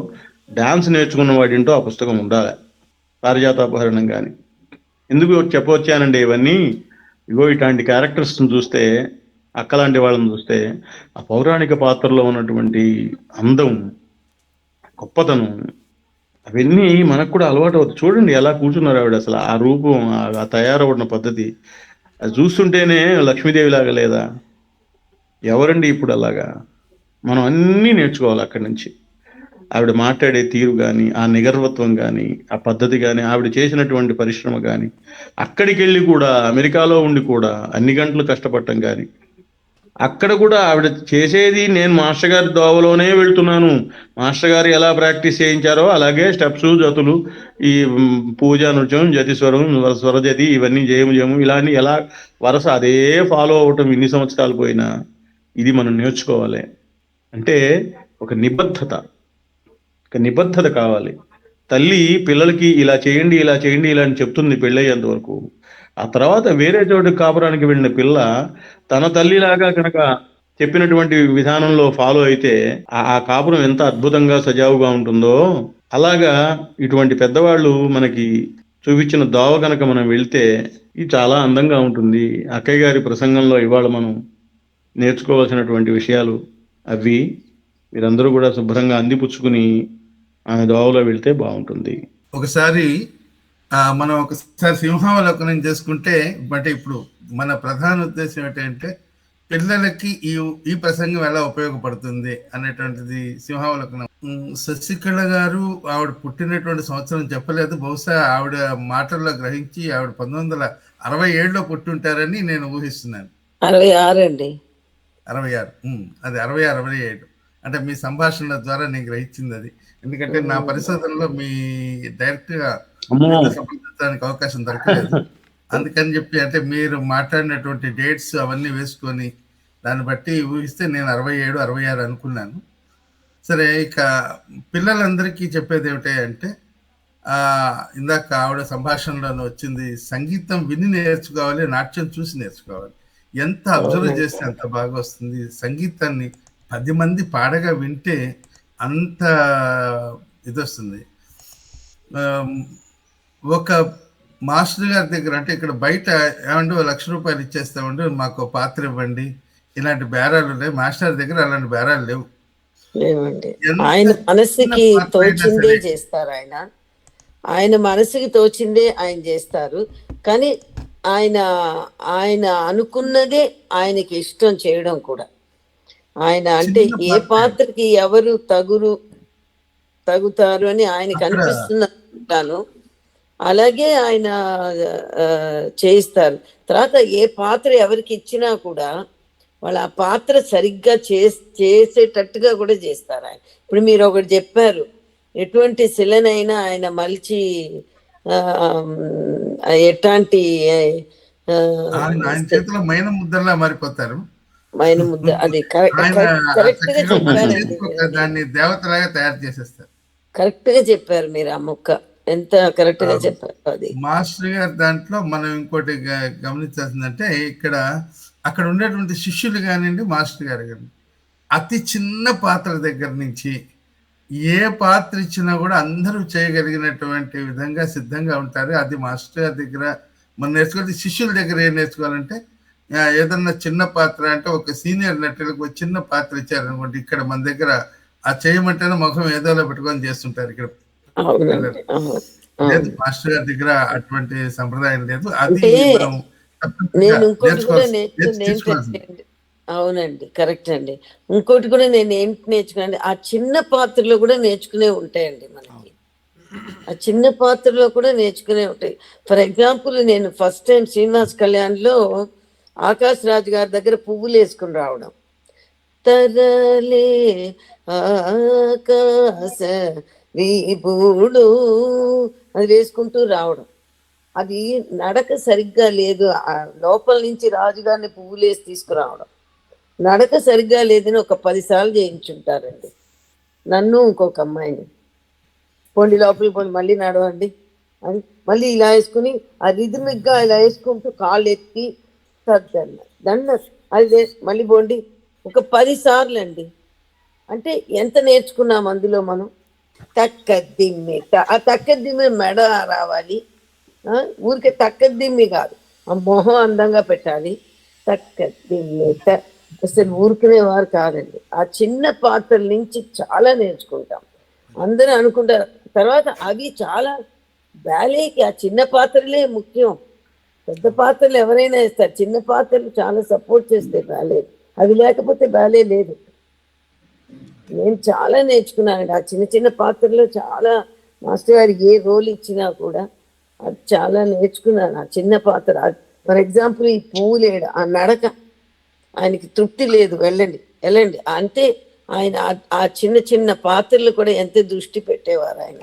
Speaker 2: డాన్స్ నేర్చుకున్న వాడింటో ఆ పుస్తకం ఉండాలి. పారిజాతాపహరణం కానీ. ఎందుకు చెప్పవచ్చానండి ఇవన్నీ, ఇగో ఇట్లాంటి క్యారెక్టర్స్ని చూస్తే, అక్కలాంటి వాళ్ళని చూస్తే ఆ పౌరాణిక పాత్రలో ఉన్నటువంటి అందం, గొప్పతనం, అవన్నీ మనకు కూడా అలవాటు అవుతుంది. చూడండి ఎలా కూర్చున్నారు ఆవిడ, అసలు ఆ రూపం, ఆ తయారవడిన పద్ధతి, అది చూస్తుంటేనే లక్ష్మీదేవి లాగా లేదా? ఎవరండి ఇప్పుడు అలాగా? మనం అన్నీ నేర్చుకోవాలి అక్కడి నుంచి. ఆవిడ మాట్లాడే తీరు కానీ, ఆ నిగర్వత్వం కానీ, ఆ పద్ధతి కానీ, ఆవిడ చేసినటువంటి పరిశ్రమ కానీ, అక్కడికి వెళ్ళి కూడా అమెరికాలో ఉండి కూడా అన్ని గంటలు కష్టపడటం కానీ, అక్కడ కూడా ఆవిడ చేసేది, నేను మాస్టర్ గారి దోవలోనే వెళ్తున్నాను, మాస్టర్ గారు ఎలా ప్రాక్టీస్ చేయించారో అలాగే స్టెప్స్, జతులు, ఈ పూజా నృత్యం, జతిస్వరం, స్వరజతి, ఇవన్నీ జయము ఇలాంటి ఎలా వరుస అదే ఫాలో అవటం ఇన్ని సంవత్సరాలు పోయినా, ఇది మనం నేర్చుకోవాలి. అంటే ఒక నిబద్ధత కావాలి. తల్లి పిల్లలకి ఇలా చేయండి ఇలా అని చెప్తుంది పెళ్ళయ్యేంత వరకు. ఆ తర్వాత వేరే చోటు కాపురానికి వెళ్ళిన పిల్ల తన తల్లిలాగా కనుక చెప్పినటువంటి విధానంలో ఫాలో అయితే ఆ కాపురం ఎంత అద్భుతంగా సజావుగా ఉంటుందో, అలాగా ఇటువంటి పెద్దవాళ్ళు మనకి చూపించిన దోవ కనుక మనం వెళ్తే ఇది చాలా అందంగా ఉంటుంది. అక్కయ్య గారి ప్రసంగంలో ఇవాళ మనం నేర్చుకోవాల్సినటువంటి విషయాలు అవి. మీరందరూ కూడా శుభ్రంగా అందిపుచ్చుకుని ఆమె దోవలో వెళ్తే బాగుంటుంది.
Speaker 3: ఒకసారి మనం ఒకసారి సింహావలోకనం చేసుకుంటే, బట్ ఇప్పుడు మన ప్రధాన ఉద్దేశం ఏంటంటే పిల్లలకి ఈ ప్రసంగం ఎలా ఉపయోగపడుతుంది అనేటువంటిది సింహావలోకనం. శశికళ గారు ఆవిడ పుట్టినటువంటి సంవత్సరం చెప్పలేదు. బహుశా ఆవిడ మాటల్లో గ్రహించి ఆవిడ 1967లో పుట్టుంటారని నేను ఊహిస్తున్నాను.
Speaker 5: 66 అండి.
Speaker 3: 66. అది 66, 67 అంటే మీ సంభాషణల ద్వారా నేను గ్రహించింది అది. ఎందుకంటే నా పరిశోధనలో మీ డైరెక్ట్ గా సంబంధించడానికి అవకాశం దొరకలేదు. అందుకని చెప్పి, అంటే మీరు మాట్లాడినటువంటి డేట్స్ అవన్నీ వేసుకొని దాన్ని బట్టి ఊహిస్తే నేను 67, 66 అనుకున్నాను. సరే, ఇక పిల్లలందరికీ చెప్పేది ఏమిటి అంటే, ఇందాక ఆవిడ సంభాషణలో వచ్చింది, సంగీతం విని నేర్చుకోవాలి, నాట్యం చూసి నేర్చుకోవాలి. ఎంత అబ్జర్వ్ చేస్తే అంత బాగా వస్తుంది. సంగీతాన్ని 10 మంది పాడగా వింటే అంత ఇది వస్తుంది. ఒక మాస్టర్ గారి దగ్గర, అంటే ఇక్కడ బయట ఏమండి ₹1,00,000 ఇచ్చేస్తామండి, మాకు పాత్ర ఇవ్వండి, ఇలాంటి బేరాలు ఉన్నాయి. మాస్టర్ దగ్గర అలాంటి బేరాలు లేవు.
Speaker 5: లేవండి. ఆయన మనసుకి తోచిందే చేస్తారు. ఆయన మనసుకి తోచిందే ఆయన చేస్తారు. కానీ ఆయన అనుకున్నదే ఆయనకి ఇష్టం చేయడం కూడా. ఆయన అంటే ఏ పాత్రకి ఎవరు తగుతారు అని ఆయనకి అనిపిస్తున్నాను, అలాగే ఆయన చేయిస్తారు. తర్వాత ఏ పాత్ర ఎవరికి ఇచ్చినా కూడా వాళ్ళు ఆ పాత్ర సరిగ్గా చేసేటట్టుగా కూడా చేస్తారు ఆయన. ఇప్పుడు మీరు ఒకటి చెప్పారు, ఎటువంటి శిలనైనా ఆయన మలిచి ఎట్లాంటి
Speaker 3: మైన ముద్దలా మారిపోతారు.
Speaker 5: మైన ముద్ద, అది కరెక్ట్ గా చెప్పారండి.
Speaker 3: దాన్ని దేవతలాగా తయారు చేసేస్తారు.
Speaker 5: కరెక్ట్ గా చెప్పారు మీరు. ఆ ముక్క ఎంత కరెక్ట్ గా చెప్పారు. అది
Speaker 3: మాస్టర్ గారి దాంట్లో మనం ఇంకోటి గమనించాల్సిందంటే, అక్కడ ఉండేటువంటి శిష్యులు కానివ్వండి, మాస్టర్ గారు కానీ, అతి చిన్న పాత్ర దగ్గర నుంచి ఏ పాత్ర ఇచ్చినా కూడా అందరూ చేయగలిగినటువంటి విధంగా సిద్ధంగా ఉంటారు. అది మాస్టర్ గారి దగ్గర మనం నేర్చుకోవాలి. శిష్యుల దగ్గర ఏం నేర్చుకోవాలంటే, ఏదన్నా చిన్న పాత్ర అంటే ఒక సీనియర్ నటులకు ఒక చిన్న పాత్ర ఇచ్చారనుకోండి, ఇక్కడ మన దగ్గర ఆ చేయమంటేనే ముఖం ఏదోలా పెట్టుకొని చేస్తుంటారు. ఇక్కడ లేదు, మాస్టర్ గారి దగ్గర అటువంటి సంప్రదాయం లేదు. అది
Speaker 5: నేను ఇంకోటి కూడా అవునండి, కరెక్ట్ అండి. ఇంకోటి కూడా నేను ఏంటి నేర్చుకున్నాను, ఆ చిన్న పాత్రలో కూడా నేర్చుకునే ఉంటాయండి మనకి. ఆ చిన్న పాత్రలో కూడా నేర్చుకునే ఉంటాయి. ఫర్ ఎగ్జాంపుల్, నేను ఫస్ట్ టైం శ్రీనివాస్ కళ్యాణ్లో ఆకాశ్ రాజు గారి దగ్గర పువ్వులు వేసుకుని రావడం, తరలే ఆకాశ వీబూడు అది వేసుకుంటూ రావడం, అది నడక సరిగ్గా లేదు. లోపల నుంచి రాజుగారిని పువ్వులు వేసి తీసుకురావడం నడక సరిగ్గా లేదని ఒక 10 సార్లు చేయించుంటారండి నన్ను, ఇంకొక అమ్మాయిని. పోండి లోపలికి పోండి, మళ్ళీ నడవండి అని మళ్ళీ ఇలా వేసుకుని ఆ రిథమిక్గా ఇలా వేసుకుంటూ కాళ్ళు ఎత్తి దండ అది మళ్ళీ పోండి, ఒక 10 సార్లు అండి. అంటే ఎంత నేర్చుకున్నాం అందులో మనం. తక్కదిమ్మి, ఆ తక్కదిమ్మి మెడ రావాలి, ఊరికే తక్కదిమ్మి కాదు, ఆ మొహం అందంగా పెట్టాలి. తక్కదిమ్మి అసలు ఊరుకునేవారు కాదండి. ఆ చిన్న పాత్రల నుంచి చాలా నేర్చుకుంటాం. అందరూ అనుకుంటారు. తర్వాత అవి చాలా బ్యాలేకి ఆ చిన్న పాత్రలే ముఖ్యం. పెద్ద పాత్రలు ఎవరైనా వేస్తారు, చిన్న పాత్రలు చాలా సపోర్ట్ చేస్తాయి బ్యాలే. అవి లేకపోతే బ్యాలే లేదు. నేను చాలా నేర్చుకున్నానండి ఆ చిన్న చిన్న పాత్రలో. చాలా మాస్టర్ గారు ఏ రోల్ ఇచ్చినా కూడా అది చాలా నేర్చుకున్నాను ఆ చిన్న పాత్ర. ఫర్ ఎగ్జాంపుల్, ఈ పువ్వులేడ ఆ నడక ఆయనకి తృప్తి లేదు, వెళ్ళండి అంటే ఆయన ఆ చిన్న చిన్న పాత్రలు కూడా ఎంత దృష్టి పెట్టేవారు ఆయన.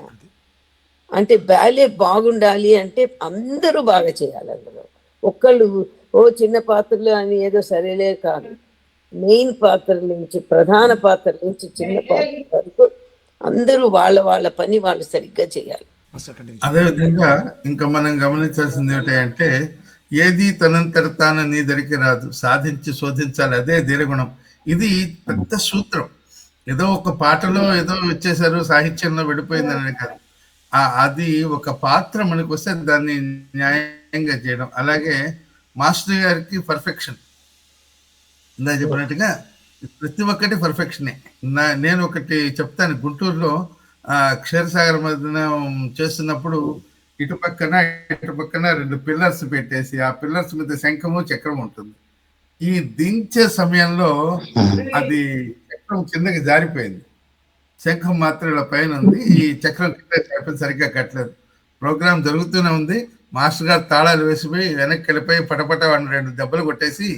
Speaker 5: అంటే బ్యాలే బాగుండాలి అంటే అందరూ బాగా చేయాలి. అందులో ఒక్కళ్ళు చిన్న పాత్రలు అని ఏదో సరేలే కాదు. మెయిన్ పాత్రల నుంచి, ప్రధాన పాత్ర నుంచి చిన్న పాత్ర వరకు అందరూ వాళ్ళ పని వాళ్ళు సరిగ్గా చేయాలి.
Speaker 3: అదేవిధంగా ఇంకా మనం గమనించాల్సింది ఏంటంటే, ఏది తనంతట తాను నీ దరికి రాదు, సాధించి శోధించాలి, అదే ధీరగుణం. ఇది పెద్ద సూత్రం. ఏదో ఒక పాటలో ఏదో వచ్చేసారు, సాహిత్యంలో వెళ్ళిపోయిందని కాదు. అది ఒక పాత్ర మనకు వస్తే దాన్ని న్యాయంగా చేయడం. అలాగే మాస్టర్ గారికి పర్ఫెక్షన్. ఇందా చెప్పినట్టుగా ప్రతి ఒక్కటి పర్ఫెక్షనే. నేను ఒకటి చెప్తాను. గుంటూరులో క్షీరసాగర్ మధ్యనం చేస్తున్నప్పుడు ఇటు పక్కన ఇటు పక్కన 2 పిల్లర్స్ పెట్టేసి ఆ పిల్లర్స్ మీద శంఖము చక్రం ఉంటుంది. ఈ దించే సమయంలో అది చక్రం కిందకి జారిపోయింది. శంఖం మాత్రం ఇలా పైన ఉంది. ఈ చక్రం కింద జారిపోయి సరిగ్గా కట్టలేదు. ప్రోగ్రామ్ జరుగుతూనే ఉంది. మాస్టర్ గారు తాళాలు వేసిపోయి వెనక్కి వెళ్ళిపోయి పటపట వాడిని 2 దెబ్బలు కొట్టేసి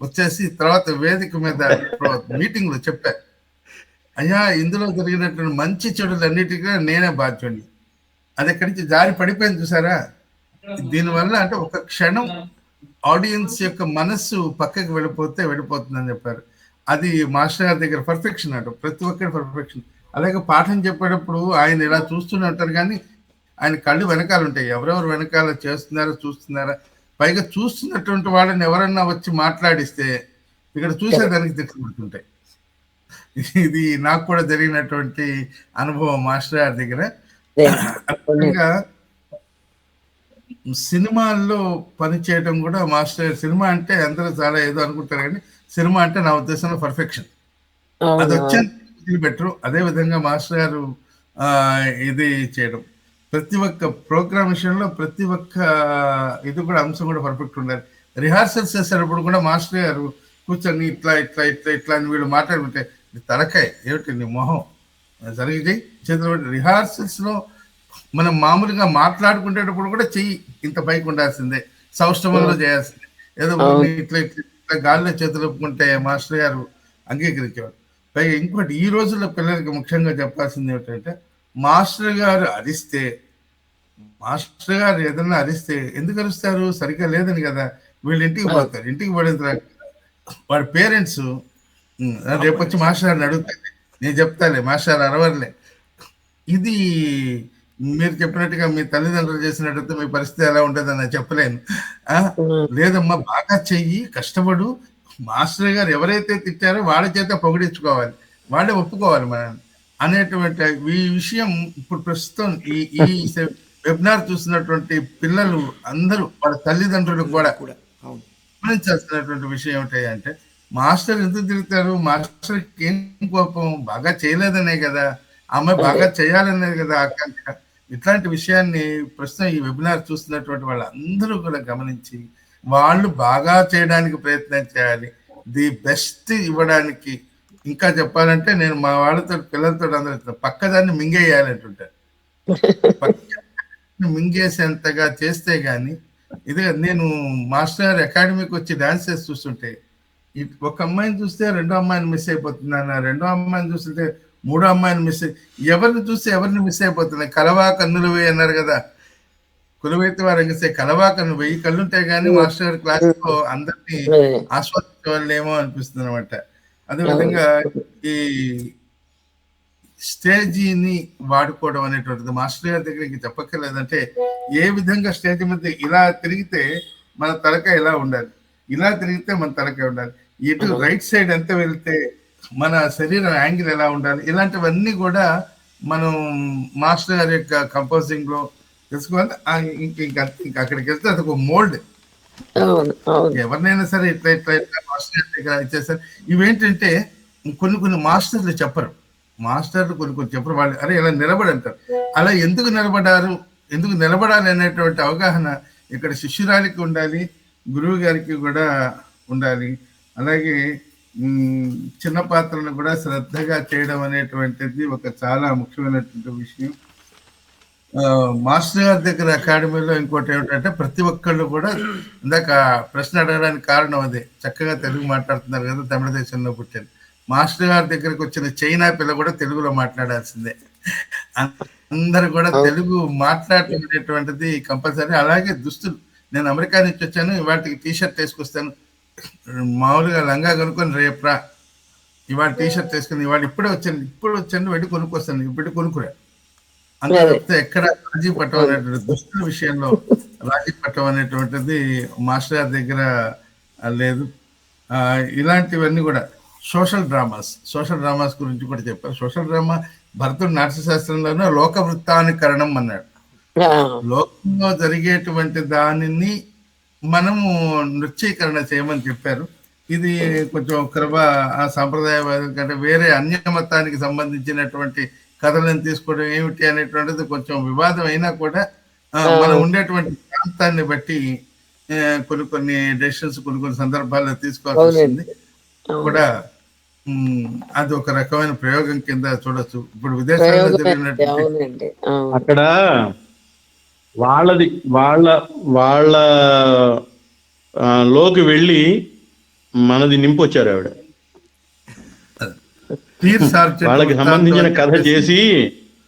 Speaker 3: వచ్చేసి తర్వాత వేదిక మీద మీటింగ్ లో చెప్పా, అయ్యా ఇందులో జరిగినటువంటి మంచి చెడులన్నిటికీ నేనే బాధ్యుడిని. అది ఎక్కడి నుంచి జారి పడిపోయింది చూసారా. దీనివల్ల అంటే ఒక క్షణం ఆడియన్స్ యొక్క మనస్సు పక్కకి వెళ్ళిపోతుందని చెప్పారు. అది మాస్టర్ గారి దగ్గర పర్ఫెక్షన్ అంట. ప్రతి ఒక్కరి పర్ఫెక్షన్. అలాగే పాఠం చెప్పేటప్పుడు ఆయన ఇలా చూస్తూనే ఉంటారు, కానీ ఆయన కళ్ళు వెనకాల ఉంటాయి. ఎవరెవరు వెనకాల చూస్తున్నారా. పైగా చూస్తున్నటువంటి వాళ్ళని ఎవరన్నా వచ్చి మాట్లాడిస్తే ఇక్కడ చూసేదానికి తిట్టుకుంటుంటాయి. ఇది నాకు కూడా జరిగినటువంటి అనుభవం మాస్టర్ గారి దగ్గర. అదేవిధంగా సినిమాల్లో పనిచేయడం కూడా మాస్టర్. సినిమా అంటే అందరూ చాలా ఏదో అనుకుంటారు, కానీ సినిమా అంటే నా ఉద్దేశంలో పర్ఫెక్షన్. అది వచ్చే బెటరు. అదే విధంగా మాస్టర్ గారు ఇది చేయడం, ప్రతి ఒక్క ప్రోగ్రామ్ విషయంలో ప్రతి ఒక్క ఇది కూడా అంశం కూడా పర్ఫెక్ట్ ఉండాలి. రిహార్సల్స్ చేసేటప్పుడు కూడా మాస్టర్ గారు కూర్చొని ఇట్లా ఇట్లా ఇట్లా ఇట్లా అని వీళ్ళు మాట్లాడుకుంటే తలకాయ ఏమిటి నీ మొహం జరిగితే చేతులు. రిహార్సల్స్ లో మనం మామూలుగా మాట్లాడుకునేటప్పుడు కూడా చెయ్యి ఇంత పైకి ఉండాల్సిందే, సౌష్ఠవంలో చేయాల్సిందే. ఏదో ఇట్లా ఇట్లా గాలిలో చేతులు ఒప్పుకుంటే మాస్టర్ గారు అంగీకరించేవారు. పైగా ఇంకోటి ఈ రోజుల్లో పిల్లలకి ముఖ్యంగా చెప్పాల్సింది ఏమిటంటే, మాస్టర్ గారు ఏదన్నా అరిస్తే ఎందుకు అరుస్తారు, సరిగ్గా లేదని కదా. వీళ్ళు ఇంటికి పోతారు. ఇంటికి పడిన తర్వాత వాడి పేరెంట్స్ రేపు వచ్చి మాస్టర్ గారిని అడుగుతారు, నేను చెప్తాలే మాస్టర్ అరవర్లే. ఇది మీరు చెప్పినట్టుగా మీ తల్లిదండ్రులు చేసినట్టు మీ పరిస్థితి ఎలా ఉంటుందని నేను చెప్పలేను. లేదమ్మా బాగా చెయ్యి, కష్టపడు. మాస్టర్ గారు ఎవరైతే తిట్టారో వాళ్ళ చేత పొగిడించుకోవాలి, వాళ్ళే ఒప్పుకోవాలి మనం అనేటువంటి ఈ విషయం ఇప్పుడు ప్రస్తుతం ఈ వెబినార్ చూసినటువంటి పిల్లలు అందరూ వాళ్ళ తల్లిదండ్రులు కూడా గమనించాల్సినటువంటి విషయం ఏమిటంటే, మాస్టర్ ఎందుకు తిరుగుతారు, మాస్టర్కి ఏం కోపం, బాగా చేయలేదనే కదా, అమ్మాయి బాగా చేయాలనేది కదా ఆకాంక్ష. ఇట్లాంటి విషయాన్ని ప్రస్తుతం ఈ వెబినార్ చూస్తున్నటువంటి వాళ్ళందరూ కూడా గమనించి వాళ్ళు బాగా చేయడానికి ప్రయత్నం చేయాలి, ది బెస్ట్ ఇవ్వడానికి. ఇంకా చెప్పాలంటే నేను మా వాళ్ళతో పిల్లలతో అందరూ పక్కదాన్ని మింగేయాలంటుంటారు. మింగేసేంతగా చేస్తే గాని ఇది. నేను మాస్టర్ అకాడమీకి వచ్చి డాన్స్ చేసి చూస్తుంటే ఒక అమ్మాయిని చూస్తే రెండో అమ్మాయిని మిస్ అయిపోతున్నాను, రెండో అమ్మాయిని చూస్తుంటే మూడో అమ్మాయిని మిస్ ఎవరిని చూస్తే ఎవరిని మిస్ అయిపోతున్నాయి. కలవా కన్నులు వేయి అన్నారు కదా, కులవైతే వారు అంగిస్తే కలవా కన్ను 1000 కళ్ళుంటే గానీ మాస్టర్ గారి క్లాస్ లో అందరినీ ఆస్వాదించే వాళ్ళేమో అనిపిస్తుంది అనమాట. అదేవిధంగా ఈ స్టేజీని వాడుకోవడం అనేటువంటిది మాస్టర్ గారి దగ్గర ఇంక చెప్పక్కర్లేదంటే, ఏ విధంగా స్టేజ్ మీద ఇలా తిరిగితే మన తలకాయ ఎలా ఉండాలి, ఇలా తిరిగితే మన తలకాయ ఉండాలి, ఇటు రైట్ సైడ్ ఎంత వెళ్తే మన శరీరం యాంగిల్ ఎలా ఉండాలి, ఇలాంటివన్నీ కూడా మనం మాస్టర్ గారి యొక్క కంపోజింగ్ లో తెలుసుకోవాలి. ఇంకా అక్కడికి వెళ్తే అది ఒక మోల్డ్. ఎవరినైనా సరే ఇట్లా ఇట్లా ఇట్లా మాస్టర్ గారి దగ్గర ఇచ్చేస్తారు. ఇవేంటంటే కొన్ని మాస్టర్లు చెప్పరు, మాస్టర్లు కొన్ని చెప్పరు. వాళ్ళు అరే ఇలా నిలబడి అంటారు. అలా ఎందుకు నిలబడాలి అనేటువంటి అవగాహన ఇక్కడ శిష్యురాలికి ఉండాలి, గురువు గారికి కూడా ఉండాలి. అలాగే చిన్న పాత్రను కూడా శ్రద్ధగా చేయడం అనేటువంటిది ఒక చాలా ముఖ్యమైనటువంటి విషయం. మాస్టర్ గారి దగ్గర అకాడమీలో ఇంకోటి ఏమిటంటే, ప్రతి ఒక్కళ్ళు కూడా ఇందాక ప్రశ్న అడగడానికి కారణం అదే, చక్కగా తెలుగు మాట్లాడుతున్నారు కదా, తమిళ దేశంలో పుట్టారు. మాస్టర్ గారి దగ్గరకు వచ్చిన చైనా పిల్ల కూడా తెలుగులో మాట్లాడాల్సిందే. అందరు కూడా తెలుగు మాట్లాడటం అనేటువంటిది కంపల్సరీ. అలాగే దుస్తులు, నేను అమెరికా నుంచి వచ్చాను, ఇవాటికి టీషర్ట్ వేసుకొస్తాను, మామూలుగా లంగా కొనుక్కొని రేపురా, ఇవాళ టీషర్ట్ వేసుకుని ఇవాళ ఇప్పుడు వచ్చాను వెళ్ళి కొనుక్కొస్తాను, ఇప్పుడు కొనుక్కురా అంతే. చెప్తే ఎక్కడ రాజీ పట్టం అనేటువంటి దుస్తుల విషయంలో రాజీ పట్టం అనేటువంటిది మాస్టర్ గారి దగ్గర లేదు. ఇలాంటివన్నీ కూడా సోషల్ డ్రామాస్ గురించి కూడా చెప్పారు. సోషల్ డ్రామా భరతుడు నాట్యశాస్త్రంలోనే లోక వృత్తానుకరణం అన్నాడు. లోకంలో జరిగేటువంటి దానిని మనము నృత్యీకరణ చేయమని చెప్పారు. ఇది కొంచెం ఆ సాంప్రదాయవాదం కంటే వేరే అన్య మతానికి సంబంధించినటువంటి కథలను తీసుకోవడం ఏమిటి అనేటువంటిది కొంచెం వివాదం అయినా కూడా మనం ఉండేటువంటి ప్రాంతాన్ని బట్టి కొన్ని డెసిషన్స్ కొన్ని సందర్భాల్లో తీసుకోవాల్సి వస్తుంది కూడా. అది ఒక రకమైన ప్రయోగం కింద చూడొచ్చు. ఇప్పుడు విదేశాల్లో జరిగినటువంటి
Speaker 2: అక్కడ వాళ్ళ లోకి వెళ్ళి మనది నింపొచ్చారు ఆవిడ. వాళ్ళకి సంబంధించిన కథ చేసి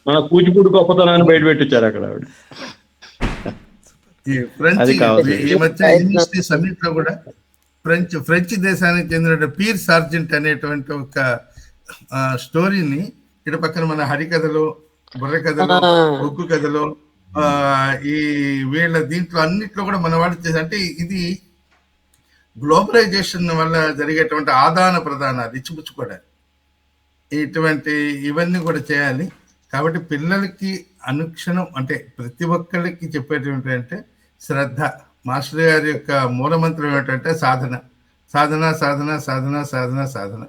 Speaker 2: మన కూచిపూడి గొప్పతనాన్ని బయట పెట్టొచ్చారు అక్కడ ఆవిడ.
Speaker 3: ఈ మధ్య యూనివర్సిటీస్ అన్నింటిలో కూడా ఫ్రెంచ్ దేశానికి చెందిన పీర్ సార్జెంట్ అనేటువంటి ఒక స్టోరీని ఇటు పక్కన మన హరికథలు, బుర్ర కథలు, ఒగ్గు కథలు, ఈ వీళ్ళ దీంట్లో అన్నిట్లో కూడా మన వాళ్ళు చేసి, అంటే ఇది గ్లోబలైజేషన్ వల్ల జరిగేటువంటి ఆదాన ప్రదానాలు ఇచ్చిపుచ్చుకోవడానికి ఇవన్నీ కూడా చేయాలి. కాబట్టి పిల్లలకి అనుక్షణం అంటే ప్రతి ఒక్కరికి చెప్పేటువంటి అంటే శ్రద్ధ. మాస్టర్ గారి యొక్క మూలమంత్రం ఏమిటంటే సాధన సాధన సాధన సాధన సాధన సాధన.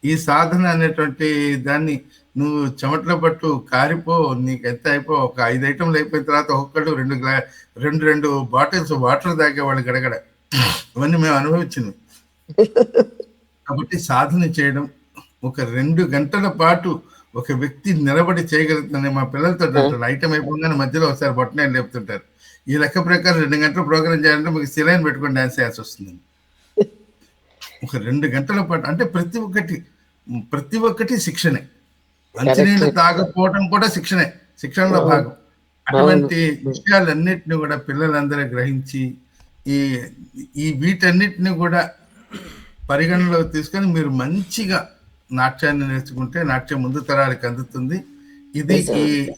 Speaker 3: ఈ సాధన అనేటువంటి దాన్ని నువ్వు చెమటల పట్టు కారిపో, నీకు ఎంత అయిపో, ఒక 5 ఐటమ్లు అయిపోయిన తర్వాత ఒక్కొక్కళ్ళు 2 బాటిల్స్ వాటర్ తాగేవాళ్ళు గడగడ. ఇవన్నీ మేము అనుభవించింది. కాబట్టి సాధన చేయడం, ఒక 2 గంటల పాటు ఒక వ్యక్తి నిలబడి చేయగలుగుతుందని మా పిల్లలతో అంటారు. ఐటమ్ అయిపోగానే మధ్యలో ఒకసారి బొట్టనే లేపుతుంటారు. ఈ లెక్క ప్రకారం 2 గంటలు ప్రోగ్రామ్ చేయాలంటే మీకు సిలైన్ పెట్టుకొని డాన్స్ చేయాల్సి వస్తుంది. ఒక 2 గంటల పాటు అంటే ప్రతి ఒక్కటి శిక్షణే. మంచినీళ్ళు తాగకపోవడం కూడా శిక్షణలో భాగం. అటువంటి విషయాలన్నిటిని కూడా పిల్లలందరూ గ్రహించి ఈ వీటన్నిటిని కూడా పరిగణలోకి తీసుకొని మీరు మంచిగా నాట్యాన్ని నేర్చుకుంటే నాట్యం ముందు తరాలకు అందుతుంది. ఇది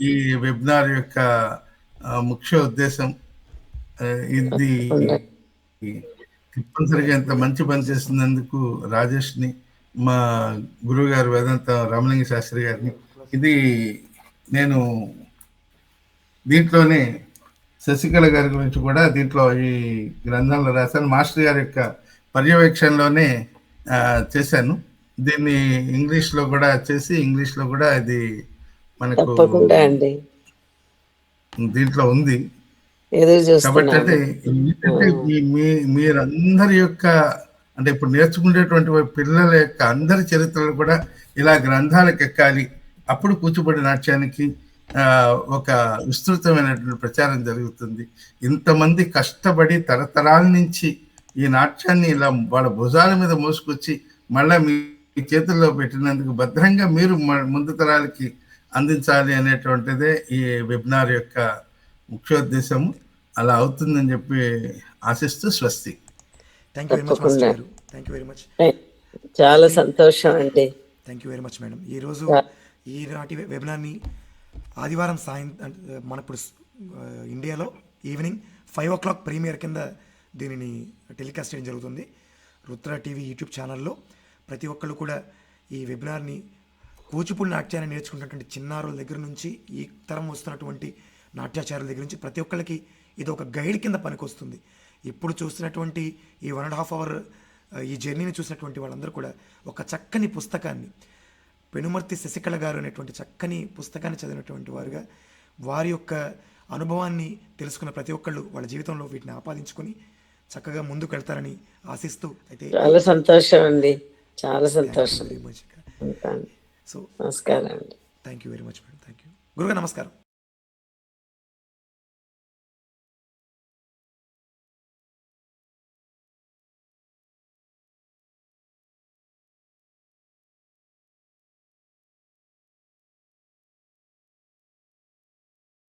Speaker 3: ఈ వెబినార్ యొక్క ముఖ్య ఉద్దేశం. ఇది తప్పనిసరిగా ఎంత మంచి పని చేస్తున్నందుకు రాజేష్ని, మా గురువు గారు వేదాంత రామలింగ శాస్త్రి గారిని, ఇది నేను దీంట్లోనే శశికళ గారి గురించి కూడా దీంట్లో ఈ గ్రంథంలో రాశాను. మాస్టర్ గారి యొక్క పర్యవేక్షణలోనే చేశాను. దీన్ని ఇంగ్లీష్లో కూడా చేసి ఇంగ్లీష్లో కూడా ఇది మనకు దీంట్లో ఉంది. కాబట్టి అంటే మీరందరి యొక్క అంటే ఇప్పుడు నేర్చుకునేటువంటి పిల్లల యొక్క అందరి చరిత్రలు కూడా ఇలా గ్రంథాలకు ఎక్కాలి. అప్పుడు కూచిపూడి నాట్యానికి ఒక విస్తృతమైనటువంటి ప్రచారం జరుగుతుంది. ఇంతమంది కష్టపడి తరతరాల నుంచి ఈ నాట్యాన్ని ఇలా వాళ్ళ భుజాల మీద మోసుకొచ్చి మళ్ళీ మీ చేతుల్లో పెట్టినందుకు భద్రంగా మీరు ముందు తరాలకి అందించాలి అనేటువంటిదే ఈ వెబినార్ యొక్క ముఖ్యోద్దేశము. అలా అవుతుందని చెప్పి ఆశిస్తూ స్వస్తి.
Speaker 5: చాలా సంతోషం అండి.
Speaker 4: Thank you very much madam. ఈరోజు ఈనాటి వెబినార్ని ఆదివారం మన ఇప్పుడు ఇండియాలో ఈవినింగ్ 5 o'clock ప్రీమియర్ కింద దీనిని టెలికాస్ట్ చేయడం జరుగుతుంది రుద్ర టీవీ యూట్యూబ్ ఛానల్లో. ప్రతి ఒక్కళ్ళు కూడా ఈ వెబినార్ని కూచిపూడి నాట్యాన్ని నేర్చుకున్నటువంటి చిన్నారుల దగ్గర నుంచి ఈ తరం వస్తున్నటువంటి నాట్యాచారుల దగ్గర నుంచి ప్రతి ఒక్కరికి ఇది ఒక గైడ్ కింద పనికొస్తుంది. ఇప్పుడు చూస్తున్నటువంటి ఈ 1.5 hour ఈ జర్నీని చూసినటువంటి వాళ్ళందరూ కూడా ఒక చక్కని పుస్తకాన్ని, పెనుమర్తి శశికళ గారు అనేటువంటి చక్కని పుస్తకాన్ని చదివినటువంటి వారుగా వారి యొక్క అనుభవాన్ని తెలుసుకున్న ప్రతి ఒక్కళ్ళు వాళ్ళ జీవితంలో వీటిని ఆపాదించుకొని చక్కగా ముందుకు వెళ్తారని ఆశిస్తూ అయితే
Speaker 5: చాలా సంతోషం అండి. చాలా సంతోషం.
Speaker 4: సో
Speaker 5: నమస్కారం అండి.
Speaker 4: Thank you very much madam. Thank you గురుగారు. నమస్కారం.